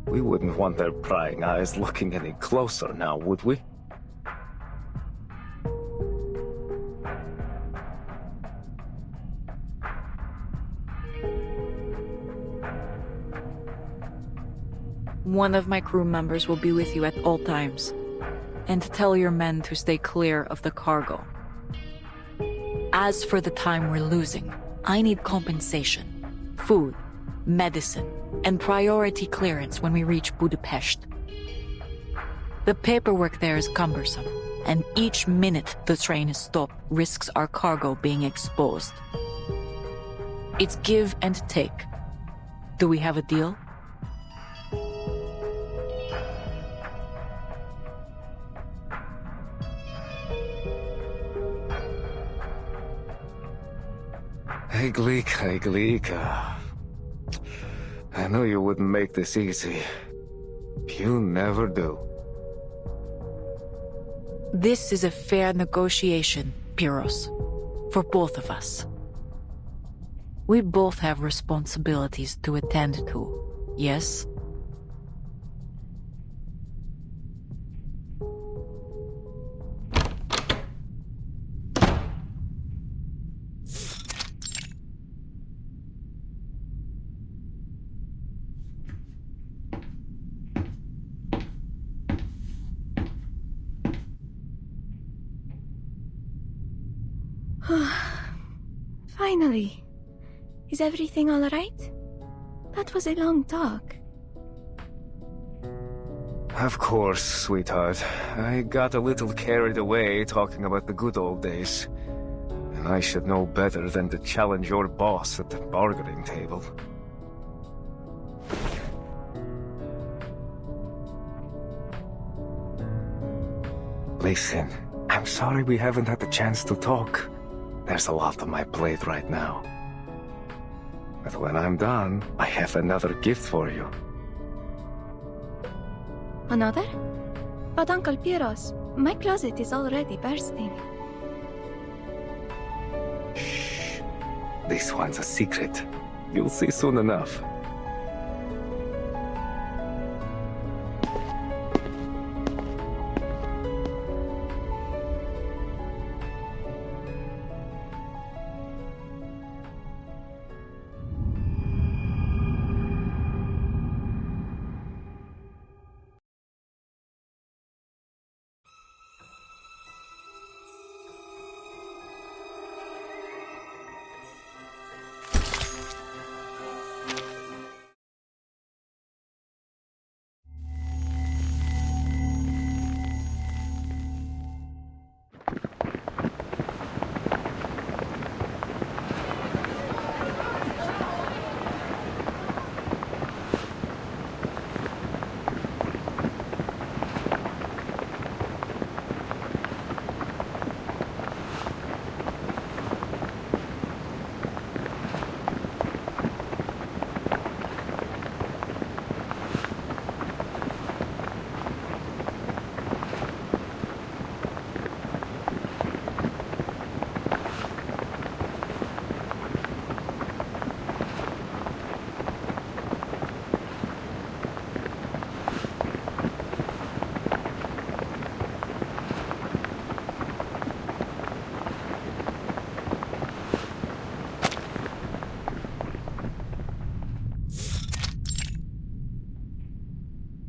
We wouldn't want their prying eyes looking any closer now, would we? One of my crew members will be with you at all times. And tell your men to stay clear of the cargo. As for the time we're losing, I need compensation. Food, medicine, and priority clearance when we reach Budapest. The paperwork there is cumbersome, and each minute the train is stopped risks our cargo being exposed. It's give and take. Do we have a deal? Glika. I knew you wouldn't make this easy. You never do. This is a fair negotiation, Pyros. For both of us. We both have responsibilities to attend to, yes? Finally. Is everything all right? That was a long talk. Of course, sweetheart. I got a little carried away talking about the good old days. And I should know better than to challenge your boss at the bargaining table. Listen, I'm sorry we haven't had the chance to talk. There's a lot on my plate right now. But when I'm done, I have another gift for you. Another? But Uncle Pyros, my closet is already bursting. Shh. This one's a secret. You'll see soon enough.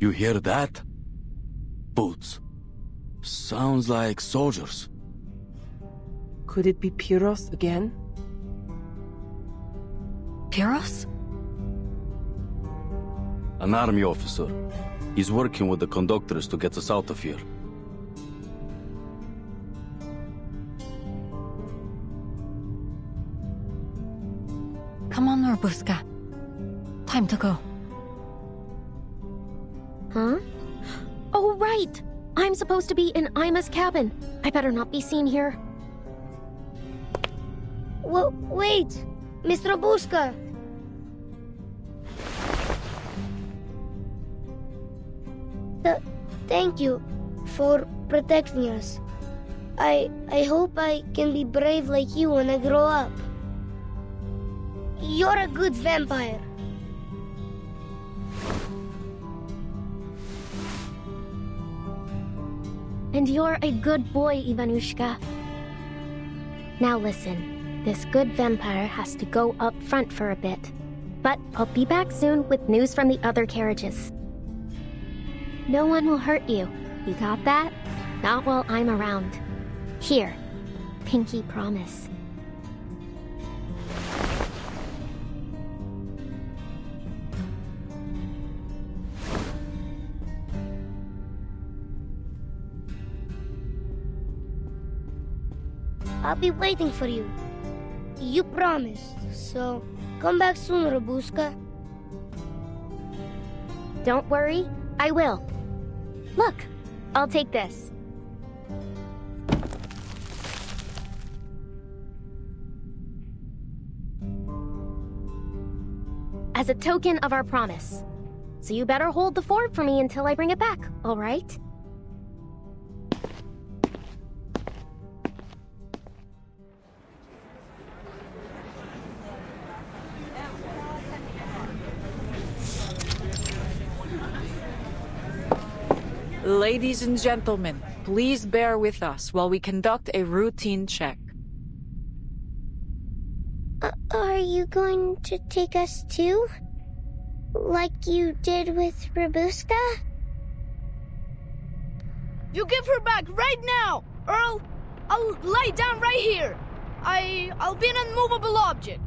You hear that? Boots. Sounds like soldiers. Could it be Pyros again? Pyros? An army officer. He's working with the conductors to get us out of here. Come on, Robuska. Time to go. Huh? Oh, right! I'm supposed to be in Ima's cabin. I better not be seen here. Wait! Miss Robuska! Thank you for protecting us. I hope I can be brave like you when I grow up. You're a good vampire. And you're a good boy, Ivanushka. Now listen, this good vampire has to go up front for a bit. But I'll be back soon with news from the other carriages. No one will hurt you. You got that? Not while I'm around. Here, pinky promise. I'll be waiting for you. You promised, so come back soon, Robuska. Don't worry, I will. Look, I'll take this. As a token of our promise. So you better hold the fort for me until I bring it back, all right? Ladies and gentlemen, please bear with us while we conduct a routine check. Are you going to take us too? Like you did with Robuska? You give her back right now, Earl! I'll lie down right here. I'll be an unmovable object.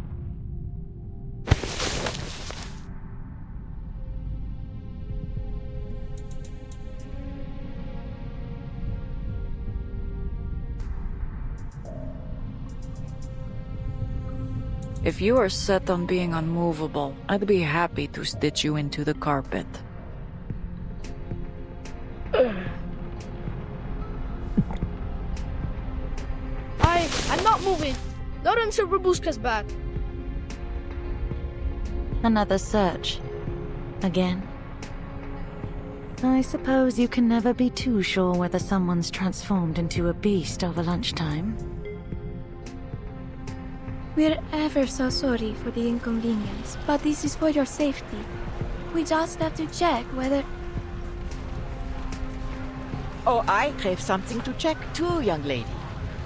If you are set on being unmovable, I'd be happy to stitch you into the carpet. I'm not moving. Not until Robuska's back. Another search. Again? I suppose you can never be too sure whether someone's transformed into a beast over lunchtime. We're ever so sorry for the inconvenience, but this is for your safety. We just have to check whether... Oh, I have something to check too, young lady.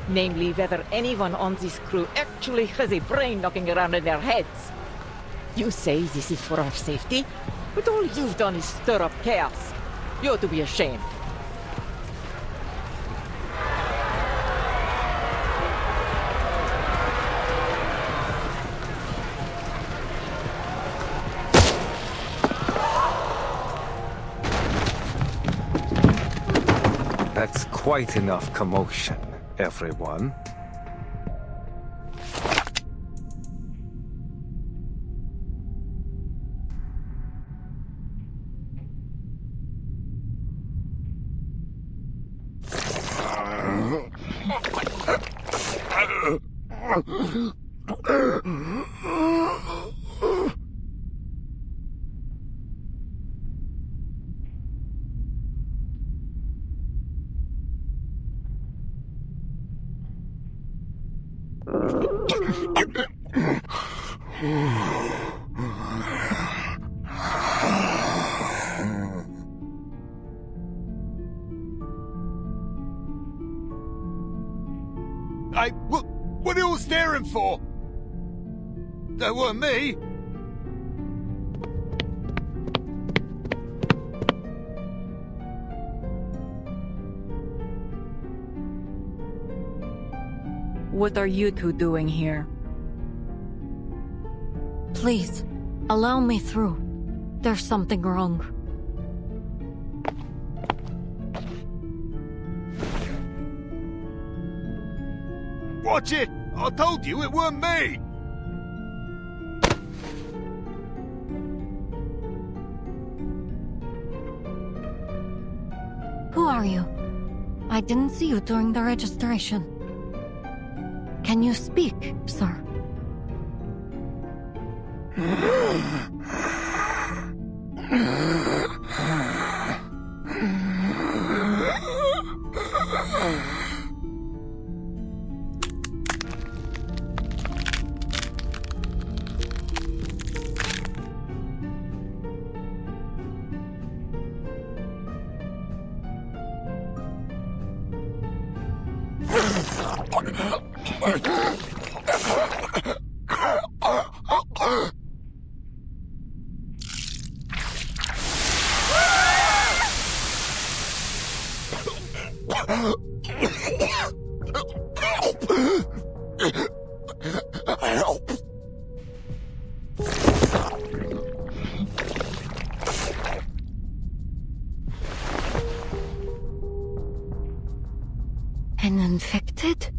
Namely, whether anyone on this crew actually has a brain knocking around in their heads. You say this is for our safety, but all you've done is stir up chaos. You ought to be ashamed. That's quite enough commotion, everyone. What are you all staring for? That weren't me. What are you two doing here? Please, allow me through. There's something wrong. Watch it! I told you it weren't me! Who are you? I didn't see you during the registration. Can you speak, sir? Help! An infected?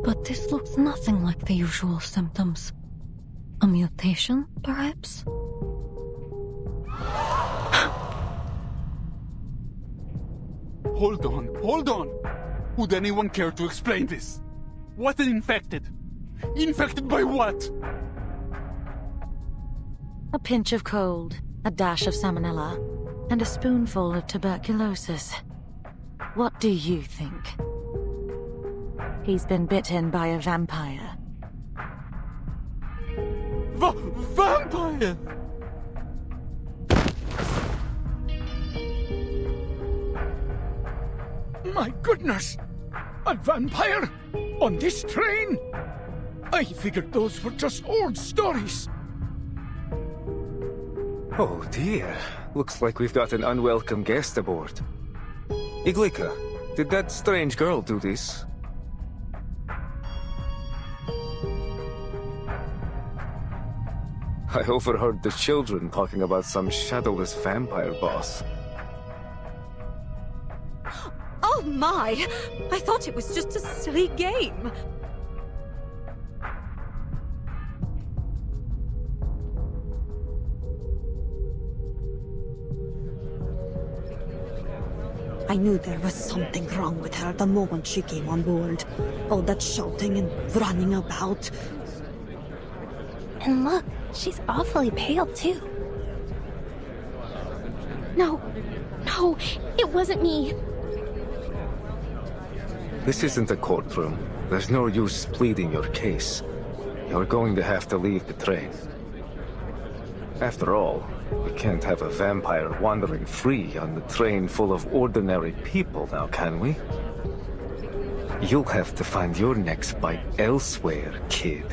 But this looks nothing like the usual symptoms. A mutation, perhaps? Hold on. Would anyone care to explain this? What is infected? Infected by what? A pinch of cold, a dash of salmonella, and a spoonful of tuberculosis. What do you think? He's been bitten by a vampire. Vampire! My goodness! A vampire? On this train? I figured those were just old stories. Oh dear. Looks like we've got an unwelcome guest aboard. Iglika, did that strange girl do this? I overheard the children talking about some shadowless vampire boss. Oh my! I thought it was just a silly game. I knew there was something wrong with her the moment she came on board. All that shouting and running about. And look, she's awfully pale too. No, it wasn't me. This isn't a courtroom. There's no use pleading your case. You're going to have to leave the train. After all, we can't have a vampire wandering free on the train full of ordinary people now, can we? You'll have to find your next bite elsewhere, kid.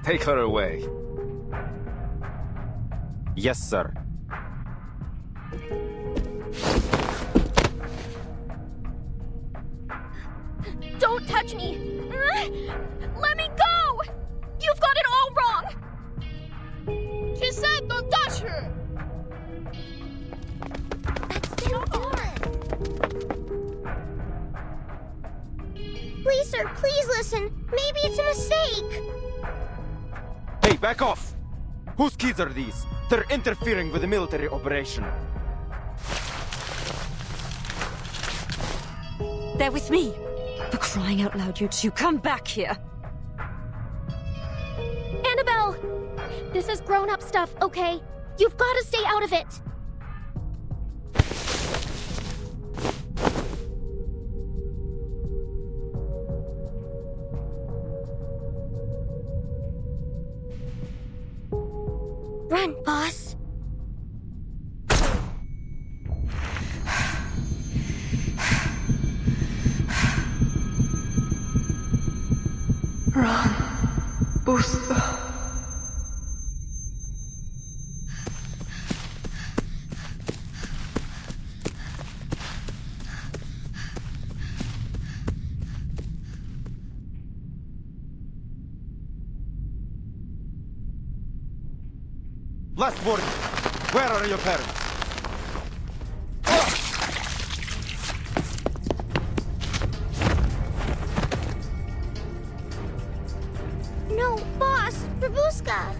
Take her away. Yes, sir. Don't touch me! Let me go! You've got it all wrong! She said don't touch her! Please, sir, please listen. Maybe it's a mistake. Hey, back off! Whose kids are these? They're interfering with the military operation. They're with me. For crying out loud, you two, come back here. Annabelle! This is grown-up stuff, okay? You've got to stay out of it! Run, boss! Run, Busta. Last warning. Where are your parents? No, boss! Babushka!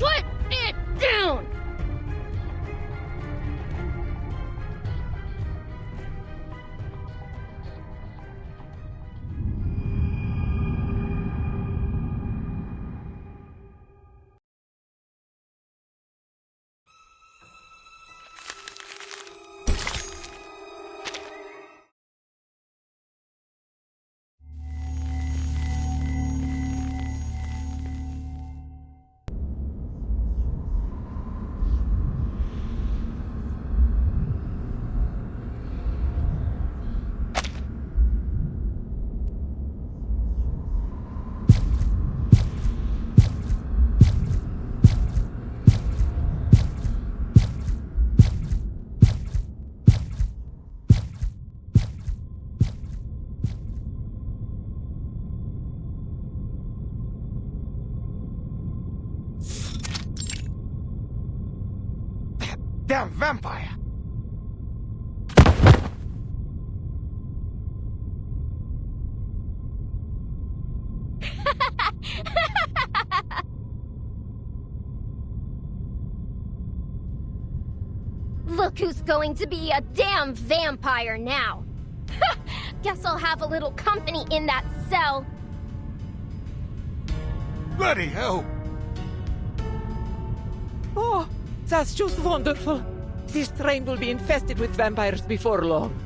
Put it down! Damn vampire! Look who's going to be a damn vampire now. Guess I'll have a little company in that cell. Bloody hell! Oh, that's just wonderful. This train will be infested with vampires before long.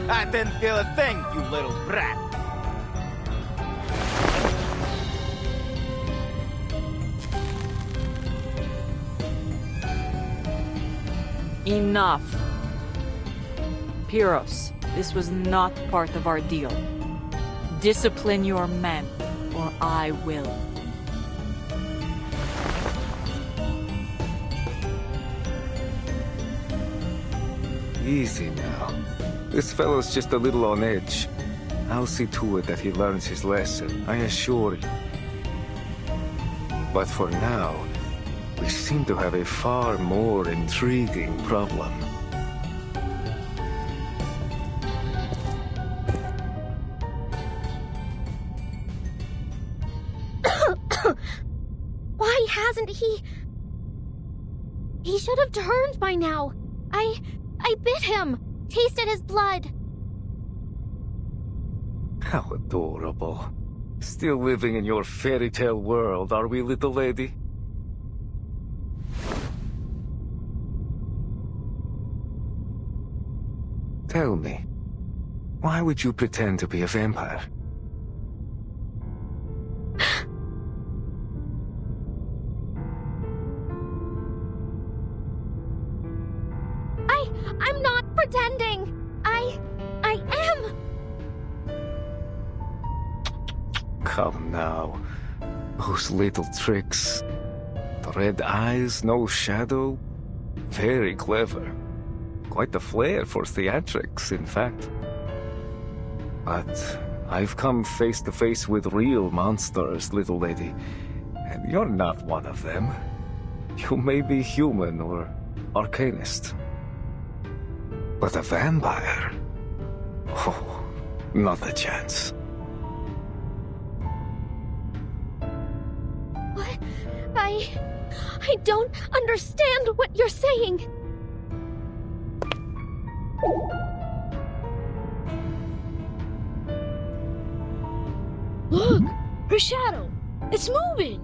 I didn't feel a thing, you little brat. Enough. Pyros, this was not part of our deal. Discipline your men, or I will. Easy now. This fellow's just a little on edge. I'll see to it that he learns his lesson, I assure you. But for now, we seem to have a far more intriguing problem. Why hasn't he... He should have turned by now. I bit him. Tasted his blood. How adorable. Still living in your fairy tale world, are we, little lady? Tell me, why would you pretend to be a vampire? I'm not pretending. I am. Come now. Those little tricks. The red eyes, no shadow. Very clever. Quite the flair for theatrics, in fact. But I've come face to face with real monsters, little lady. And you're not one of them. You may be human or arcanist. But a vampire? Oh, not a chance. What? I don't understand what you're saying. Look! Her shadow! It's moving!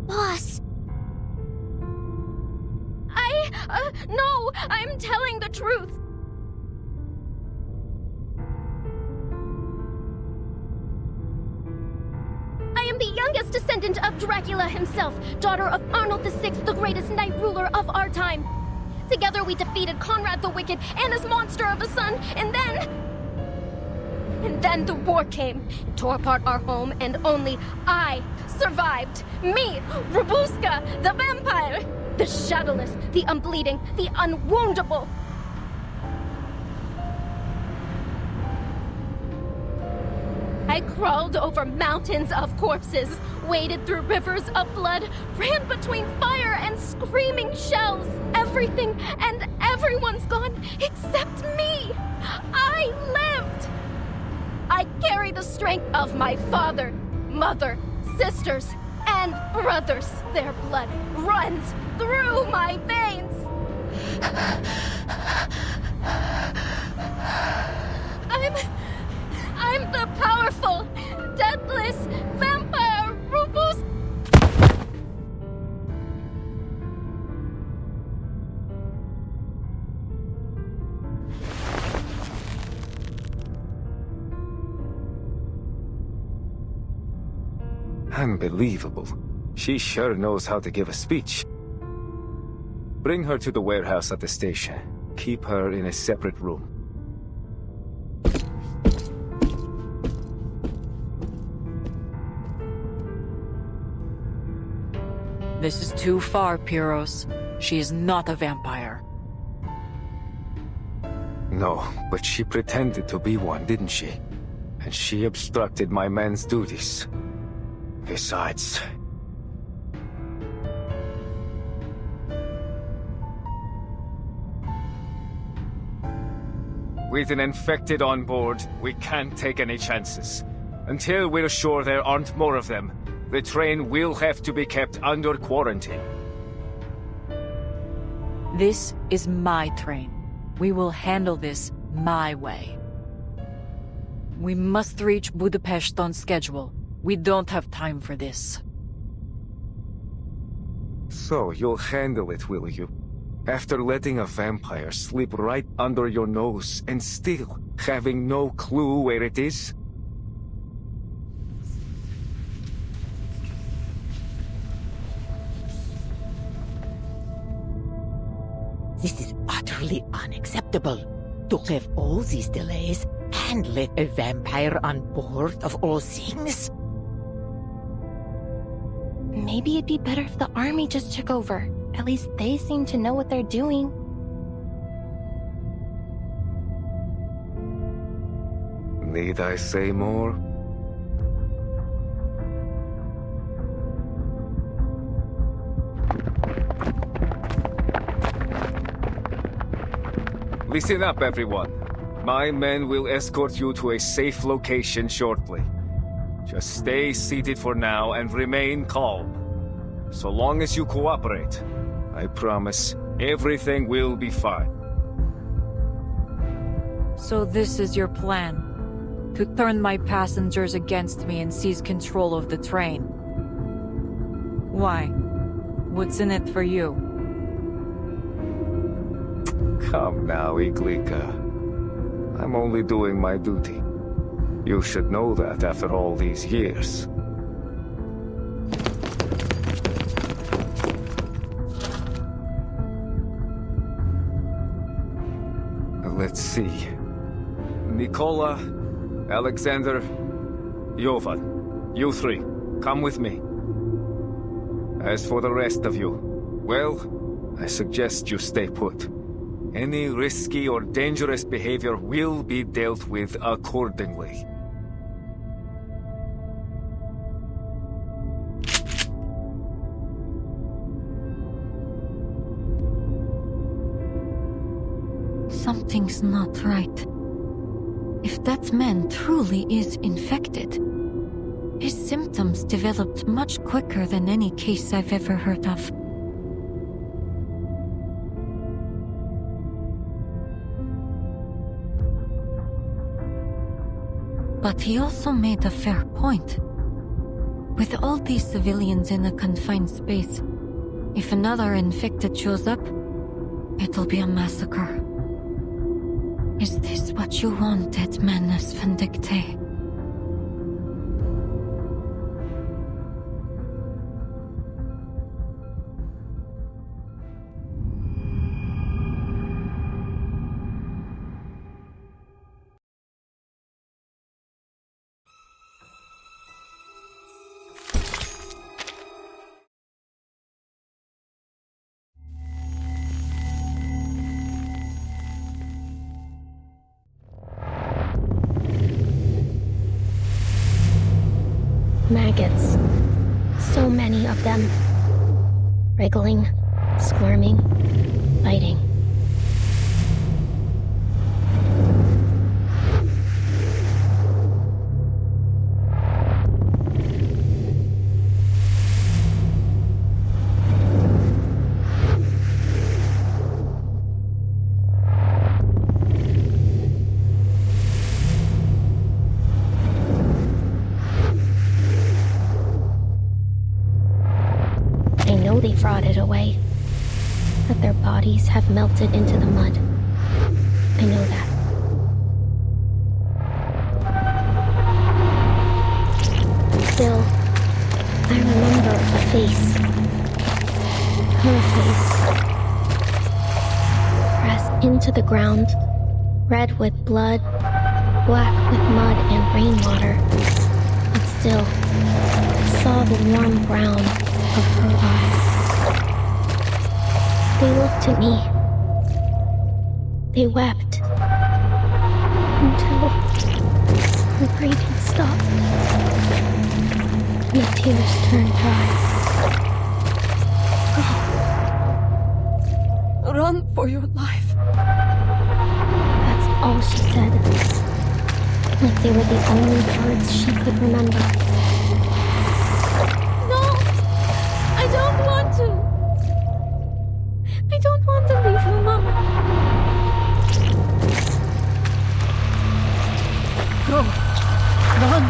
Boss! No! I'm telling the truth! I am the youngest descendant of Dracula himself, daughter of Arnold VI, the greatest knight ruler of our time. Together we defeated Conrad the Wicked and his monster of a son, and then the war came. It tore apart our home, and only I survived. Me, Robuska, the vampire! The shadowless, the unbleeding, the unwoundable. I crawled over mountains of corpses, waded through rivers of blood, ran between fire and screaming shells. Everything and everyone's gone except me. I lived. I carry the strength of my father, mother, sisters, and brothers. Their blood runs through my veins. I'm the powerful, deathless vampire Rubus. Unbelievable. She sure knows how to give a speech. Bring her to the warehouse at the station. Keep her in a separate room. This is too far, Pyros. She is not a vampire. No, but she pretended to be one, didn't she? And she obstructed my men's duties. Besides... With an infected on board, we can't take any chances. Until we're sure there aren't more of them, the train will have to be kept under quarantine. This is my train. We will handle this my way. We must reach Budapest on schedule. We don't have time for this. So, you'll handle it, will you? After letting a vampire slip right under your nose and still having no clue where it is? This is utterly unacceptable. To have all these delays and let a vampire on board of all things? Maybe it'd be better if the army just took over. At least they seem to know what they're doing. Need I say more? Listen up, everyone. My men will escort you to a safe location shortly. Just stay seated for now and remain calm. So long as you cooperate, I promise everything will be fine. So this is your plan? To turn my passengers against me and seize control of the train? Why? What's in it for you? Come now, Iglika. I'm only doing my duty. You should know that after all these years. Let's see. Nikola, Alexander, Jovan, you three, come with me. As for the rest of you, well, I suggest you stay put. Any risky or dangerous behavior will be dealt with accordingly. Something's not right. If that man truly is infected, His symptoms developed much quicker than any case I've ever heard of. But he also made a fair point. With all these civilians in a confined space, if another infected shows up, it'll be a massacre. Is this what you wanted, Manus Vindictae? Maggots. So many of them. Wriggling, squirming, biting. They've rotted away, that their bodies have melted into the mud. I know that. Still, I remember a face. Her face. Pressed into the ground, red with blood, black with mud and rainwater. But still, I saw the warm brown of her eyes. They looked at me. They wept. Until her breathing stopped. And the tears turned dry. Go. Run for your life. That's all she said. Like they were the only words she could remember. I don't want to. I don't want to leave you, Mama. Go. Run.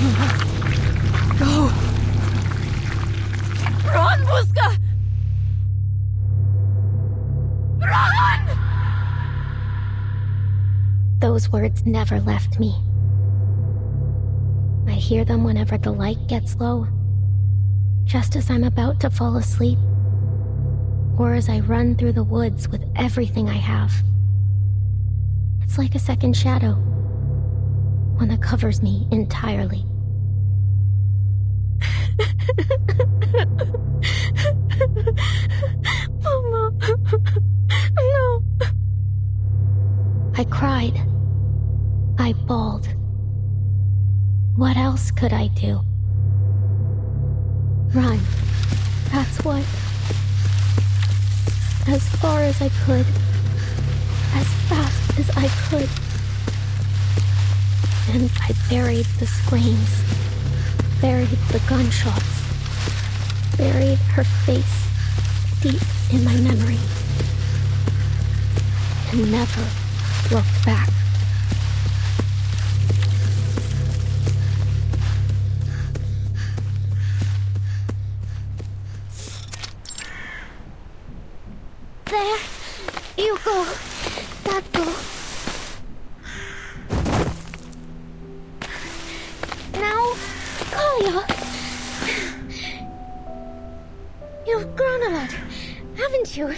You must go. Run, Muska! Run! Those words never left me. I hear them whenever the light gets low. Just as I'm about to fall asleep, or as I run through the woods with everything I have. It's like a second shadow, one that covers me entirely. Mama, no. I cried. I bawled. What else could I do? Run. That's what. As far as I could. As fast as I could. And I buried the screams. Buried the gunshots. Buried her face deep in my memory. And never looked back. There. You go. That go. Now, Kalia. You've grown a lot, haven't you?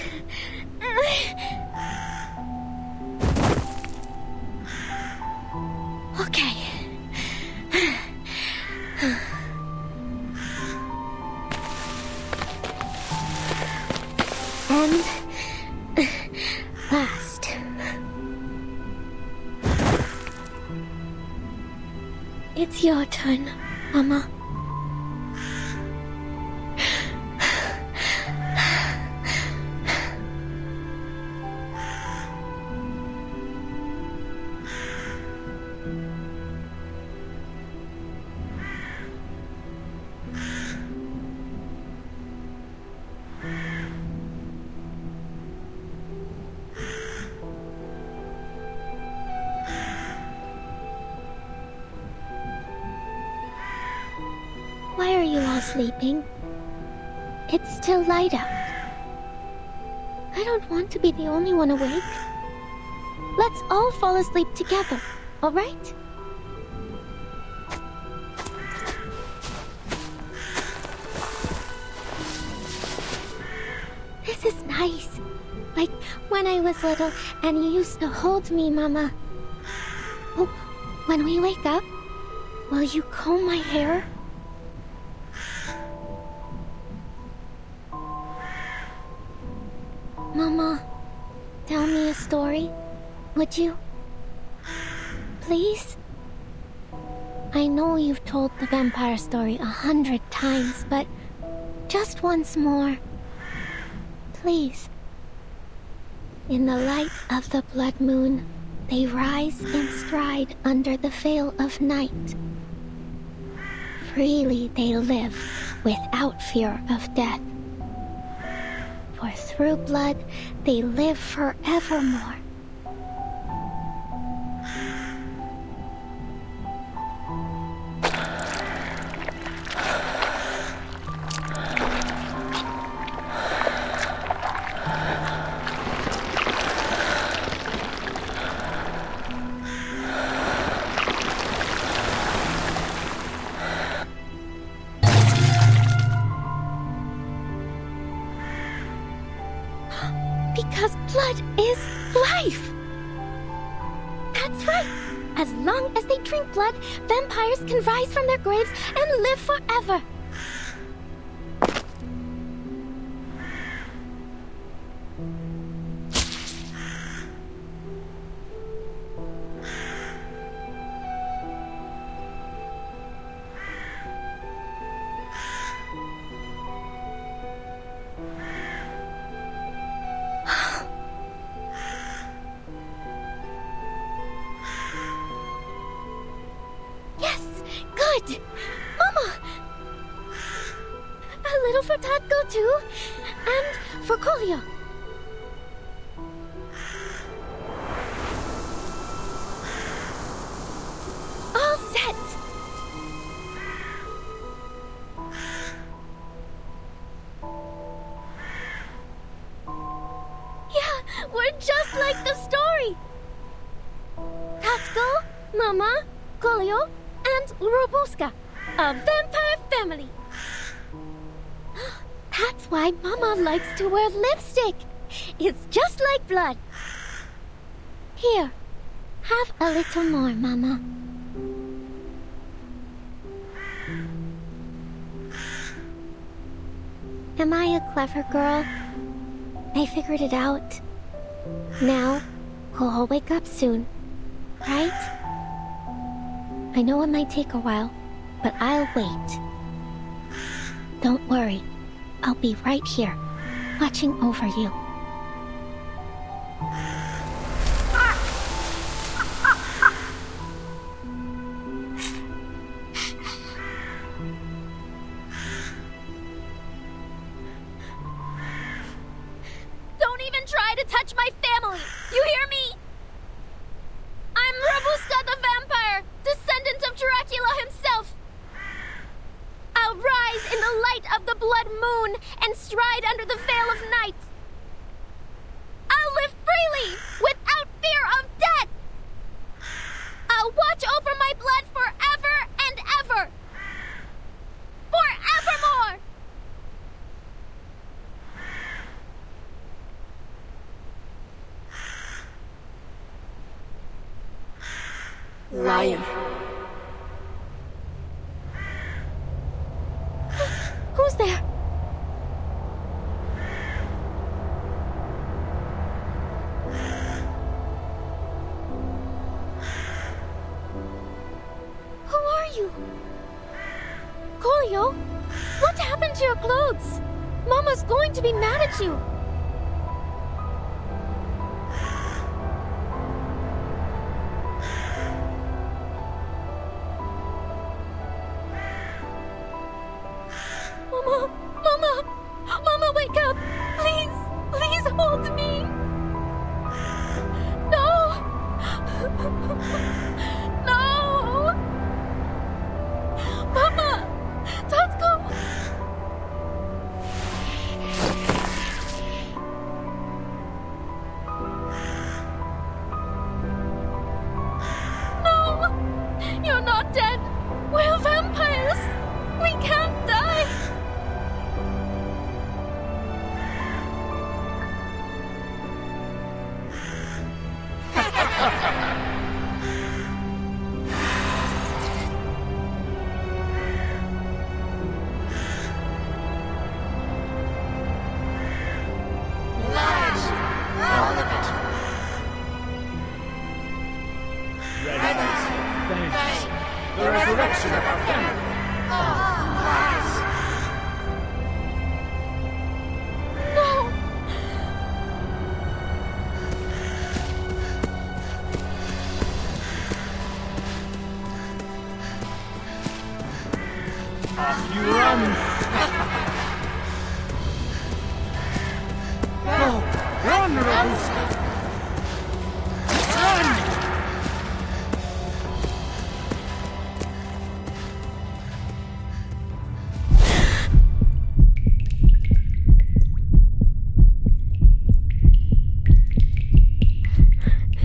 Okay. And last. It's your turn, Mama. all sleeping. It's still light out. I don't want to be the only one awake. Let's all fall asleep together, alright? This is nice. Like when I was little and you used to hold me, Mama. Oh, when we wake up, will you comb my hair? Mama, tell me a story, would you? Please? I know you've told the vampire story 100 times, but just once more. Please. In the light of the blood moon, they rise and stride under the veil of night. Freely they live, without fear of death. For through blood, they live forevermore. Because blood is life! That's right! As long as they drink blood, vampires can rise from their graves and live forever! Good! Mama! A little for Tatko too, and for Kolya. All set! Yeah, we're just like the story! Tatko, Mama, Kolya, and Robuska, a vampire family. That's why Mama likes to wear lipstick. It's just like blood. Here, have a little more, Mama. Am I a clever girl? I figured it out. Now, we'll all wake up soon, right? I know it might take a while, but I'll wait. Don't worry. I'll be right here, watching over you. Don't even try to touch my family! You hear me? I'm Robuska the vampire, descendant of Dracula himself. I'll rise in the light of the blood moon and stride under the veil of night. I'll live freely, without fear of death. I'll watch over my blood forever and ever. Forevermore! Liar. Who's there? Who are you? Kolya, what happened to your clothes? Mama's going to be mad at you. Mama, wake up! Please hold me! No! No! Mama! Tatko!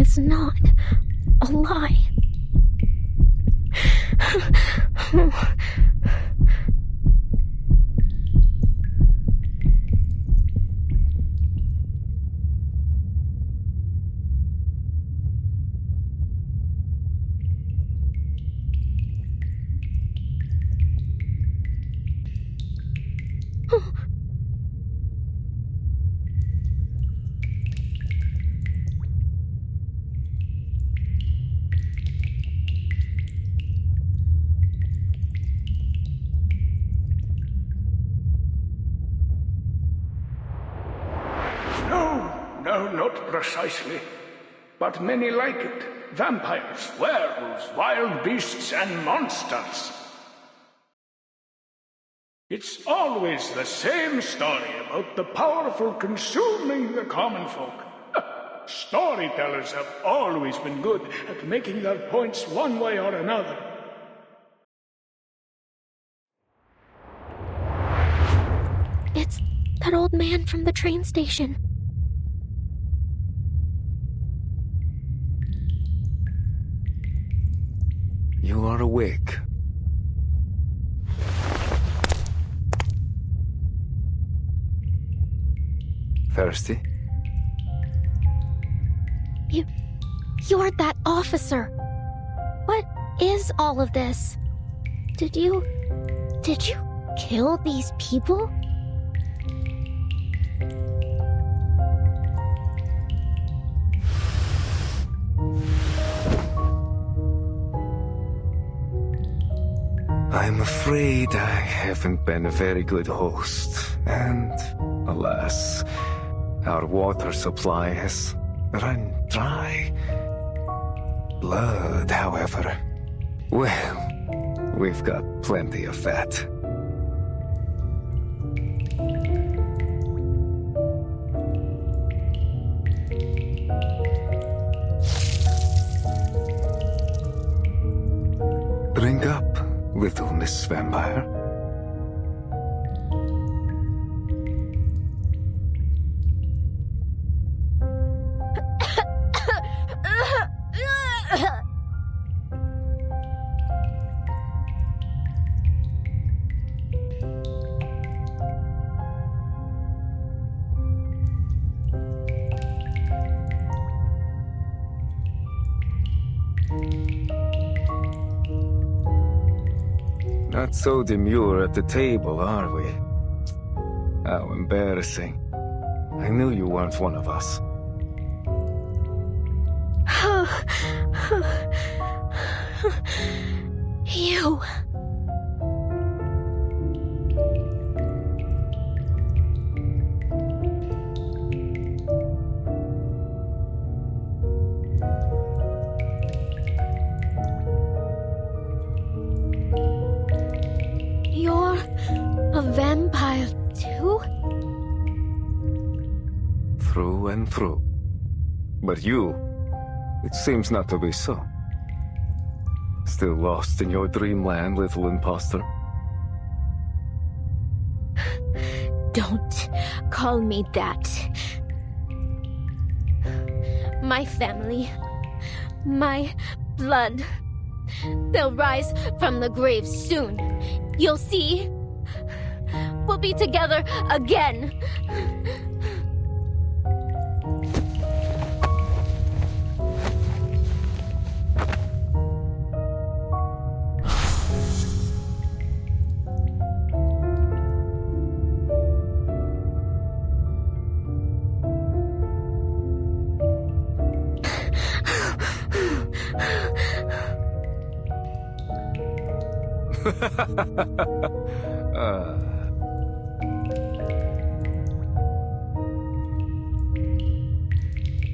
is not a lie. No, not precisely. But many like it. Vampires, werewolves, wild beasts, and monsters. It's always the same story about the powerful consuming the common folk. Storytellers have always been good at making their points one way or another. It's that old man from the train station. You are awake. Thirsty? You're that officer. What is all of this? Did you kill these people? I'm afraid I haven't been a very good host, and alas, our water supply has run dry. Blood, however, well, we've got plenty of that. Drink up, little Miss Vampire. Not so demure at the table, are we? How embarrassing. I knew you weren't one of us. You. You're a vampire too? Through and through. But you, it seems not to be so. Still lost in your dreamland, little imposter. Don't call me that. My family, my blood, they'll rise from the grave soon. You'll see. We'll be together again.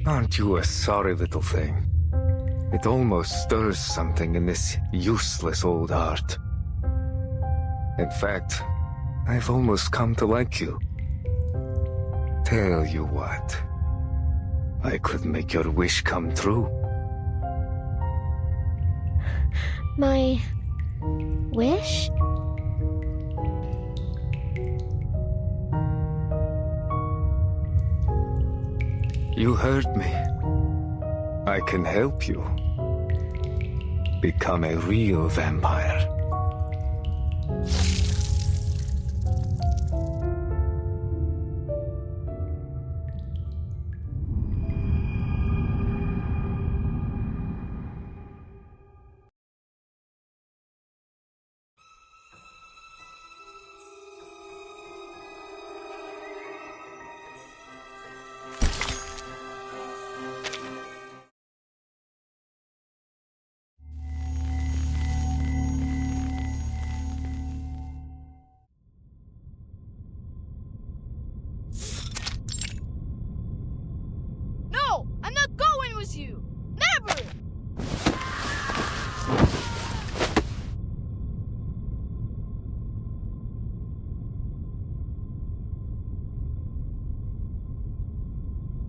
Aren't you a sorry little thing? It almost stirs something in this useless old heart. In fact, I've almost come to like you. Tell you what, I could make your wish come true. My wish? You heard me. I can help you become a real vampire. No! I'm not going with you! Never!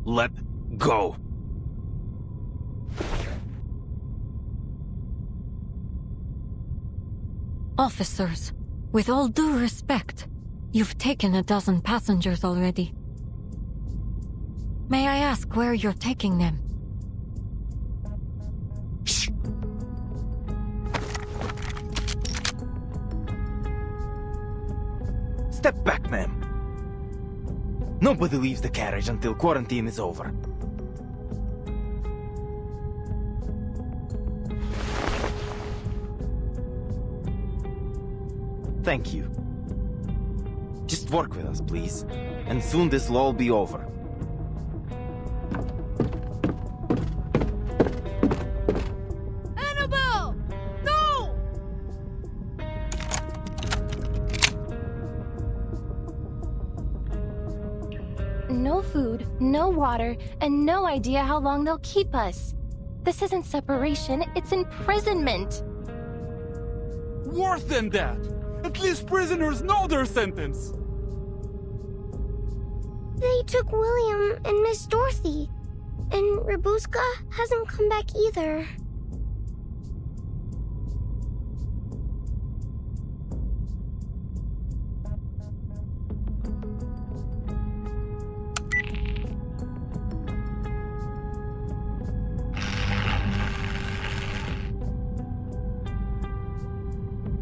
Let go. Officers, with all due respect, you've taken a dozen passengers already. May I ask where you're taking them? Shh. Step back, ma'am. Nobody leaves the carriage until quarantine is over. Thank you. Just work with us, please. And soon this will all be over. Annabelle! No! No food, no water, and no idea how long they'll keep us. This isn't separation, it's imprisonment. Worse than that! At least prisoners know their sentence! They took William and Miss Dorothy. And Rabuska hasn't come back either.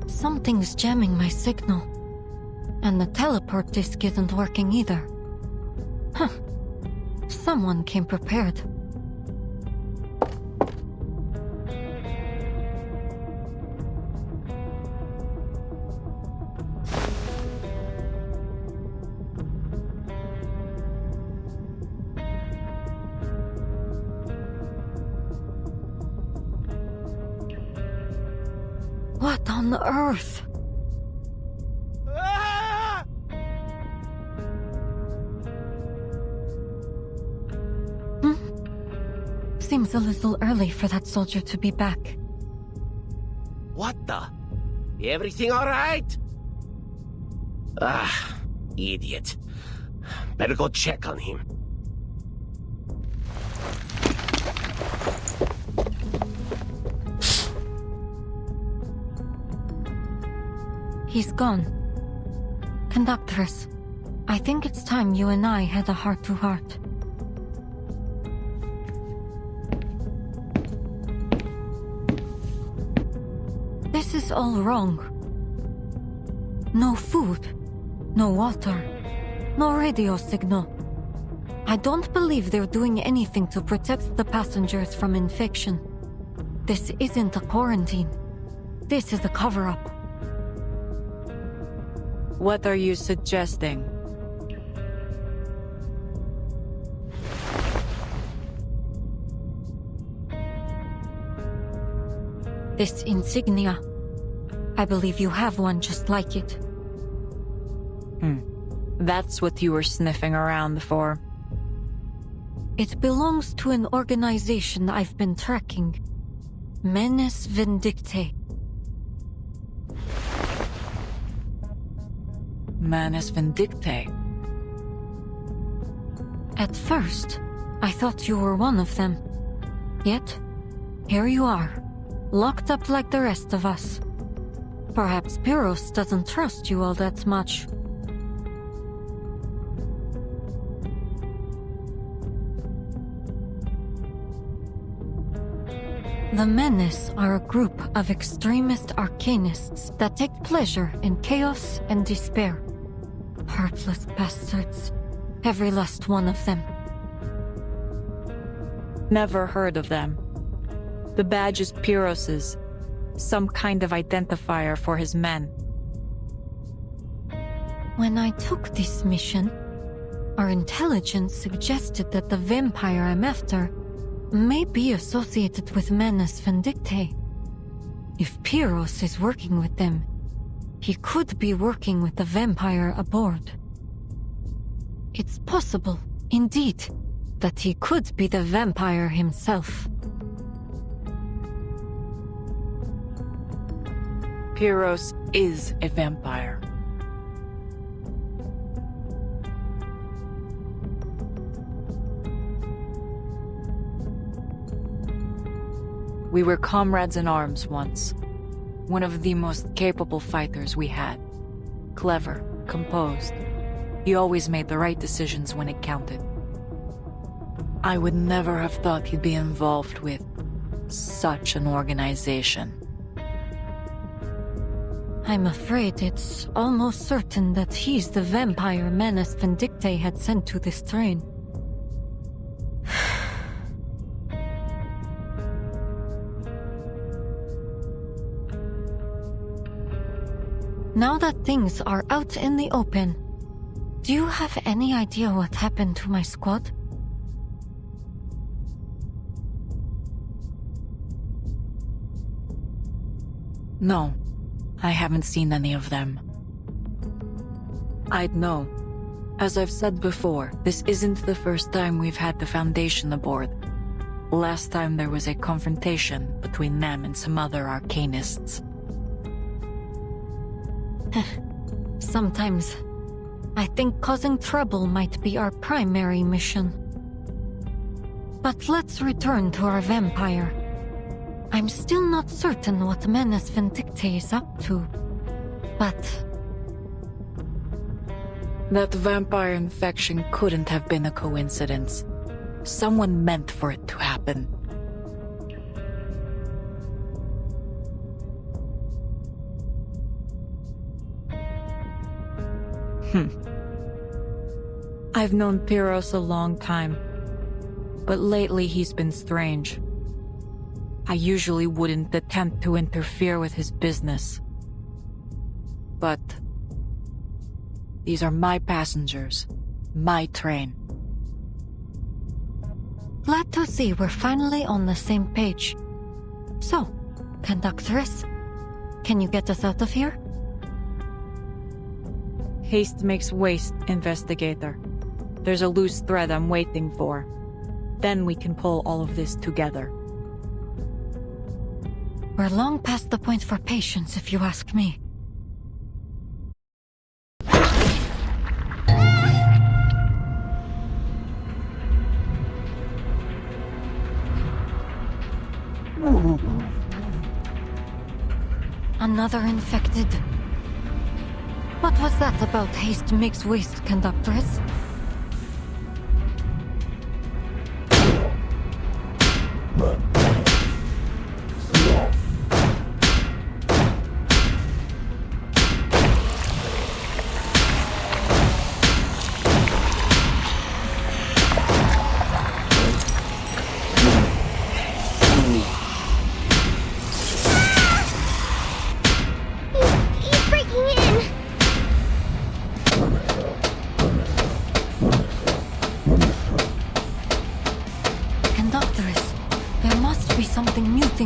Something's jamming my signal. And the teleport disc isn't working either. Huh. Someone came prepared. What on earth? Seems a little early for that soldier to be back. What the? Everything all right? Ah, idiot. Better go check on him. He's gone. Conductress, I think it's time you and I had a heart-to-heart. This is all wrong. No food, no water, no radio signal. I don't believe they're doing anything to protect the passengers from infection. This isn't a quarantine. This is a cover-up. What are you suggesting? This insignia. I believe you have one just like it. That's what you were sniffing around for. It belongs to an organization I've been tracking. Menes Vindictae. Menes Vindictae? At first, I thought you were one of them. Yet, here you are, locked up like the rest of us. Perhaps Pyros doesn't trust you all that much. The Menace are a group of extremist arcanists that take pleasure in chaos and despair. Heartless bastards. Every last one of them. Never heard of them. The badge is Pyrrhus's, some kind of identifier for his men. When I took this mission, our intelligence suggested that the vampire I'm after may be associated with Manus Vindictae. If Pyrrhus is working with them, he could be working with the vampire aboard. It's possible, indeed, that he could be the vampire himself. Pyrrhus is a vampire. We were comrades in arms once. One of the most capable fighters we had. Clever, composed. He always made the right decisions when it counted. I would never have thought he'd be involved with such an organization. I'm afraid it's almost certain that he's the vampire Manus Vindictae had sent to this train. Now that things are out in the open, do you have any idea what happened to my squad? No, I haven't seen any of them. I'd know. As I've said before, this isn't the first time we've had the Foundation aboard. Last time there was a confrontation between them and some other arcanists. Sometimes, I think causing trouble might be our primary mission. But let's return to our vampire. I'm still not certain what Manus Vindictae is up to, but... That vampire infection couldn't have been a coincidence. Someone meant for it to happen. I've known Pyrrhus a long time, but lately he's been strange. I usually wouldn't attempt to interfere with his business. But these are my passengers, my train. Glad to see we're finally on the same page. So, Conductress, can you get us out of here? Haste makes waste, Investigator. There's a loose thread I'm waiting for. Then we can pull all of this together. We're long past the point for patience, if you ask me. Another infected. What was that about haste makes waste, Conductress?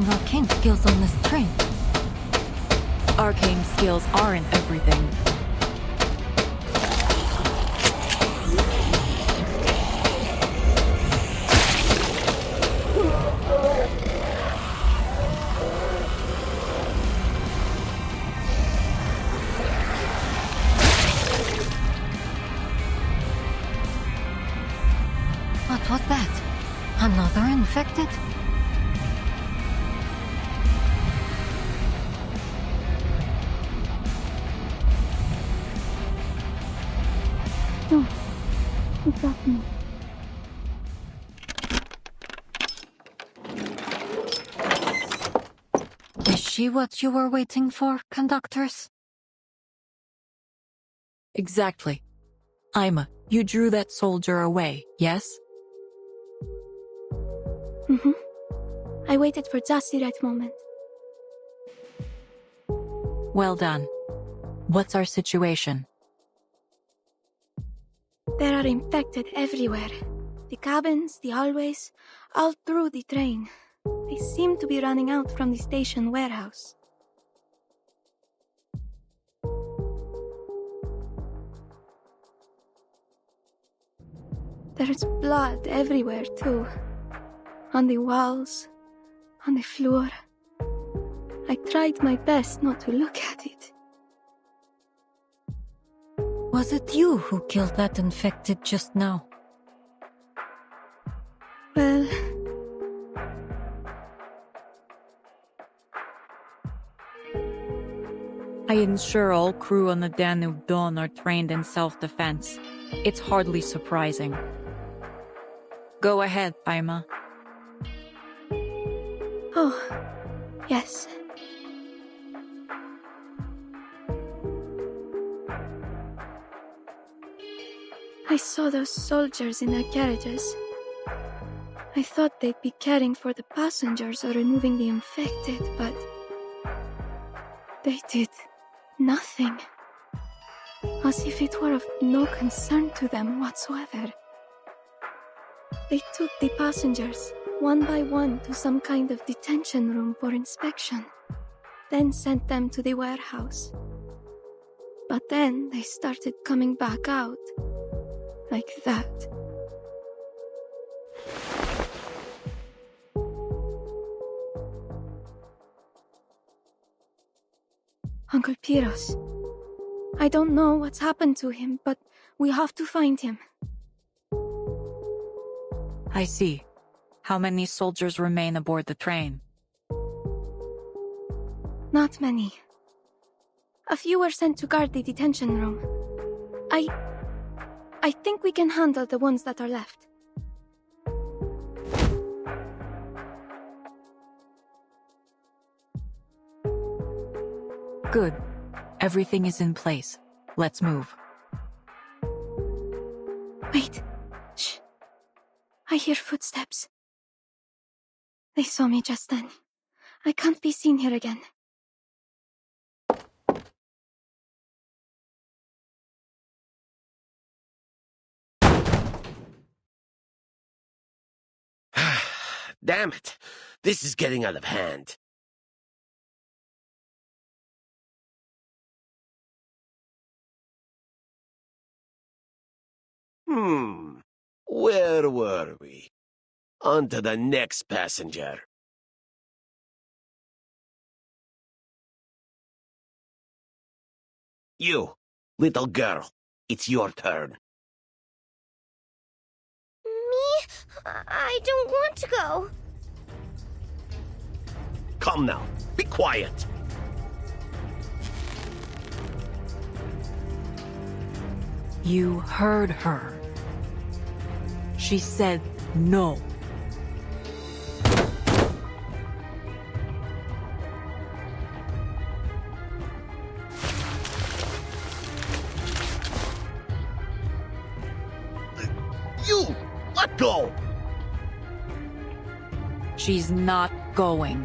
Arcane skills on this train. Arcane skills aren't everything. What was that? Another infected? Exactly. she what you were waiting for, conductors? Exactly. Ima, you drew that soldier away, yes? Mm-hmm. I waited for just the right moment. Well done. What's our situation? There are infected everywhere. The cabins, the hallways, all through the train. They seem to be running out from the station warehouse. There's blood everywhere, too. On the walls, on the floor. I tried my best not to look at it. Was it you who killed that infected just now? Well... I ensure all crew on the Danube Dawn are trained in self-defense. It's hardly surprising. Go ahead, Ima. Oh, yes. I saw those soldiers in their carriages. I thought they'd be caring for the passengers or removing the infected, but... they did nothing. As if it were of no concern to them whatsoever. They took the passengers, one by one, to some kind of detention room for inspection, then sent them to the warehouse. But then they started coming back out, like that. Uncle Piros, I don't know what's happened to him, but we have to find him. I see. How many soldiers remain aboard the train? Not many. A few were sent to guard the detention room. I think we can handle the ones that are left. Good. Everything is in place. Let's move. Wait. Shh. I hear footsteps. They saw me just then. I can't be seen here again. Damn it. This is getting out of hand. Where were we? On to the next passenger. You, little girl, it's your turn. Me? I don't want to go. Come now, be quiet. You heard her. She said no. You! Let go! She's not going.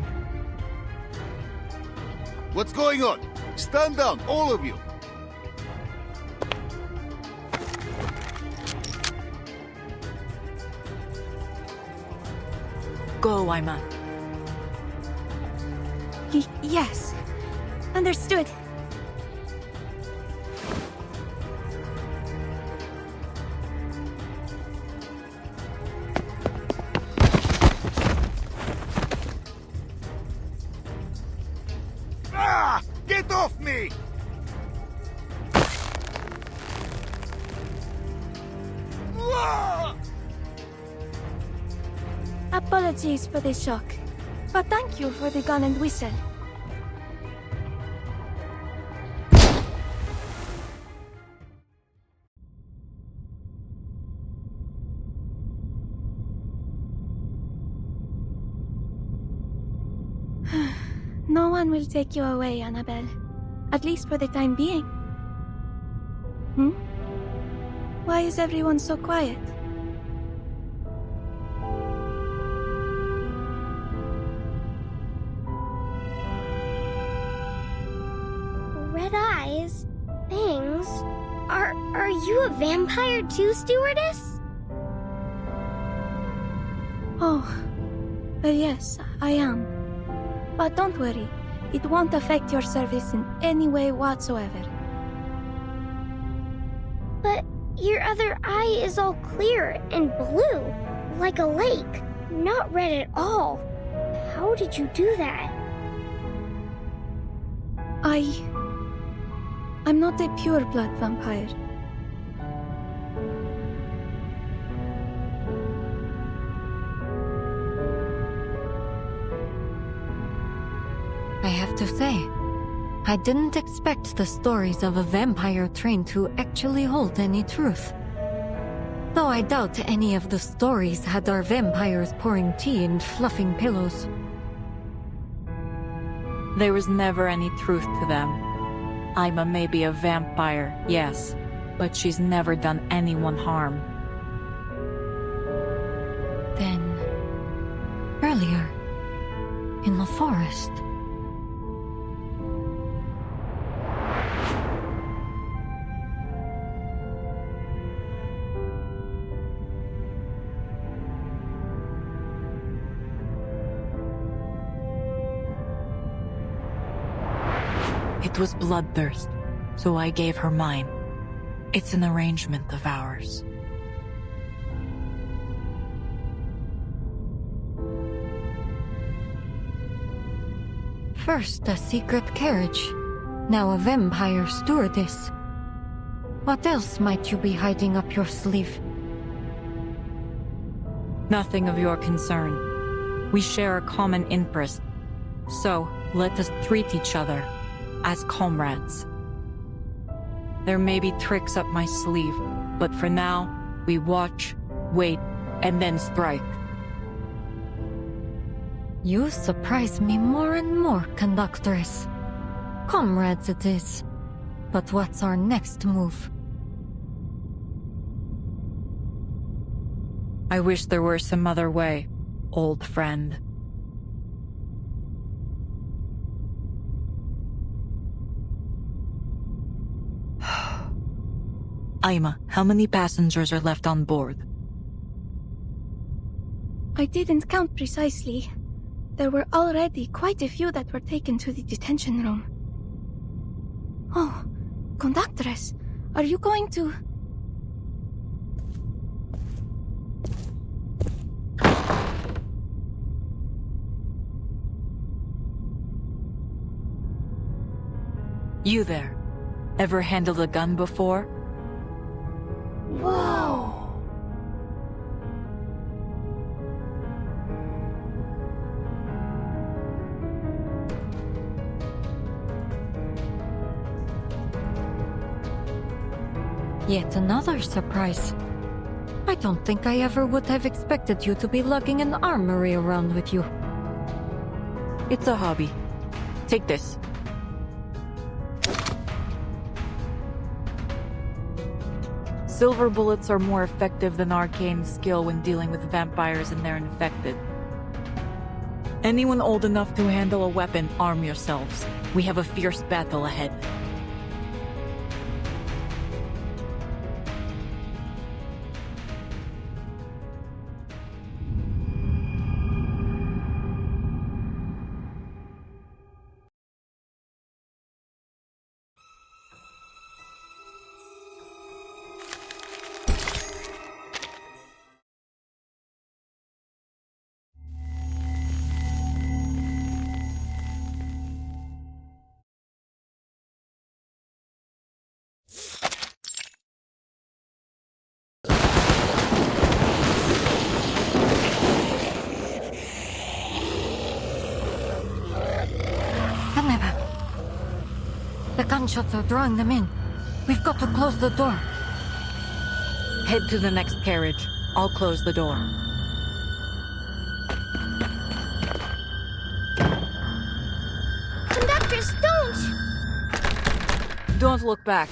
What's going on? Stand down, all of you! Go, Ima. Yes. Understood. Ah! Get off me! Ah! Apologies for the shock, but thank you for the gun and whistle. No one will take you away, Annabelle. At least for the time being. Why is everyone so quiet? Red eyes? Fangs? Are you a vampire too, stewardess? Oh, well, yes, I am. But don't worry, it won't affect your service in any way whatsoever. But your other eye is all clear and blue, like a lake, not red at all. How did you do that? I'm not a pure-blood vampire. I have to say, I didn't expect the stories of a vampire train to actually hold any truth. Though I doubt any of the stories had our vampires pouring tea and fluffing pillows. There was never any truth to them. Ima may be a vampire, yes, but she's never done anyone harm. Then, earlier, in the forest. It was bloodthirst, so I gave her mine. It's an arrangement of ours. First a secret carriage, now a vampire stewardess. What else might you be hiding up your sleeve? Nothing of your concern. We share a common interest, so let us treat each other as comrades. There may be tricks up my sleeve, but for now, we watch, wait, and then strike. You surprise me more and more, Conductress. Comrades it is. But what's our next move? I wish there were some other way, old friend. Ima, how many passengers are left on board? I didn't count precisely. There were already quite a few that were taken to the detention room. Oh, Conductress, are you going to... You there. Ever handled a gun before? Whoa! Yet another surprise. I don't think I ever would have expected you to be lugging an armory around with you. It's a hobby. Take this. Silver bullets are more effective than arcane skill when dealing with vampires and their infected. Anyone old enough to handle a weapon, arm yourselves. We have a fierce battle ahead. The gunshots are drawing them in. We've got to close the door. Head to the next carriage. I'll close the door. Don't look back.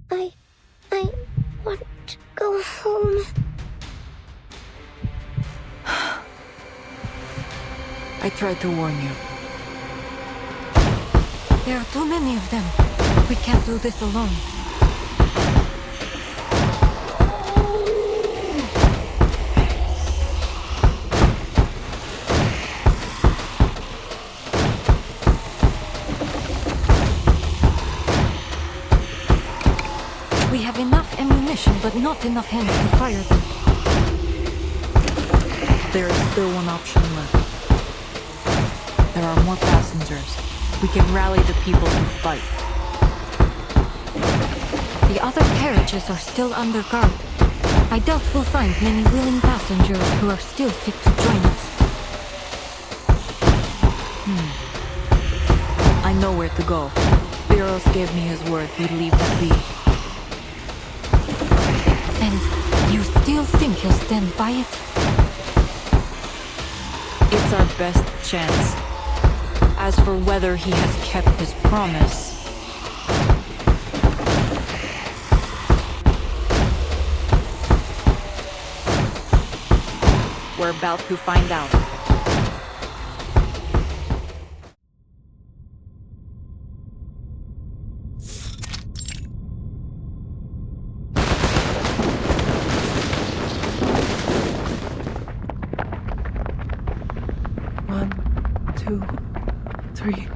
I want to go home. I tried to warn you. There are too many of them. We can't do this alone. We have enough ammunition, but not enough hands to fire them. There is still one option left. There are more passengers. We can rally the people to fight. The other carriages are still under guard. I doubt we'll find many willing passengers who are still fit to join us. I know where to go. Biros gave me his word he'd leave the be. And you still think he'll stand by it? It's our best chance. As for whether he has kept his promise... we're about to find out. One, two, three.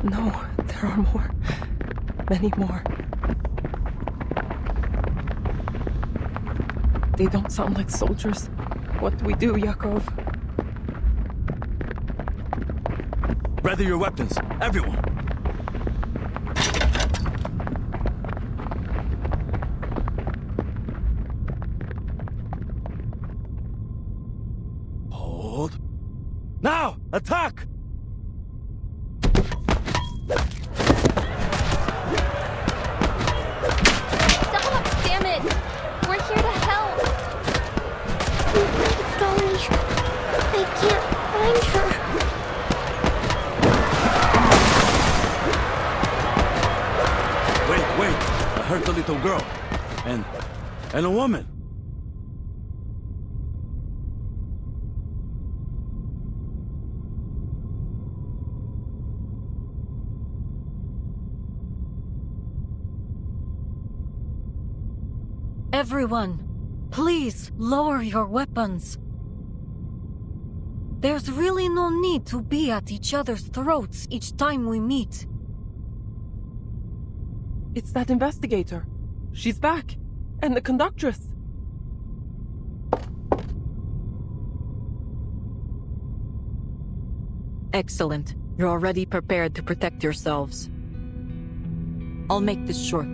No, there are more. Many more. They don't sound like soldiers. What do we do, Yakov? Ready your weapons, everyone. Hold. Now, attack! Damn it! We're here to help! Dolly, I can't find her. Wait, I heard a little girl. And a woman. Everyone, please lower your weapons. There's really no need to be at each other's throats each time we meet. It's that investigator. She's back. And the conductress. Excellent. You're already prepared to protect yourselves. I'll make this short.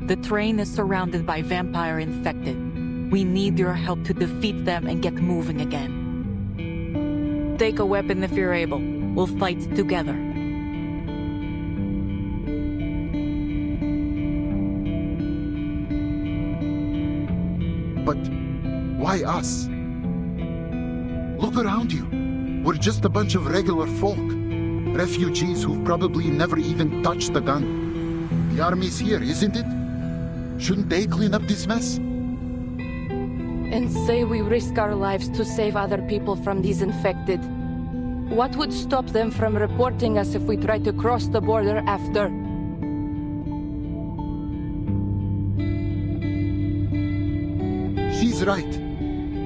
The train is surrounded by vampire infected. We need your help to defeat them and get moving again. Take a weapon if you're able. We'll fight together. But why us? Look around you. We're just a bunch of regular folk. Refugees who've probably never even touched a gun. The army's here, isn't it? Shouldn't they clean up this mess? And say we risk our lives to save other people from these infected. What would stop them from reporting us if we try to cross the border after? She's right.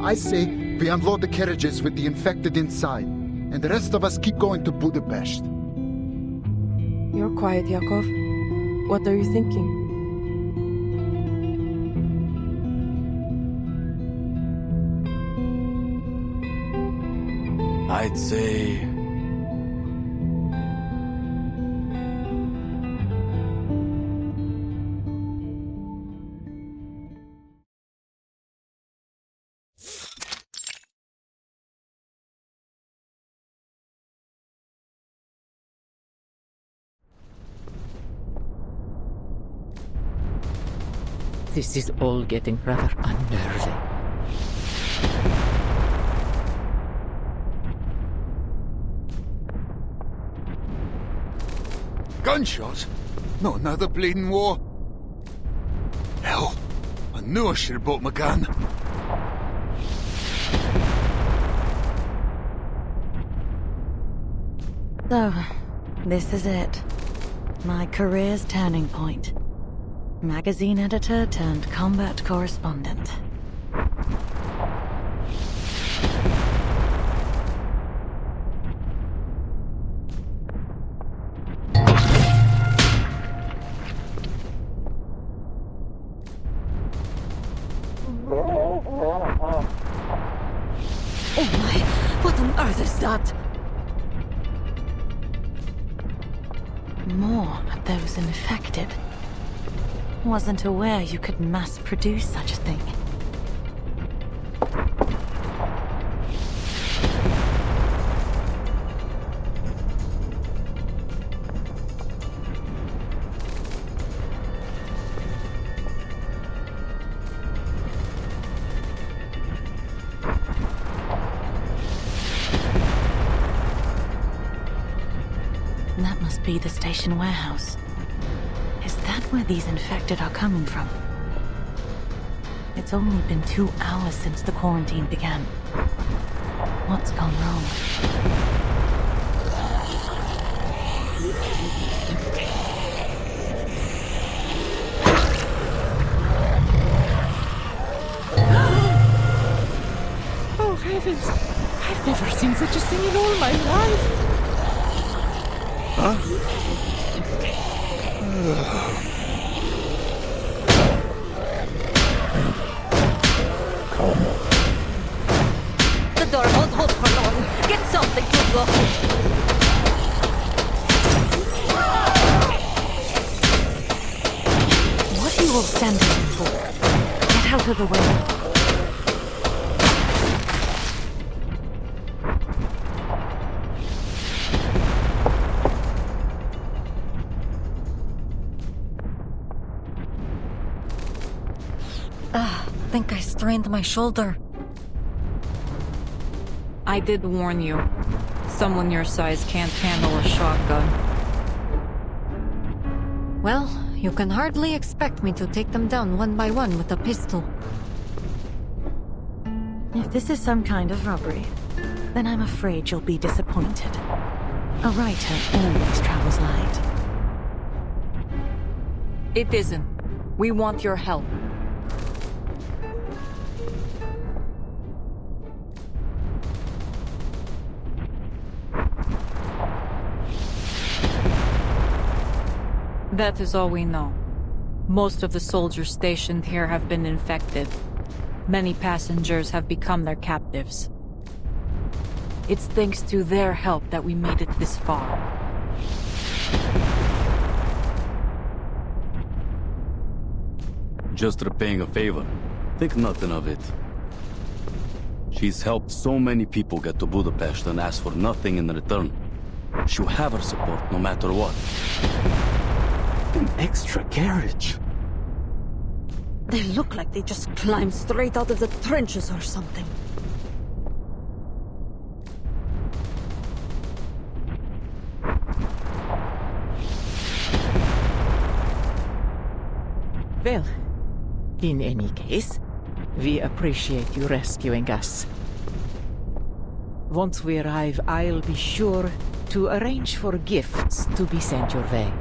I say we unload the carriages with the infected inside, and the rest of us keep going to Budapest. You're quiet, Yakov. What are you thinking? I'd say... This is all getting rather unnerving. Gunshots? No, another bleeding war. Hell, I knew I should have bought my gun. So, this is it. My career's turning point. Magazine editor turned combat correspondent. Oh my, what on earth is that? More of those infected. Wasn't aware you could mass produce such a thing. That must be the station warehouse. Is that where these infected are coming from? It's only been 2 hours since the quarantine began. What's gone wrong? Oh heavens! I've never seen such a thing in all my life! Huh? The door won't hold for long. Get something to block it. What are you all standing for? Get out of the way. I think I strained my shoulder. I did warn you. Someone your size can't handle a shotgun. Well, you can hardly expect me to take them down one by one with a pistol. If this is some kind of robbery, then I'm afraid you'll be disappointed. A writer always travels light. It isn't. We want your help. That is all we know. Most of the soldiers stationed here have been infected. Many passengers have become their captives. It's thanks to their help that we made it this far. Just repaying a favor. Think nothing of it. She's helped so many people get to Budapest and ask for nothing in return. She'll have our support no matter what. An extra carriage. They look like they just climbed straight out of the trenches or something. Well, in any case, we appreciate you rescuing us. Once we arrive, I'll be sure to arrange for gifts to be sent your way.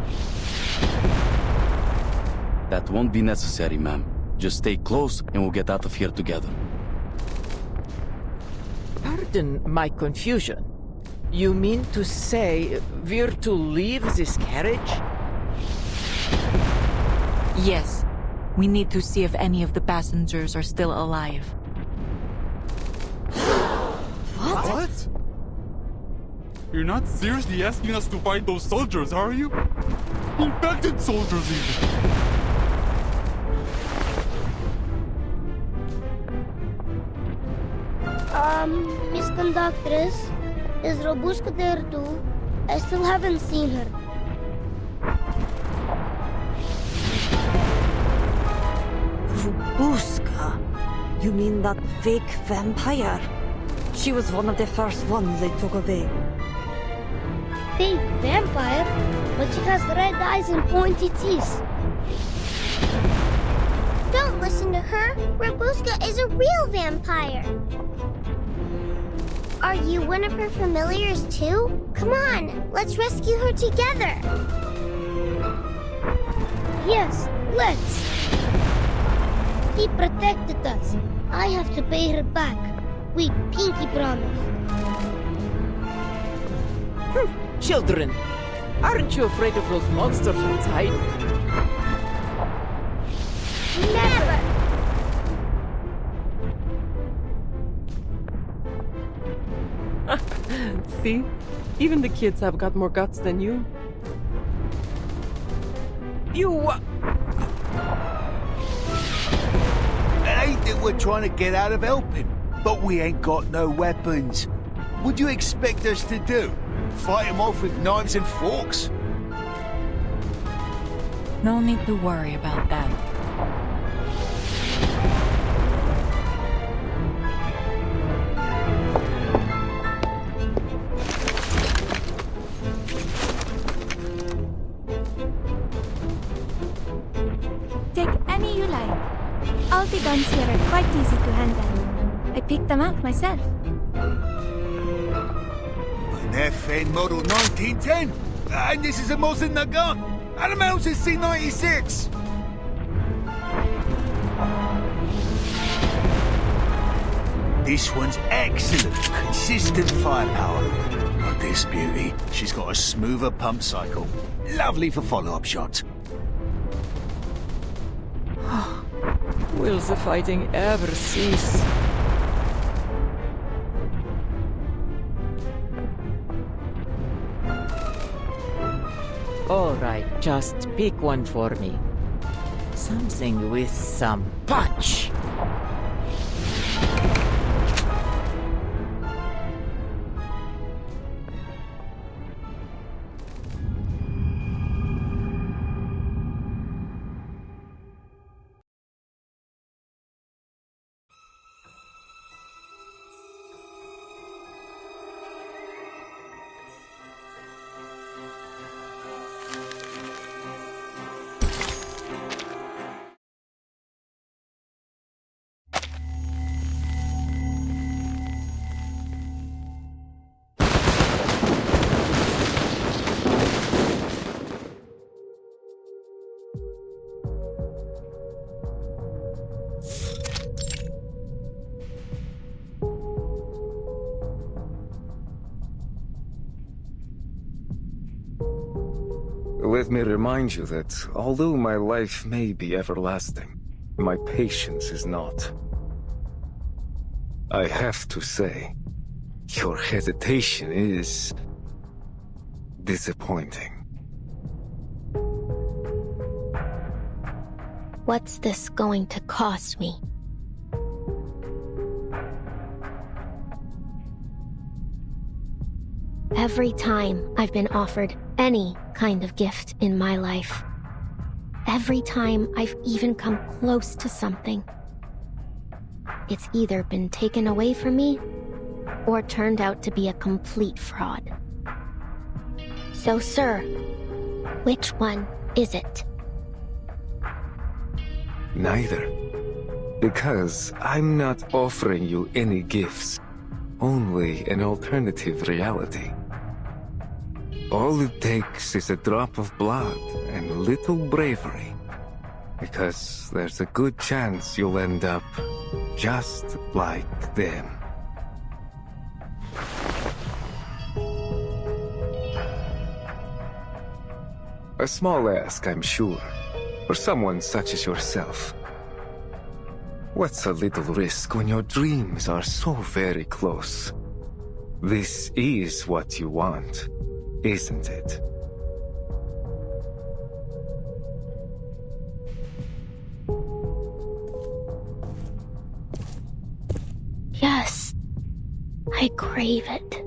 That won't be necessary, ma'am. Just stay close and we'll get out of here together. Pardon my confusion. You mean to say we're to leave this carriage? Yes. We need to see if any of the passengers are still alive. What? You're not seriously asking us to fight those soldiers, are you? Infected soldiers, even. Miss Conductress, is Robushka there too? I still haven't seen her. Rabuska? You mean that fake vampire? She was one of the first ones they took away. Fake vampire? But she has red eyes and pointy teeth. Don't listen to her. Rabuska is a real vampire. Are you one of her familiars too? Come on, let's rescue her together. Yes, let's. She protected us. I have to pay her back. We pinky promise. Children, aren't you afraid of those monsters outside? Never! See? Even the kids have got more guts than you. You... It ain't that we're trying to get out of helping, but we ain't got no weapons. What do you expect us to do? Fight him off with knives and forks? No need to worry about that. Take any you like. All the guns here are quite easy to handle. I picked them out myself. An FN Model 1910? And this is a Mosin Nagant! And a Mauser C96! This one's excellent, consistent firepower. But this beauty, she's got a smoother pump cycle. Lovely for follow-up shots. Will the fighting ever cease? All right, just pick one for me. Something with some punch. Let me remind you that although my life may be everlasting, my patience is not. I have to say, your hesitation is disappointing. What's this going to cost me? Every time I've been offered any kind of gift in my life, every time I've even come close to something, it's either been taken away from me or turned out to be a complete fraud. So, sir, which one is it? Neither. Because I'm not offering you any gifts, only an alternative reality. All it takes is a drop of blood and a little bravery. Because there's a good chance you'll end up just like them. A small ask, I'm sure, for someone such as yourself. What's a little risk when your dreams are so very close? This is what you want, isn't it? Yes, I crave it.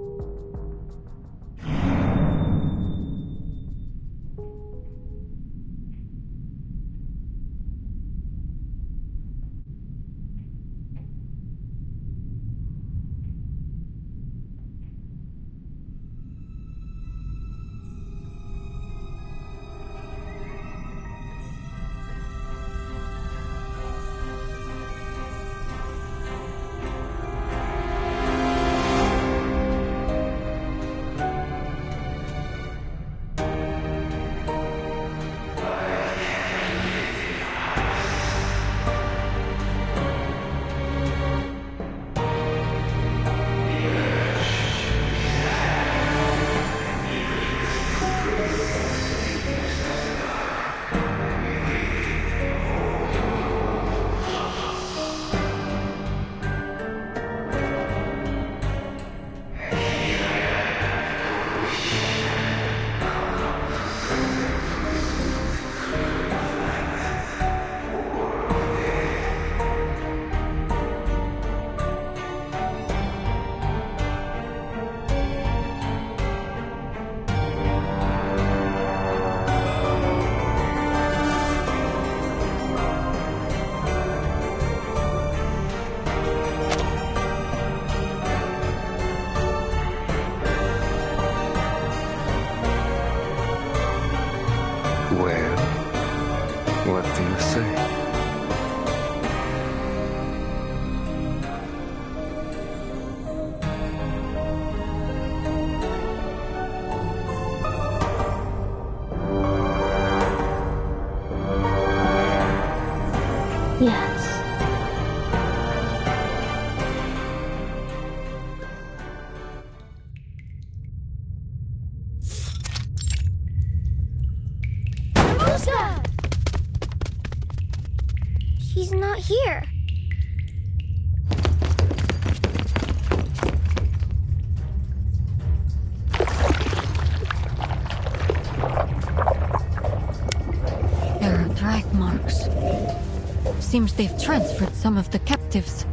say? Yes. Musa! She's not here. There are drag marks. Seems they've transferred some of the captives.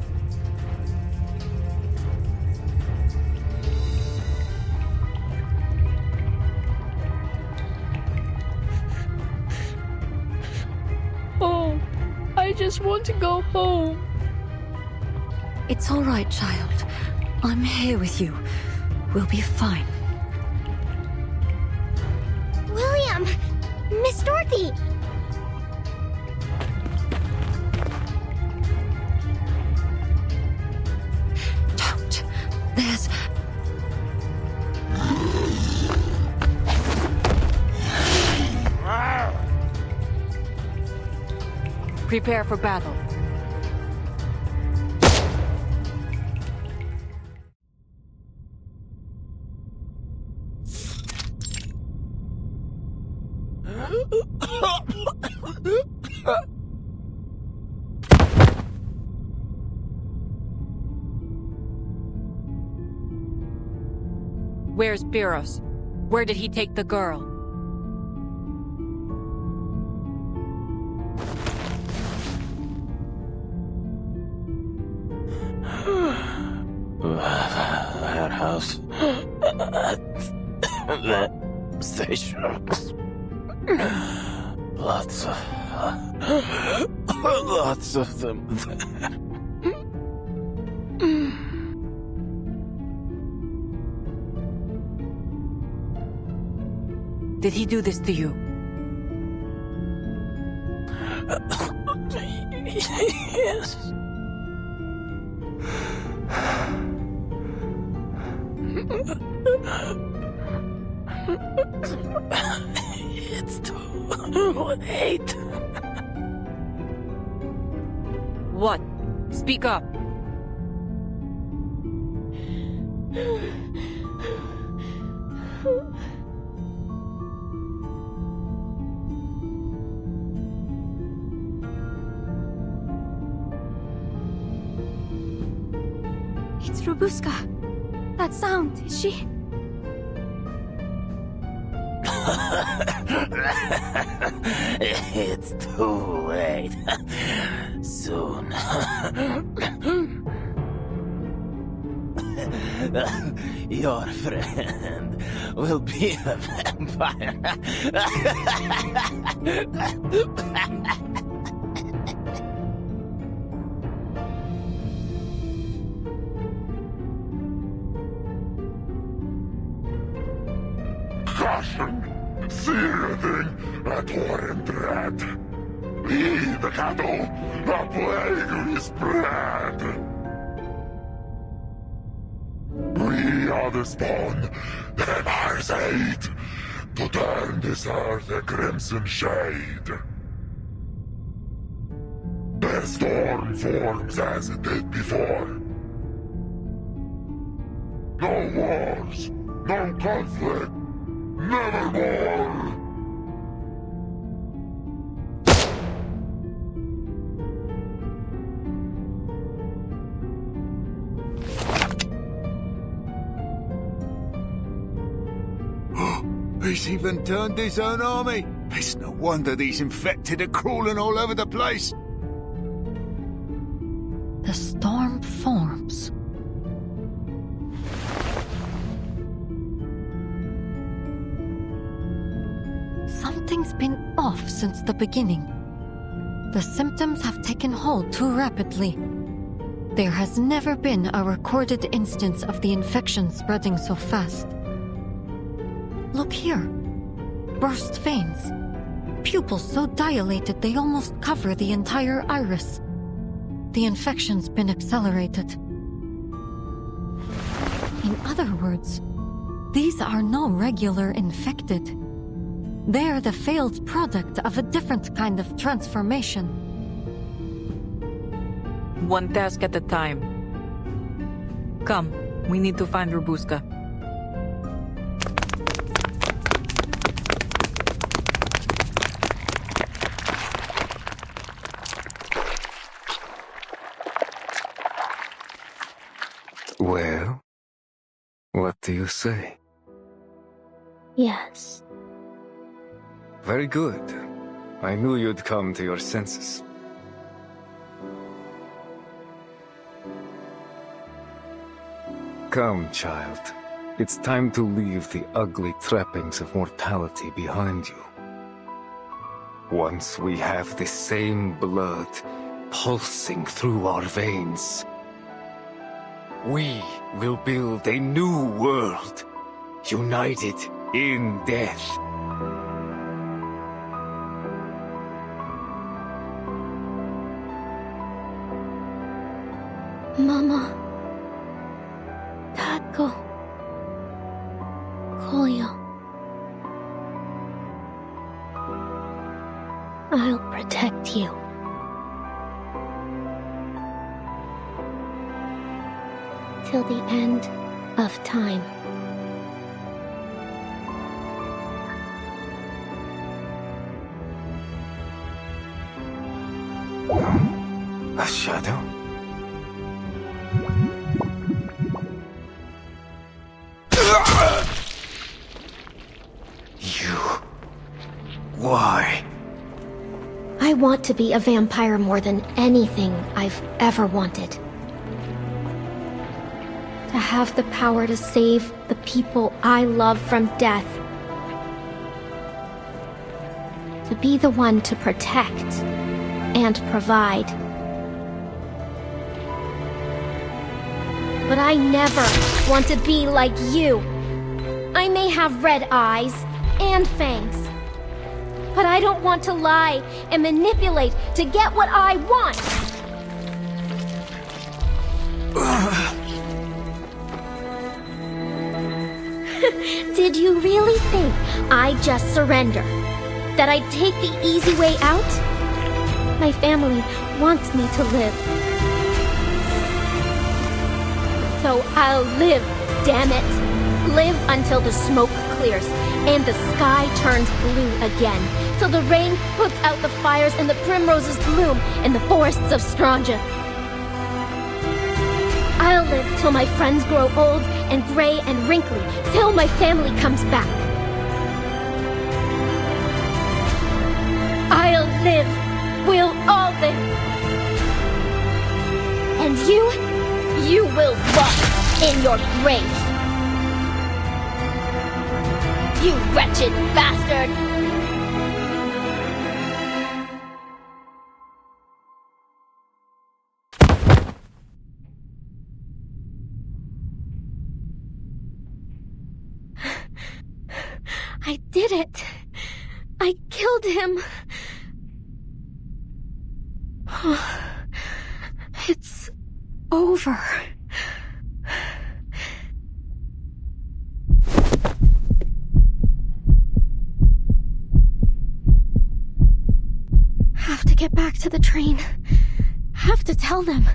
Oh, I just want to go home. It's all right, child. I'm here with you. We'll be fine. William! Miss Dorothy! Don't. There's... Prepare for battle. Where's Biros? Where did he take the girl? Warehouse. That station. Lots of them there. Did he do this to you? Yes. It's too late. What? Speak up. It's Robuska. That sound, is she? It's too late. Soon. Your friend will be a vampire. Caution! Seething a torrent dread. Heed the cattle, a plague we spread. We are the spawn, the Empire's aid, to turn this earth a crimson shade. The storm forms as it did before. No wars, no conflict, nevermore! He's even turned his own army. It's no wonder these infected are crawling all over the place. The storm forms. Something's been off since the beginning. The symptoms have taken hold too rapidly. There has never been a recorded instance of the infection spreading so fast. Look here. Burst veins. pupils so dilated they almost cover the entire iris. The infection's been accelerated. In other words, these are no regular infected. They're the failed product of a different kind of transformation. One task at a time. Come, we need to find Robuska. Well, what do you say? Yes. Very good. I knew you'd come to your senses. Come, child. It's time to leave the ugly trappings of mortality behind you. Once we have the same blood pulsing through our veins, we will build a new world, united in death. Mama. Taco. Kolyo. I'll protect you. Till the end of time. A shadow? Why? I want to be a vampire more than anything I've ever wanted. To have the power to save the people I love from death. To be the one to protect and provide. But I never want to be like you. I may have red eyes and fangs. But I don't want to lie and manipulate to get what I want! Did you really think I'd just surrender? That I'd take the easy way out? My family wants me to live. So I'll live, damn it. Live until the smoke clears and the sky turns blue again. Till the rain puts out the fires and the primroses bloom in the forests of Stranja. I'll live till my friends grow old and gray and wrinkly, till my family comes back. I'll live. We'll all live. And you will rot in your grave. You wretched bastard! I did it! I killed him! It's over. Have to get back to the train. Have to tell them.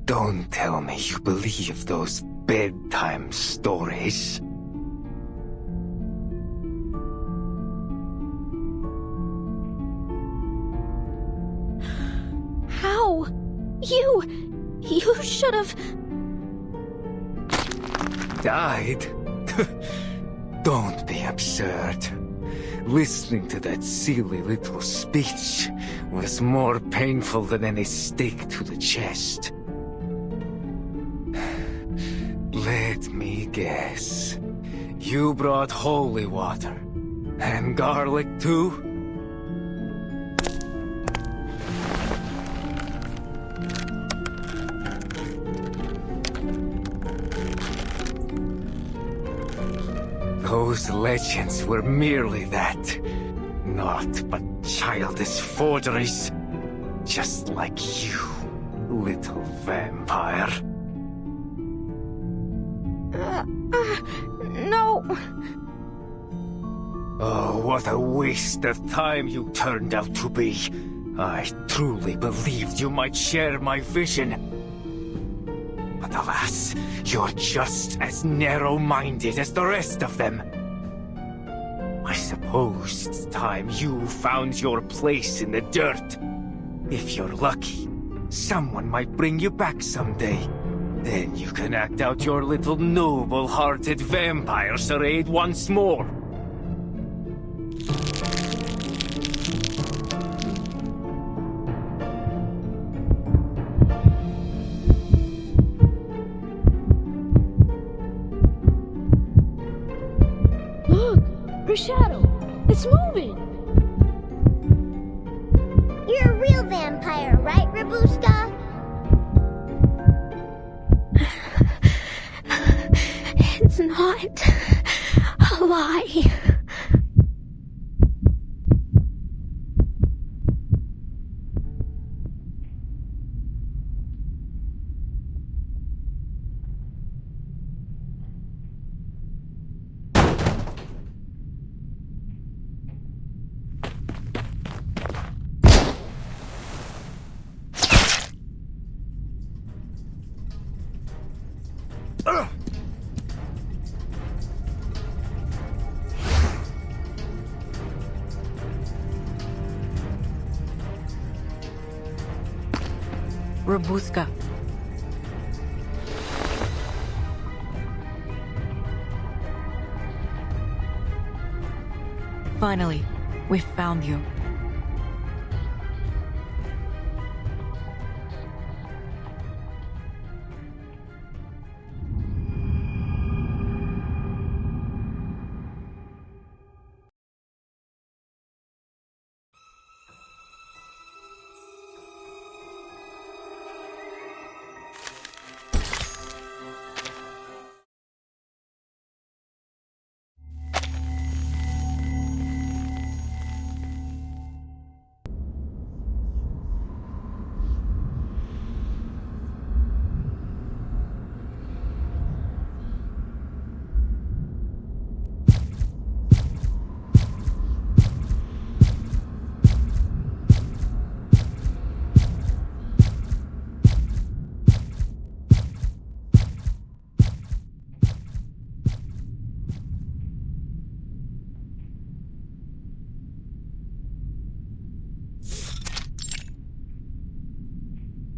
Don't tell me you believe those bedtime stories. How? You should have... Died? Don't be absurd. Listening to that silly little speech was more painful than any stake to the chest. Let me guess. You brought holy water. And garlic too? Those legends were merely that. Naught but childish forgeries. Just like you, little vampire. No. Oh, what a waste of time you turned out to be. I truly believed you might share my vision. But alas, you're just as narrow-minded as the rest of them. I suppose it's time you found your place in the dirt. If you're lucky, someone might bring you back someday. Then you can act out your little noble-hearted vampire charade once more. Look! Her shadow! It's moving! You're a real vampire, right, Rabuska? It's not a lie. Rabuska. Finally, we found you.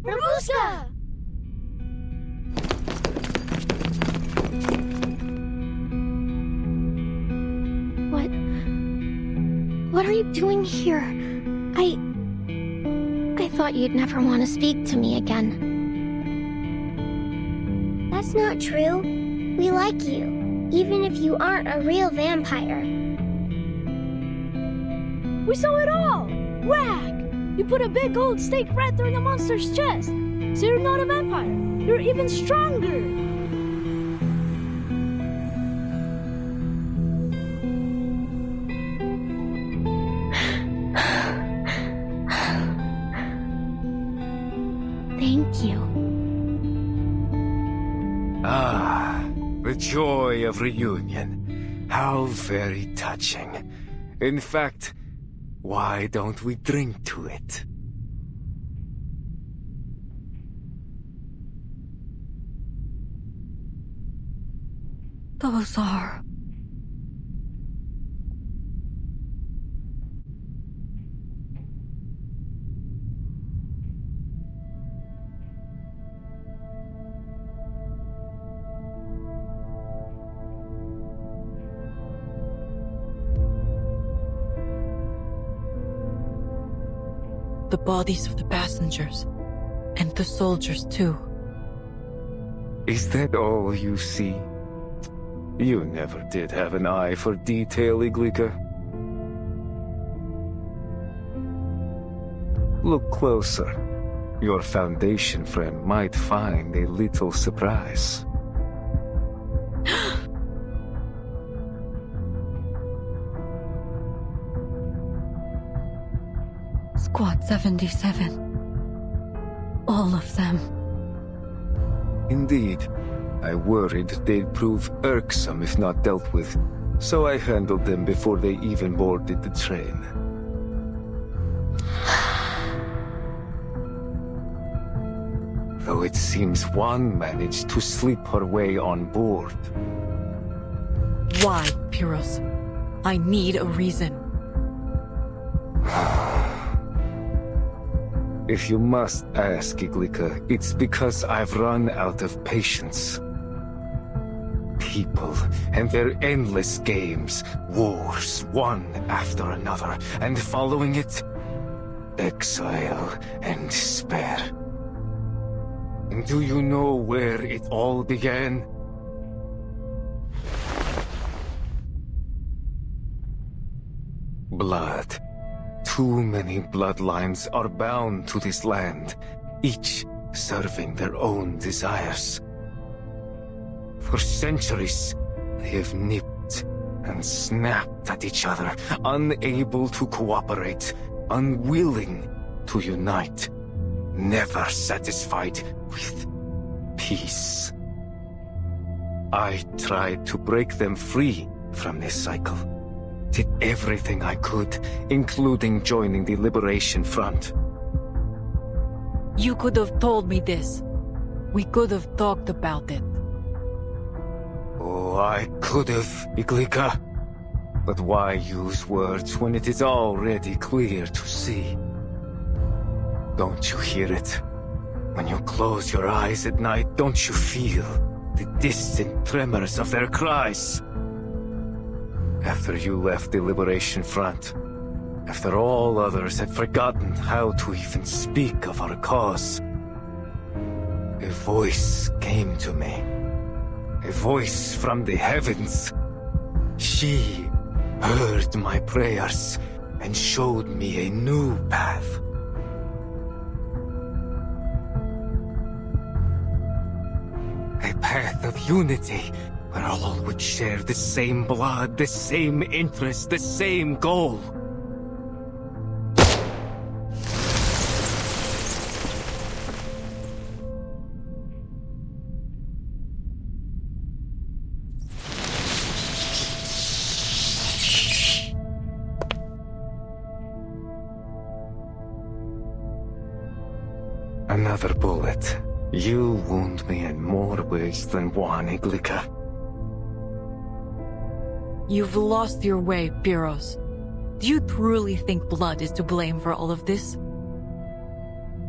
Rabuska! What are you doing here? I thought you'd never want to speak to me again. That's not true. We like you, even if you aren't a real vampire. We saw it all! Whack! You put a big gold stake right through the monster's chest. So you're not a vampire. You're even stronger. Thank you. Ah, the joy of reunion. How very touching. In fact, why don't we drink to it? Those are... The bodies of the passengers. And the soldiers, too. Is that all you see? You never did have an eye for detail, Iglika. Look closer. Your Foundation friend might find a little surprise. Squad 77. All of them. Indeed. I worried they'd prove irksome if not dealt with, so I handled them before they even boarded the train. Though it seems one managed to slip her way on board. Why, Pyros? I need a reason. If you must ask, Iglika, it's because I've run out of patience. People and their endless games, wars one after another, and following it, exile and despair. And do you know where it all began? Blood. Too many bloodlines are bound to this land, each serving their own desires. For centuries, they have nipped and snapped at each other, unable to cooperate, unwilling to unite, never satisfied with peace. I tried to break them free from this cycle. Did everything I could, including joining the Liberation Front. You could have told me this. We could have talked about it. Oh, I could have, Iglika. But why use words when it is already clear to see? Don't you hear it? When you close your eyes at night, don't you feel the distant tremors of their cries? After you left the Liberation Front, after all others had forgotten how to even speak of our cause, a voice came to me. A voice from the heavens. She heard my prayers and showed me a new path. A path of unity, where all would share the same blood, the same interest, the same goal. Another bullet. You wound me in more ways than one, Iglika. You've lost your way, Pyros. Do you truly think blood is to blame for all of this?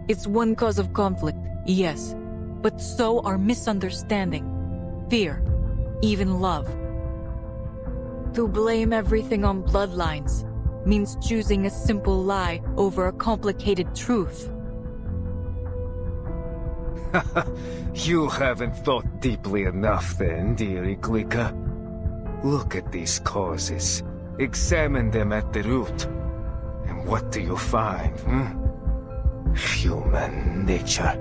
It's one cause of conflict, yes, but so are misunderstanding, fear, even love. To blame everything on bloodlines means choosing a simple lie over a complicated truth. You haven't thought deeply enough then, dear Iglika. Look at these causes. Examine them at the root. And what do you find, Human nature.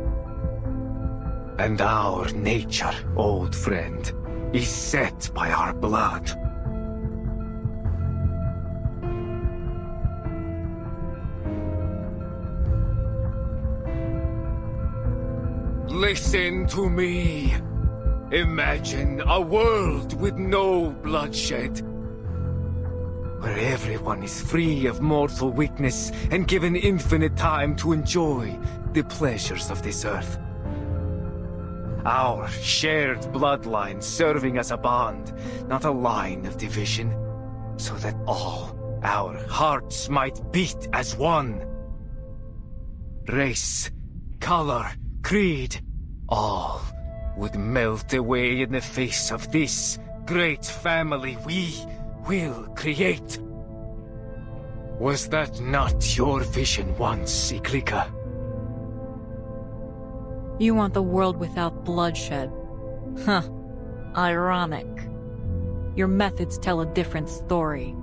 And our nature, old friend, is set by our blood. Listen to me. Imagine a world with no bloodshed. Where everyone is free of mortal weakness and given infinite time to enjoy the pleasures of this earth. Our shared bloodline serving as a bond, not a line of division, so that all our hearts might beat as one. Race, color, creed, all would melt away in the face of this great family we will create. Was that not your vision once, Iglika? You want the world without bloodshed. Huh. Ironic. Your methods tell a different story.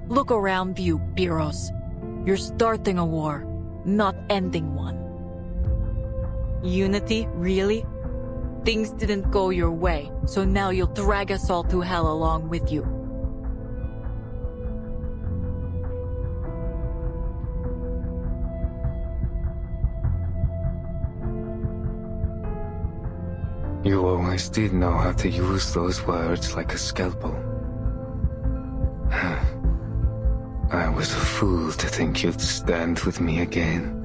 Look around you, Pyros. You're starting a war, not ending one. Unity, really? Things didn't go your way, so now you'll drag us all to hell along with you. You always did know how to use those words like a scalpel. I was a fool to think you'd stand with me again.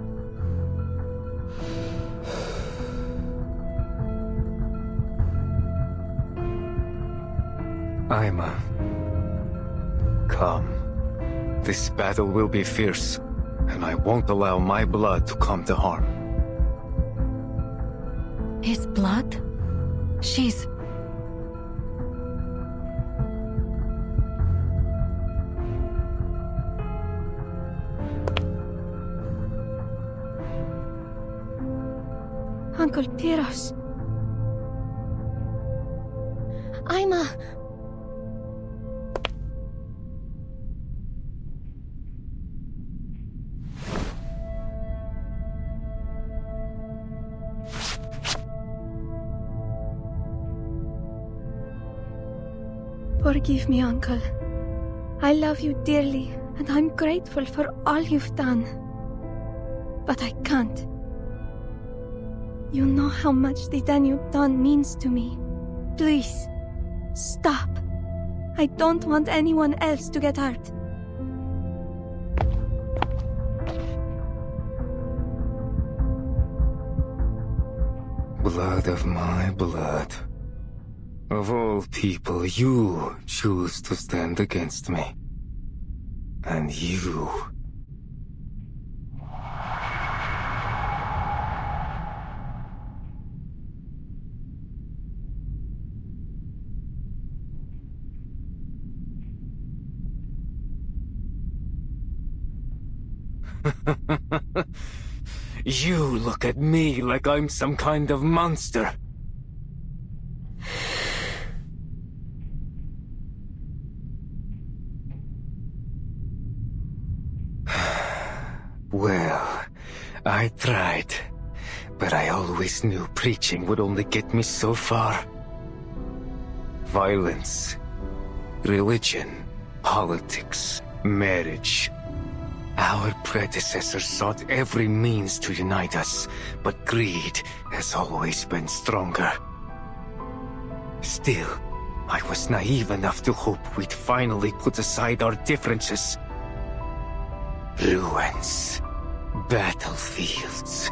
Aima, come. This battle will be fierce, and I won't allow my blood to come to harm. His blood? She's... Uncle Tyros. Aima! Forgive me, Uncle. I love you dearly, and I'm grateful for all you've done. But I can't. You know how much the Danube Dawn means to me. Please, stop. I don't want anyone else to get hurt. Blood of my blood. Of all people, you choose to stand against me. And you... You look at me like I'm some kind of monster. Well, I tried, but I always knew preaching would only get me so far. Violence, religion, politics, marriage. Our predecessors sought every means to unite us, but greed has always been stronger. Still, I was naive enough to hope we'd finally put aside our differences. Ruins, battlefields,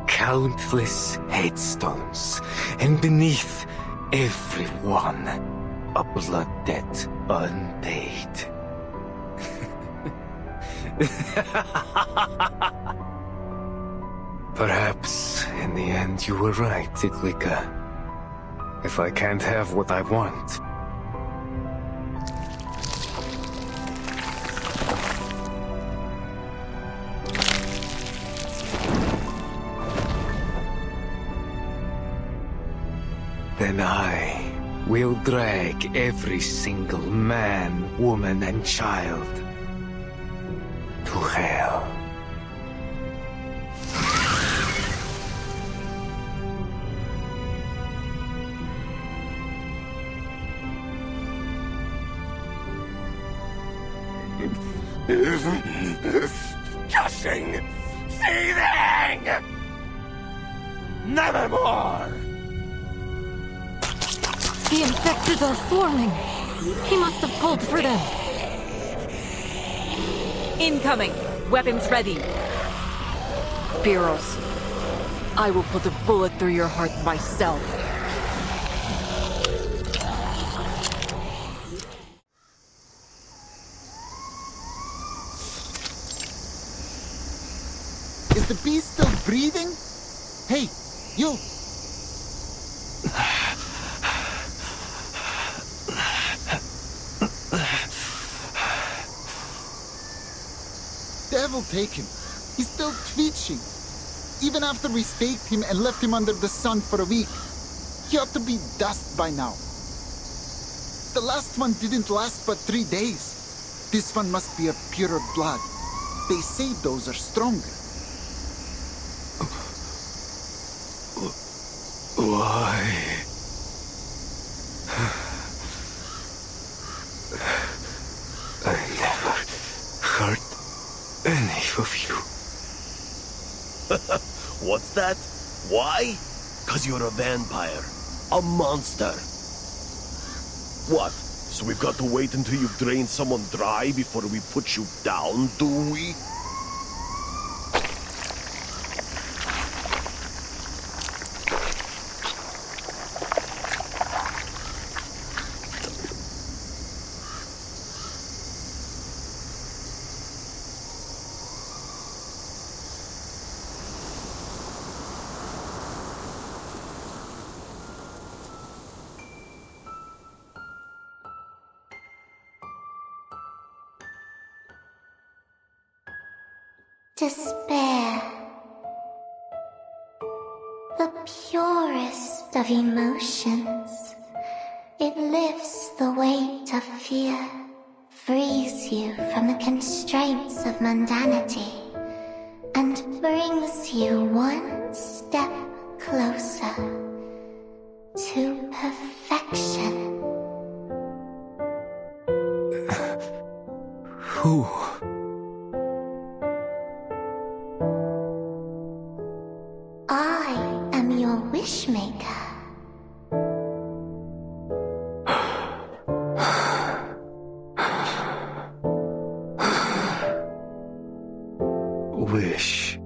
countless headstones, and beneath every one, a blood debt unpaid. Perhaps, in the end, you were right, Itlika. If I can't have what I want... then I will drag every single man, woman, and child to hell. Disgusting! Seething! Nevermore! The infected are swarming. He must have pulled for them. Incoming! Weapons ready! Pyros, I will put a bullet through your heart myself. Is the beast still breathing? Hey, you! Devil take him. He's still twitching. Even after we staked him and left him under the sun for a week. He ought to be dust by now. The last one didn't last but 3 days. This one must be of purer blood. they say those are stronger. Why? I never hurt any of you. What's that? Why? 'Cause you're a vampire. A monster. What? So we've got to wait until you've drained someone dry before we put you down, do we? Despair. The purest of emotions. It lifts the weight of fear, frees you from the constraints of mundanity, and brings you one step closer to perfection. Who? I am your wishmaker. Wish.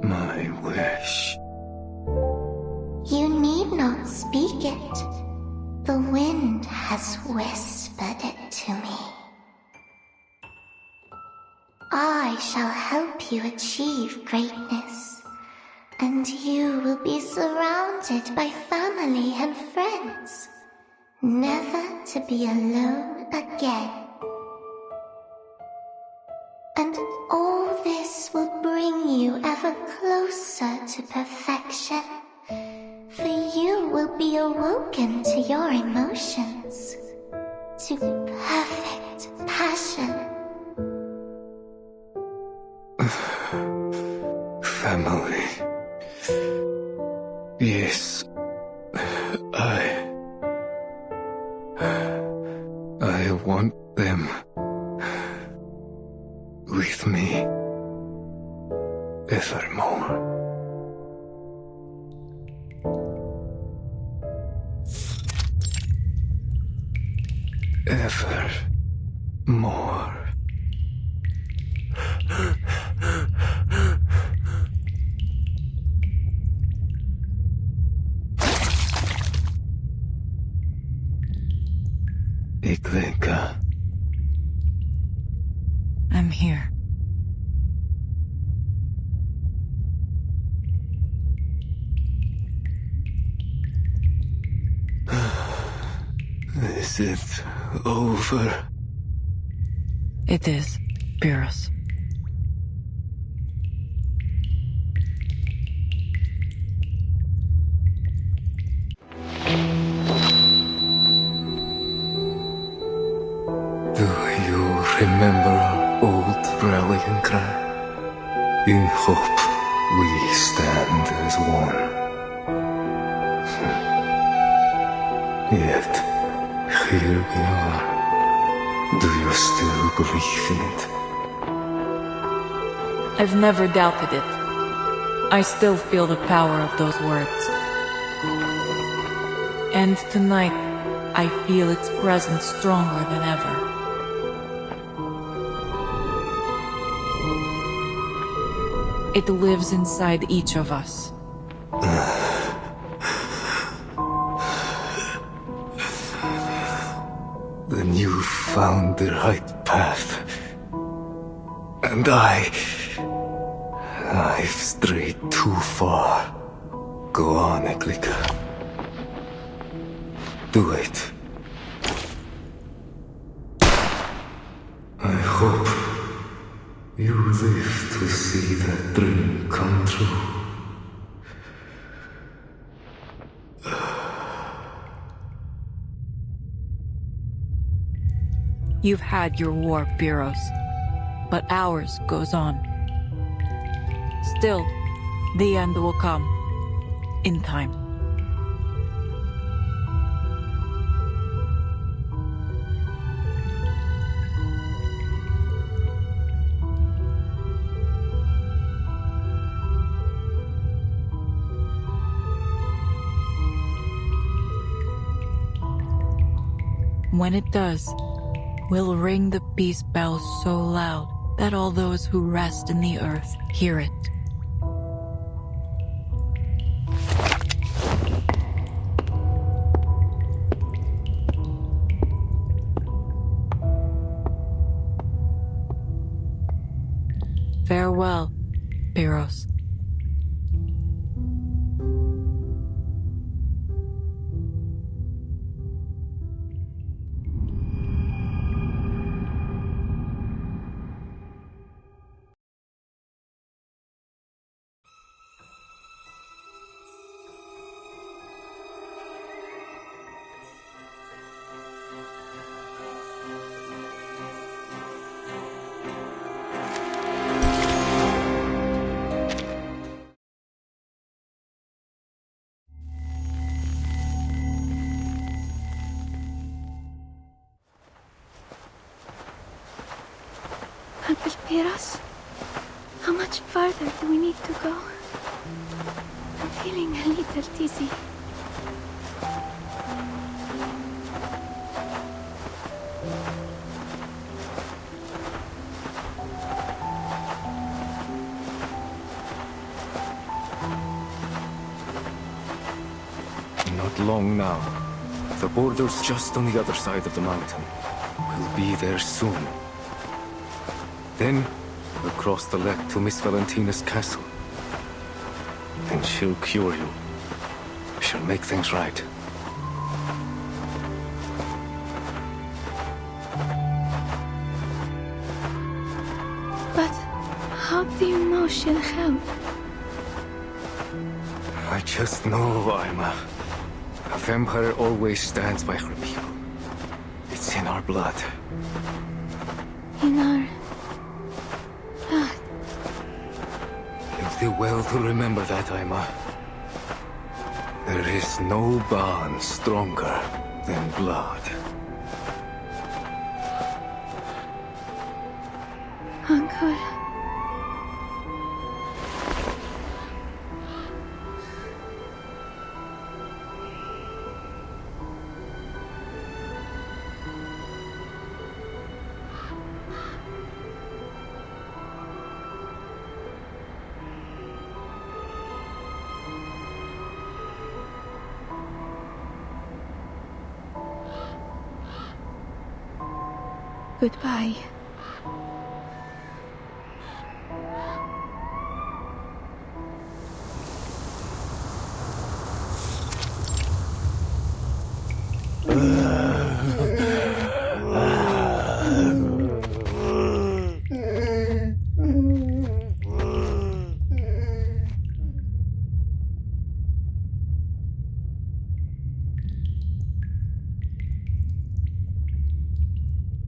My wish. You need not speak it. The wind has whispered it to me. I shall help you achieve greatness, and you will be surrounded by family and friends, never to be alone again. And all this will bring you ever closer to perfection, for you will be awoken to your emotions, to perfect passion. Family. Yes. I want them with me evermore. Evermore. Iglinka. I'm here. Is it over? It is, Pyrrhus. Do you remember our old rallying cry? In hope we stand as one. Yet, here we are. Do you still believe in it? I've never doubted it. I still feel the power of those words. And tonight, I feel its presence stronger than ever. It lives inside each of us. Then you found the right path. And I've strayed too far. Go on, Eglika. Do it. I hope you live to see that dream come true. You've had your war, Pyrrhus. but ours goes on. Still, the end will come. In time. When it does, we'll ring the peace bell so loud that all those who rest in the earth hear it. Farewell, Pyros. Uncle Pyros, how much farther do we need to go? I'm feeling a little dizzy. Not long now. The border's just on the other side of the mountain. We'll be there soon. Then, we'll cross the lake to Miss Valentina's castle. And she'll cure you. She'll make things right. But how do you know she'll help? I just know, Aima. A vampire always stands by her people. It's in our blood. In our blood. You'll do well to remember that, Aima. There is no bond stronger than blood. Uncle. Goodbye.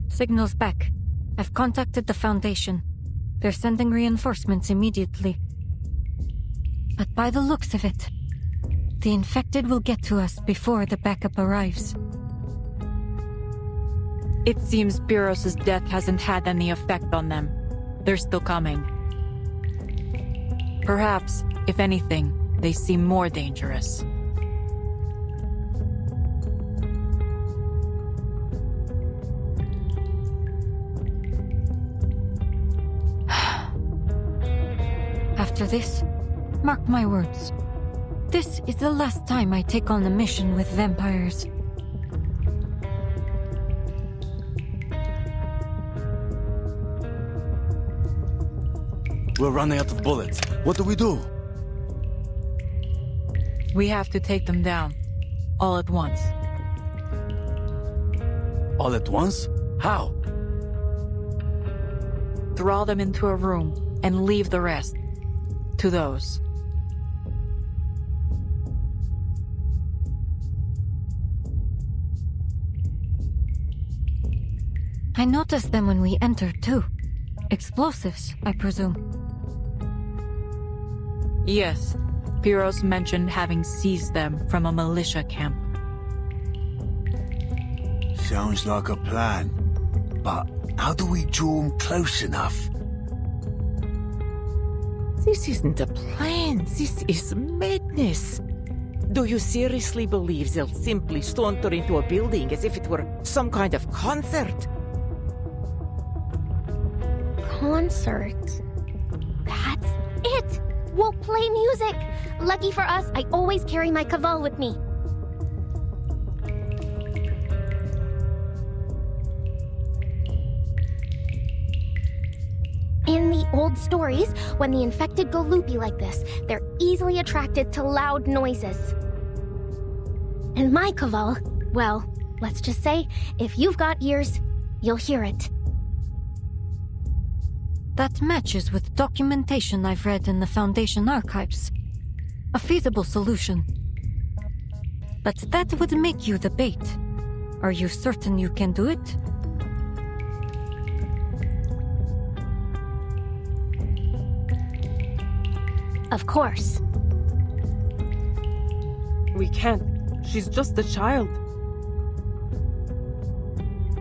Signal's back. I've contacted the Foundation. They're sending reinforcements immediately. But by the looks of it, the infected will get to us before the backup arrives. It seems Pyros' death hasn't had any effect on them. They're still coming. Perhaps, if anything, they seem more dangerous. After this, mark my words. This is the last time I take on a mission with vampires. We're running out of bullets. What do we do? We have to take them down. All at once. All at once? How? Draw them into a room and leave the rest to those. I noticed them when we entered, too. Explosives, I presume. Yes. Pyros mentioned having seized them from a militia camp. Sounds like a plan. But how do we draw them close enough? This isn't a plan. This is madness. Do you seriously believe they'll simply saunter into a building as if it were some kind of concert? Concert? That's it! We'll play music! Lucky for us, I always carry my Kaval with me. In the old stories, when the infected go loopy like this, they're easily attracted to loud noises. And my Kaval, well, let's just say, if you've got ears, you'll hear it. That matches with documentation I've read in the Foundation archives. A feasible solution. But that would make you the bait. Are you certain you can do it? Of course. We can't. She's just a child.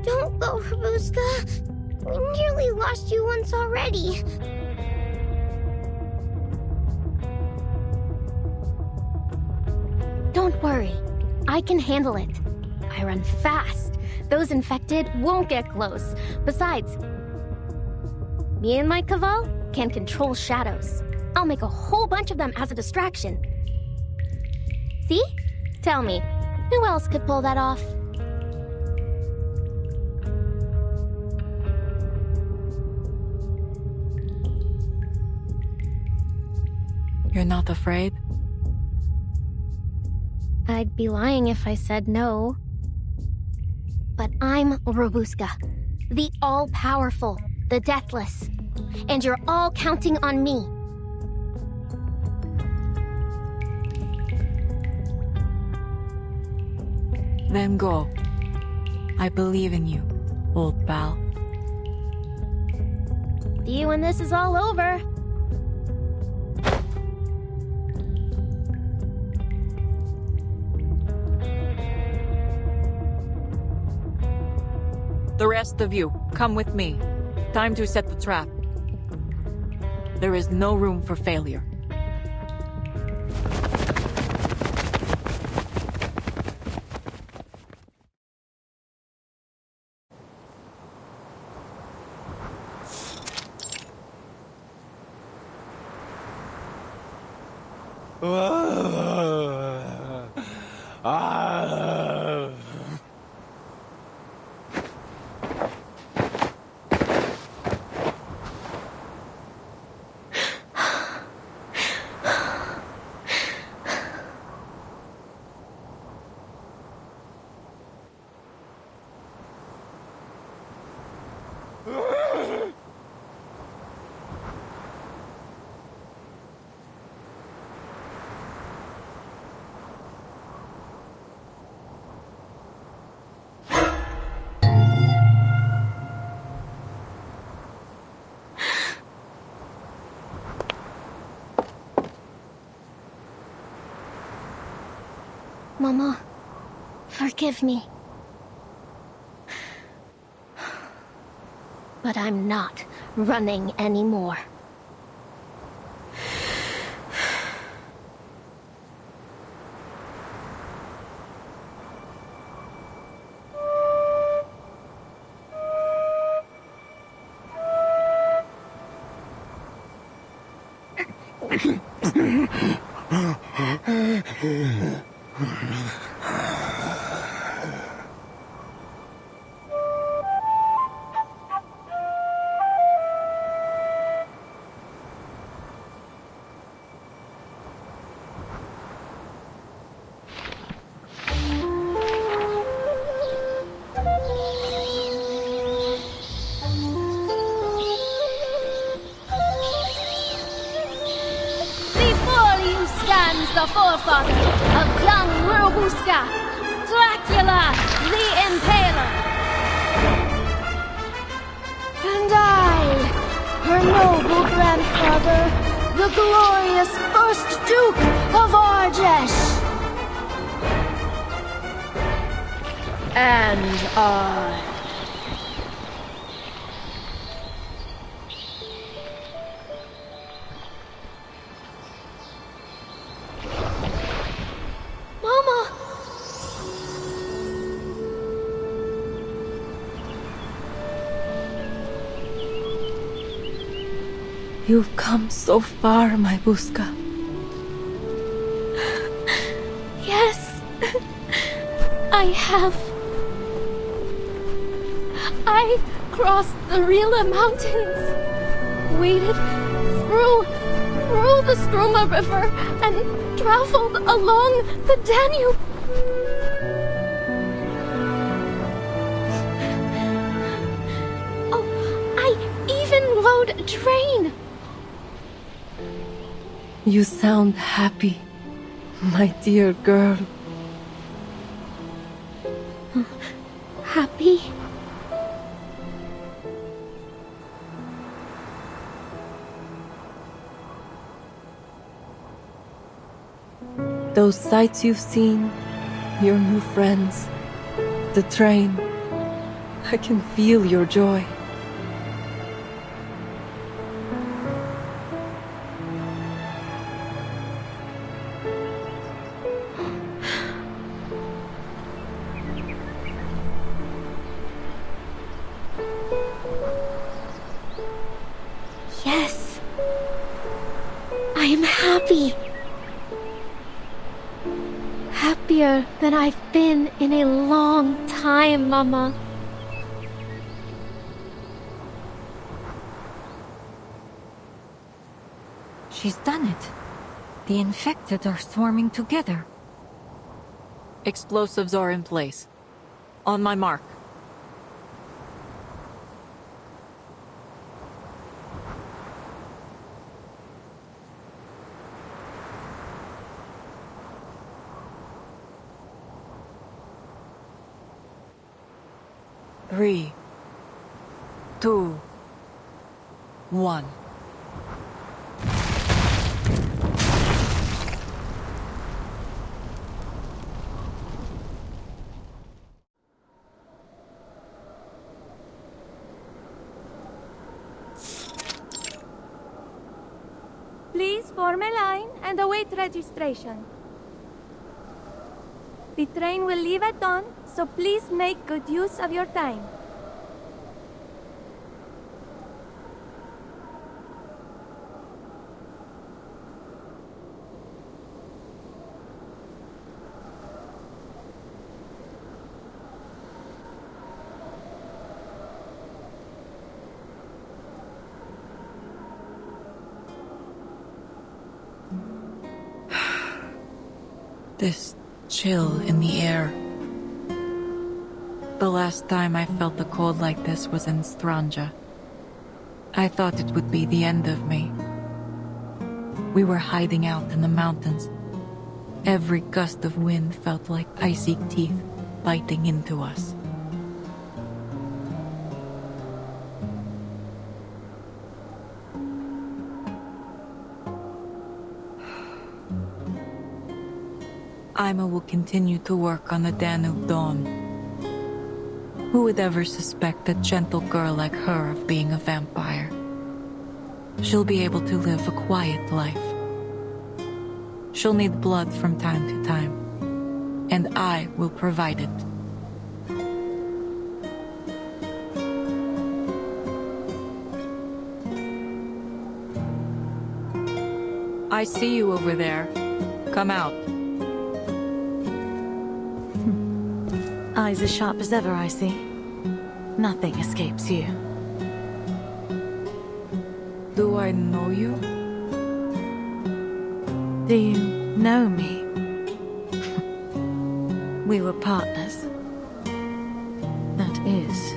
Don't go, Robuska. We nearly lost you once already. Don't worry. I can handle it. I run fast. Those infected won't get close. Besides, me and my Kaval can control shadows. I'll make a whole bunch of them as a distraction. See? Tell me, who else could pull that off? You're not afraid? I'd be lying if I said no. But I'm Robuska, the all-powerful, the deathless. And you're all counting on me. Then go. I believe in you, old pal. See you when this is all over. The rest of you, come with me. Time to set the trap. There is no room for failure. Mama, forgive me. But I'm not running anymore. The forefather of young Robuska, Dracula the Impaler. And I her noble grandfather, the glorious first Duke of Arjesh. And I... Mama! You've come so far, my Buzka. Yes, I have. I crossed the Rila Mountains, waded through the Struma River, and traveled along the Danube. Oh, I even rode a train. You sound happy, my dear girl. Happy? Those sights you've seen, your new friends, the train. I can feel your joy. Yes. I am happy. Happier than I've been in a long time, Mama. She's done it. The infected are swarming together. Explosives are in place. On my mark. Three, 2, 1. Please form a line and await registration. The train will leave at dawn, so please make good use of your time. This chill in the air. The last time I felt the cold like this was in Stranja. I thought it would be the end of me. We were hiding out in the mountains. Every gust of wind felt like icy teeth biting into us. Aima will continue to work on the Danube Dawn. Who would ever suspect a gentle girl like her of being a vampire? She'll be able to live a quiet life. She'll need blood from time to time, and I will provide it. I see you over there. Come out. Eyes as sharp as ever, I see. Nothing escapes you. Do I know you? Do you know me? We were partners. That is,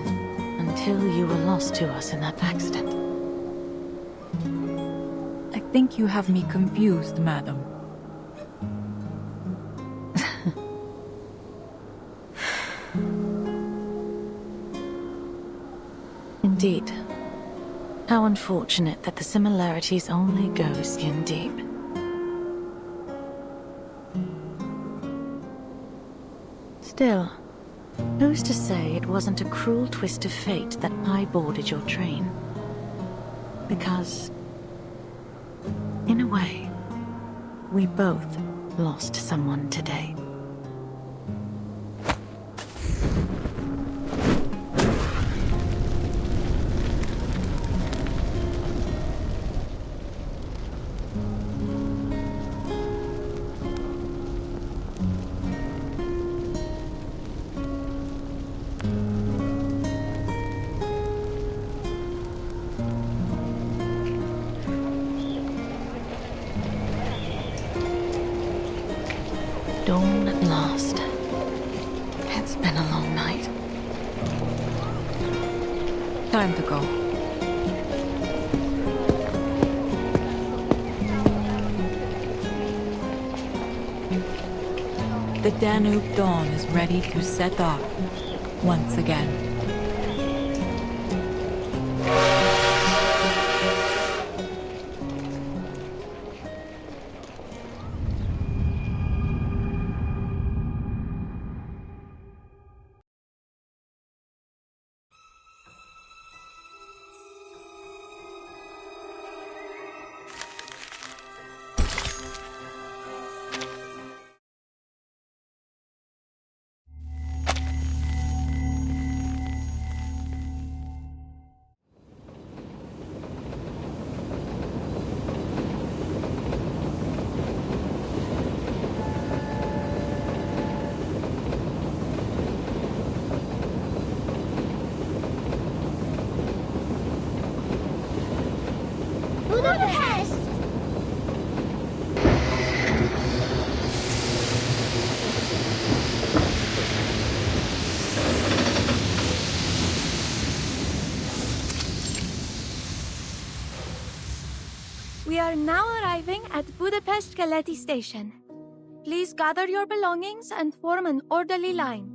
until you were lost to us in that accident. I think you have me confused, madam. Indeed. How unfortunate that the similarities only go skin deep. Still, who's to say it wasn't a cruel twist of fate that I boarded your train? Because, in a way, we both lost someone today. Dawn at last. It's been a long night. Time to go. The Danube Dawn is ready to set off once again. Budapest! We are now arriving at Budapest Keleti Station. Please gather your belongings and form an orderly line.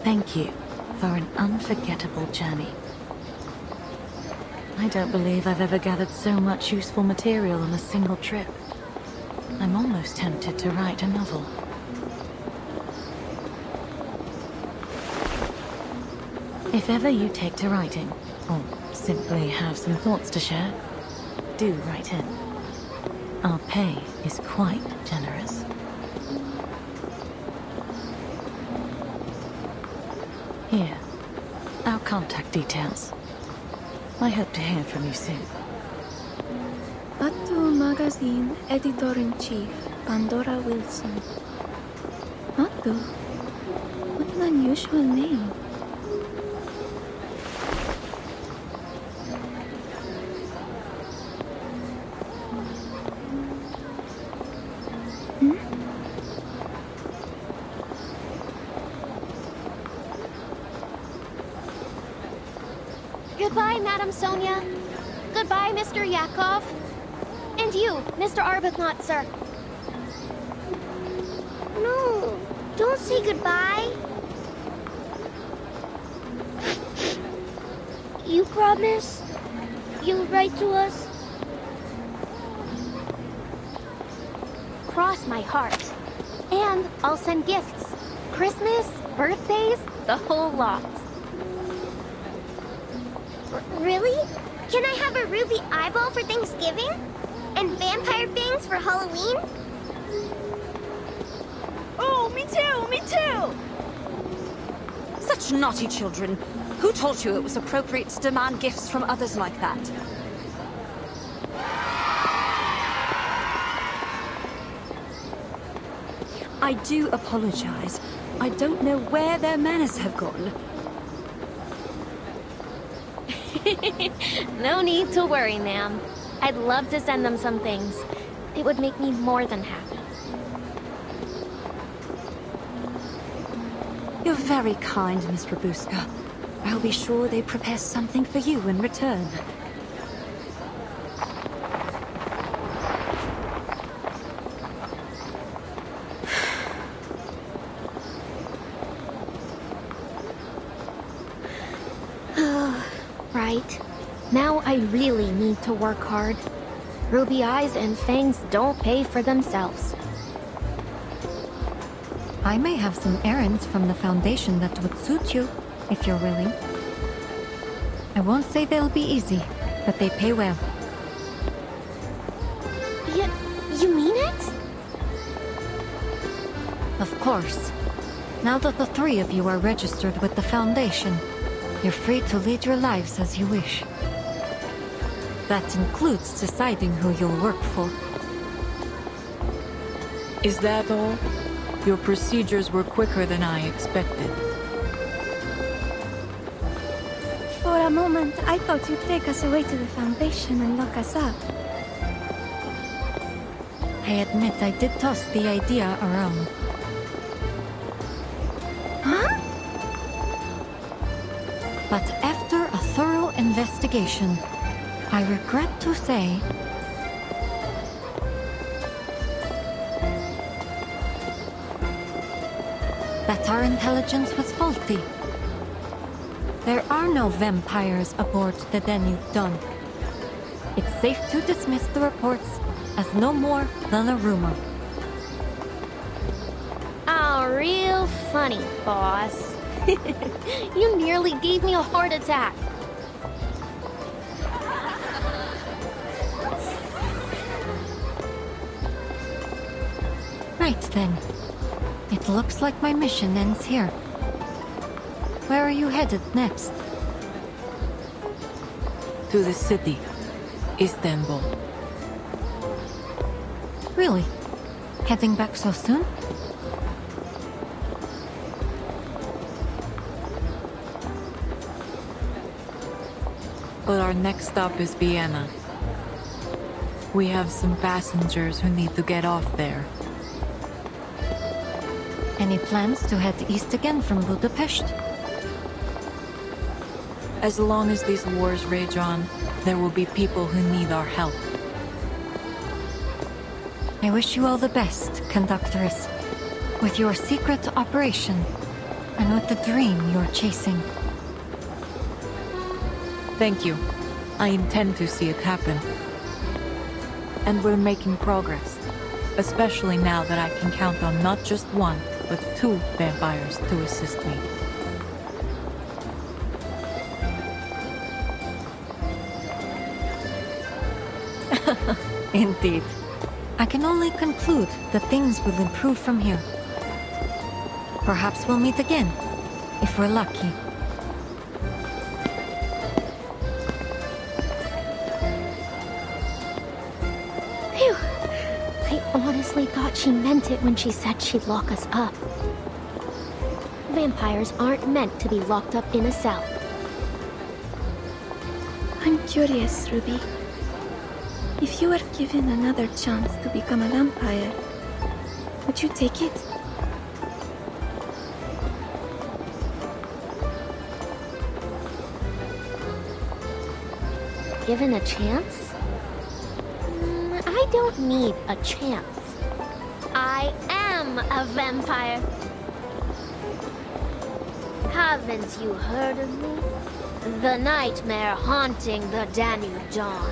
Thank you for an unforgettable journey. I don't believe I've ever gathered so much useful material on a single trip. I'm almost tempted to write a novel. If ever you take to writing, or simply have some thoughts to share, do write in. Our pay is quite generous. Here, our contact details. I hope to hear from you soon. Batu Magazine Editor-in-Chief, Pandora Wilson. Batu? What an unusual name. Goodbye, Madam Sonia. Goodbye, Mr. Yakov. And you, Mr. Arbuthnot, sir. No, don't say goodbye. You promise you'll write to us? Cross my heart. And I'll send gifts. Christmas, birthdays, the whole lot. Really? Can I have a ruby eyeball for Thanksgiving? And vampire fangs for Halloween? Oh, me too, me too! Such naughty children. Who told you it was appropriate to demand gifts from others like that? I do apologize. I don't know where their manners have gone. No need to worry, ma'am. I'd love to send them some things. It would make me more than happy. You're very kind, Miss Rabuska. I'll be sure they prepare something for you in return. right. Now I really need to work hard. Ruby Eyes and Fangs don't pay for themselves. I may have some errands from the Foundation that would suit you, if you're willing. I won't say they'll be easy, but they pay well. You mean it? Of course. Now that the three of you are registered with the Foundation, you're free to lead your lives as you wish. That includes deciding who you'll work for. Is that all? Your procedures were quicker than I expected. For a moment, I thought you'd take us away to the Foundation and lock us up. I admit I did toss the idea around. Huh? But after a thorough investigation, I regret to say that our intelligence was faulty. There are no vampires aboard the Danube Dawn. It's safe to dismiss the reports as no more than a rumor. Oh, real funny, boss. You nearly gave me a heart attack. Right then. It looks like my mission ends here. Where are you headed next? To the city, Istanbul. Really? Heading back so soon? But our next stop is Vienna. We have some passengers who need to get off there. Any plans to head east again from Budapest? As long as these wars rage on, there will be people who need our help. I wish you all the best, Conductress, with your secret operation, and with the dream you're chasing. Thank you. I intend to see it happen. And we're making progress, especially now that I can count on not just one, but 2 vampires to assist me. Indeed. I can only conclude that things will improve from here. Perhaps we'll meet again, if we're lucky. Phew. I honestly thought she meant it when she said she'd lock us up. Vampires aren't meant to be locked up in a cell. I'm curious, Ruby. If you were given another chance to become a vampire, would you take it? Given a chance? I don't need a chance. I am a vampire. Haven't you heard of me? The nightmare haunting the Danube Dawn.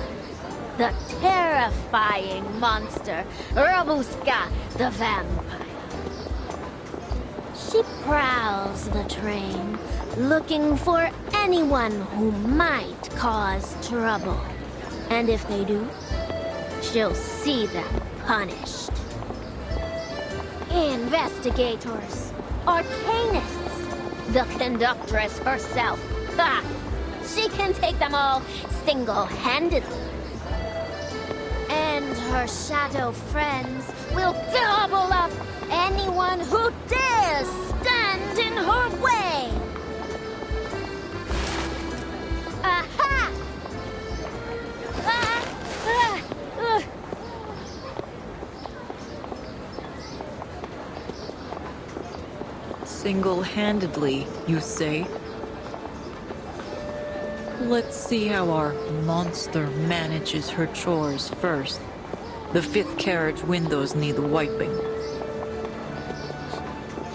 The terrifying monster, Robuska the vampire. She prowls the train, looking for anyone who might cause trouble. And if they do, she'll see them punished. Investigators, arcanists, the Conductress herself. Ha! She can take them all single-handedly. And her shadow friends will gobble up anyone who dares stand in her way! Aha! Single-handedly, you say? Let's see how our monster manages her chores first. The 5th carriage windows need wiping.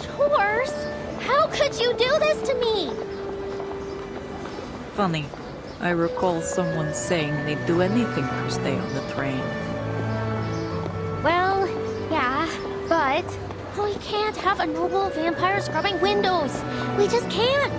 Chores? How could you do this to me? Funny. I recall someone saying they'd do anything to stay on the train. Well, yeah, but we can't have a noble vampire scrubbing windows. We just can't.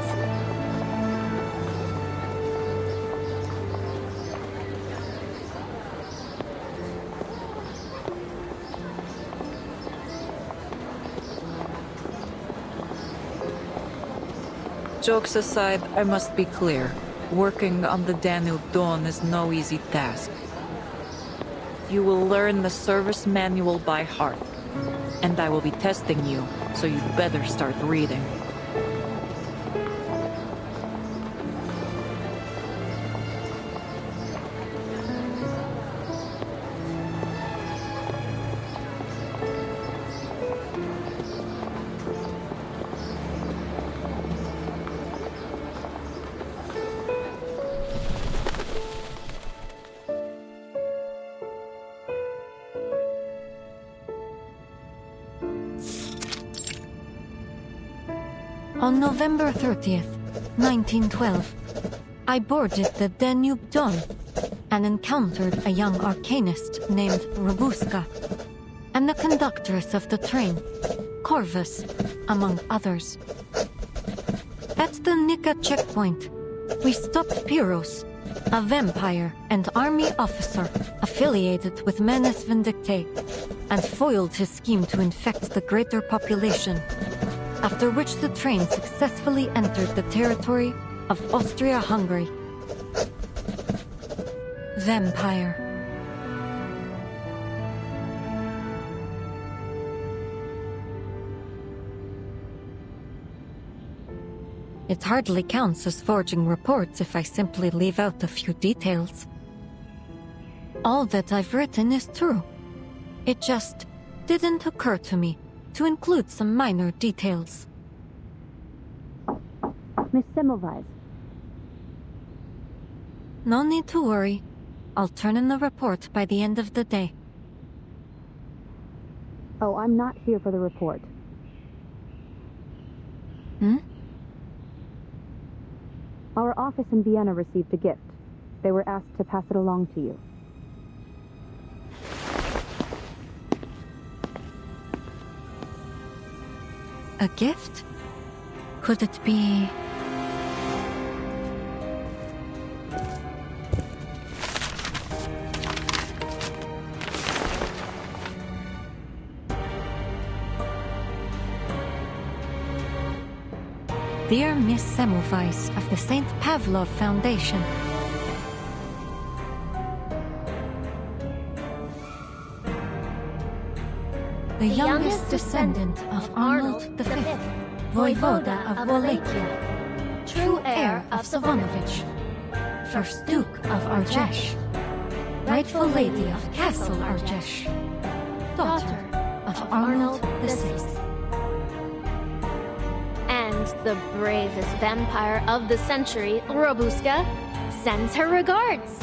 Jokes aside, I must be clear. Working on the Danube Dawn is no easy task. You will learn the service manual by heart. And I will be testing you, so you'd better start reading. On November 30th, 1912, I boarded the Danube Dawn and encountered a young arcanist named Robuska, and the conductress of the train, Corvus, among others. At the Nika checkpoint, we stopped Pyros, a vampire and army officer affiliated with Manus Vindictae, and foiled his scheme to infect the greater population. After which the train successfully entered the territory of Austria-Hungary. Vampire. It hardly counts as forging reports if I simply leave out a few details. All that I've written is true. It just didn't occur to me to include some minor details. Miss Semmelweis. No need to worry. I'll turn in the report by the end of the day. Oh, I'm not here for the report. Our office in Vienna received a gift. They were asked to pass it along to you. A gift? Could it be... Dear Miss Semmelweis of the St. Pavlov Foundation. The youngest descendant of Arnold V, Voivoda of Wallachia, true heir of Savonovich, first Duke of Argesh, rightful lady of Castle Argesh, daughter of Arnold VI. And the bravest vampire of the century, Robuska, sends her regards.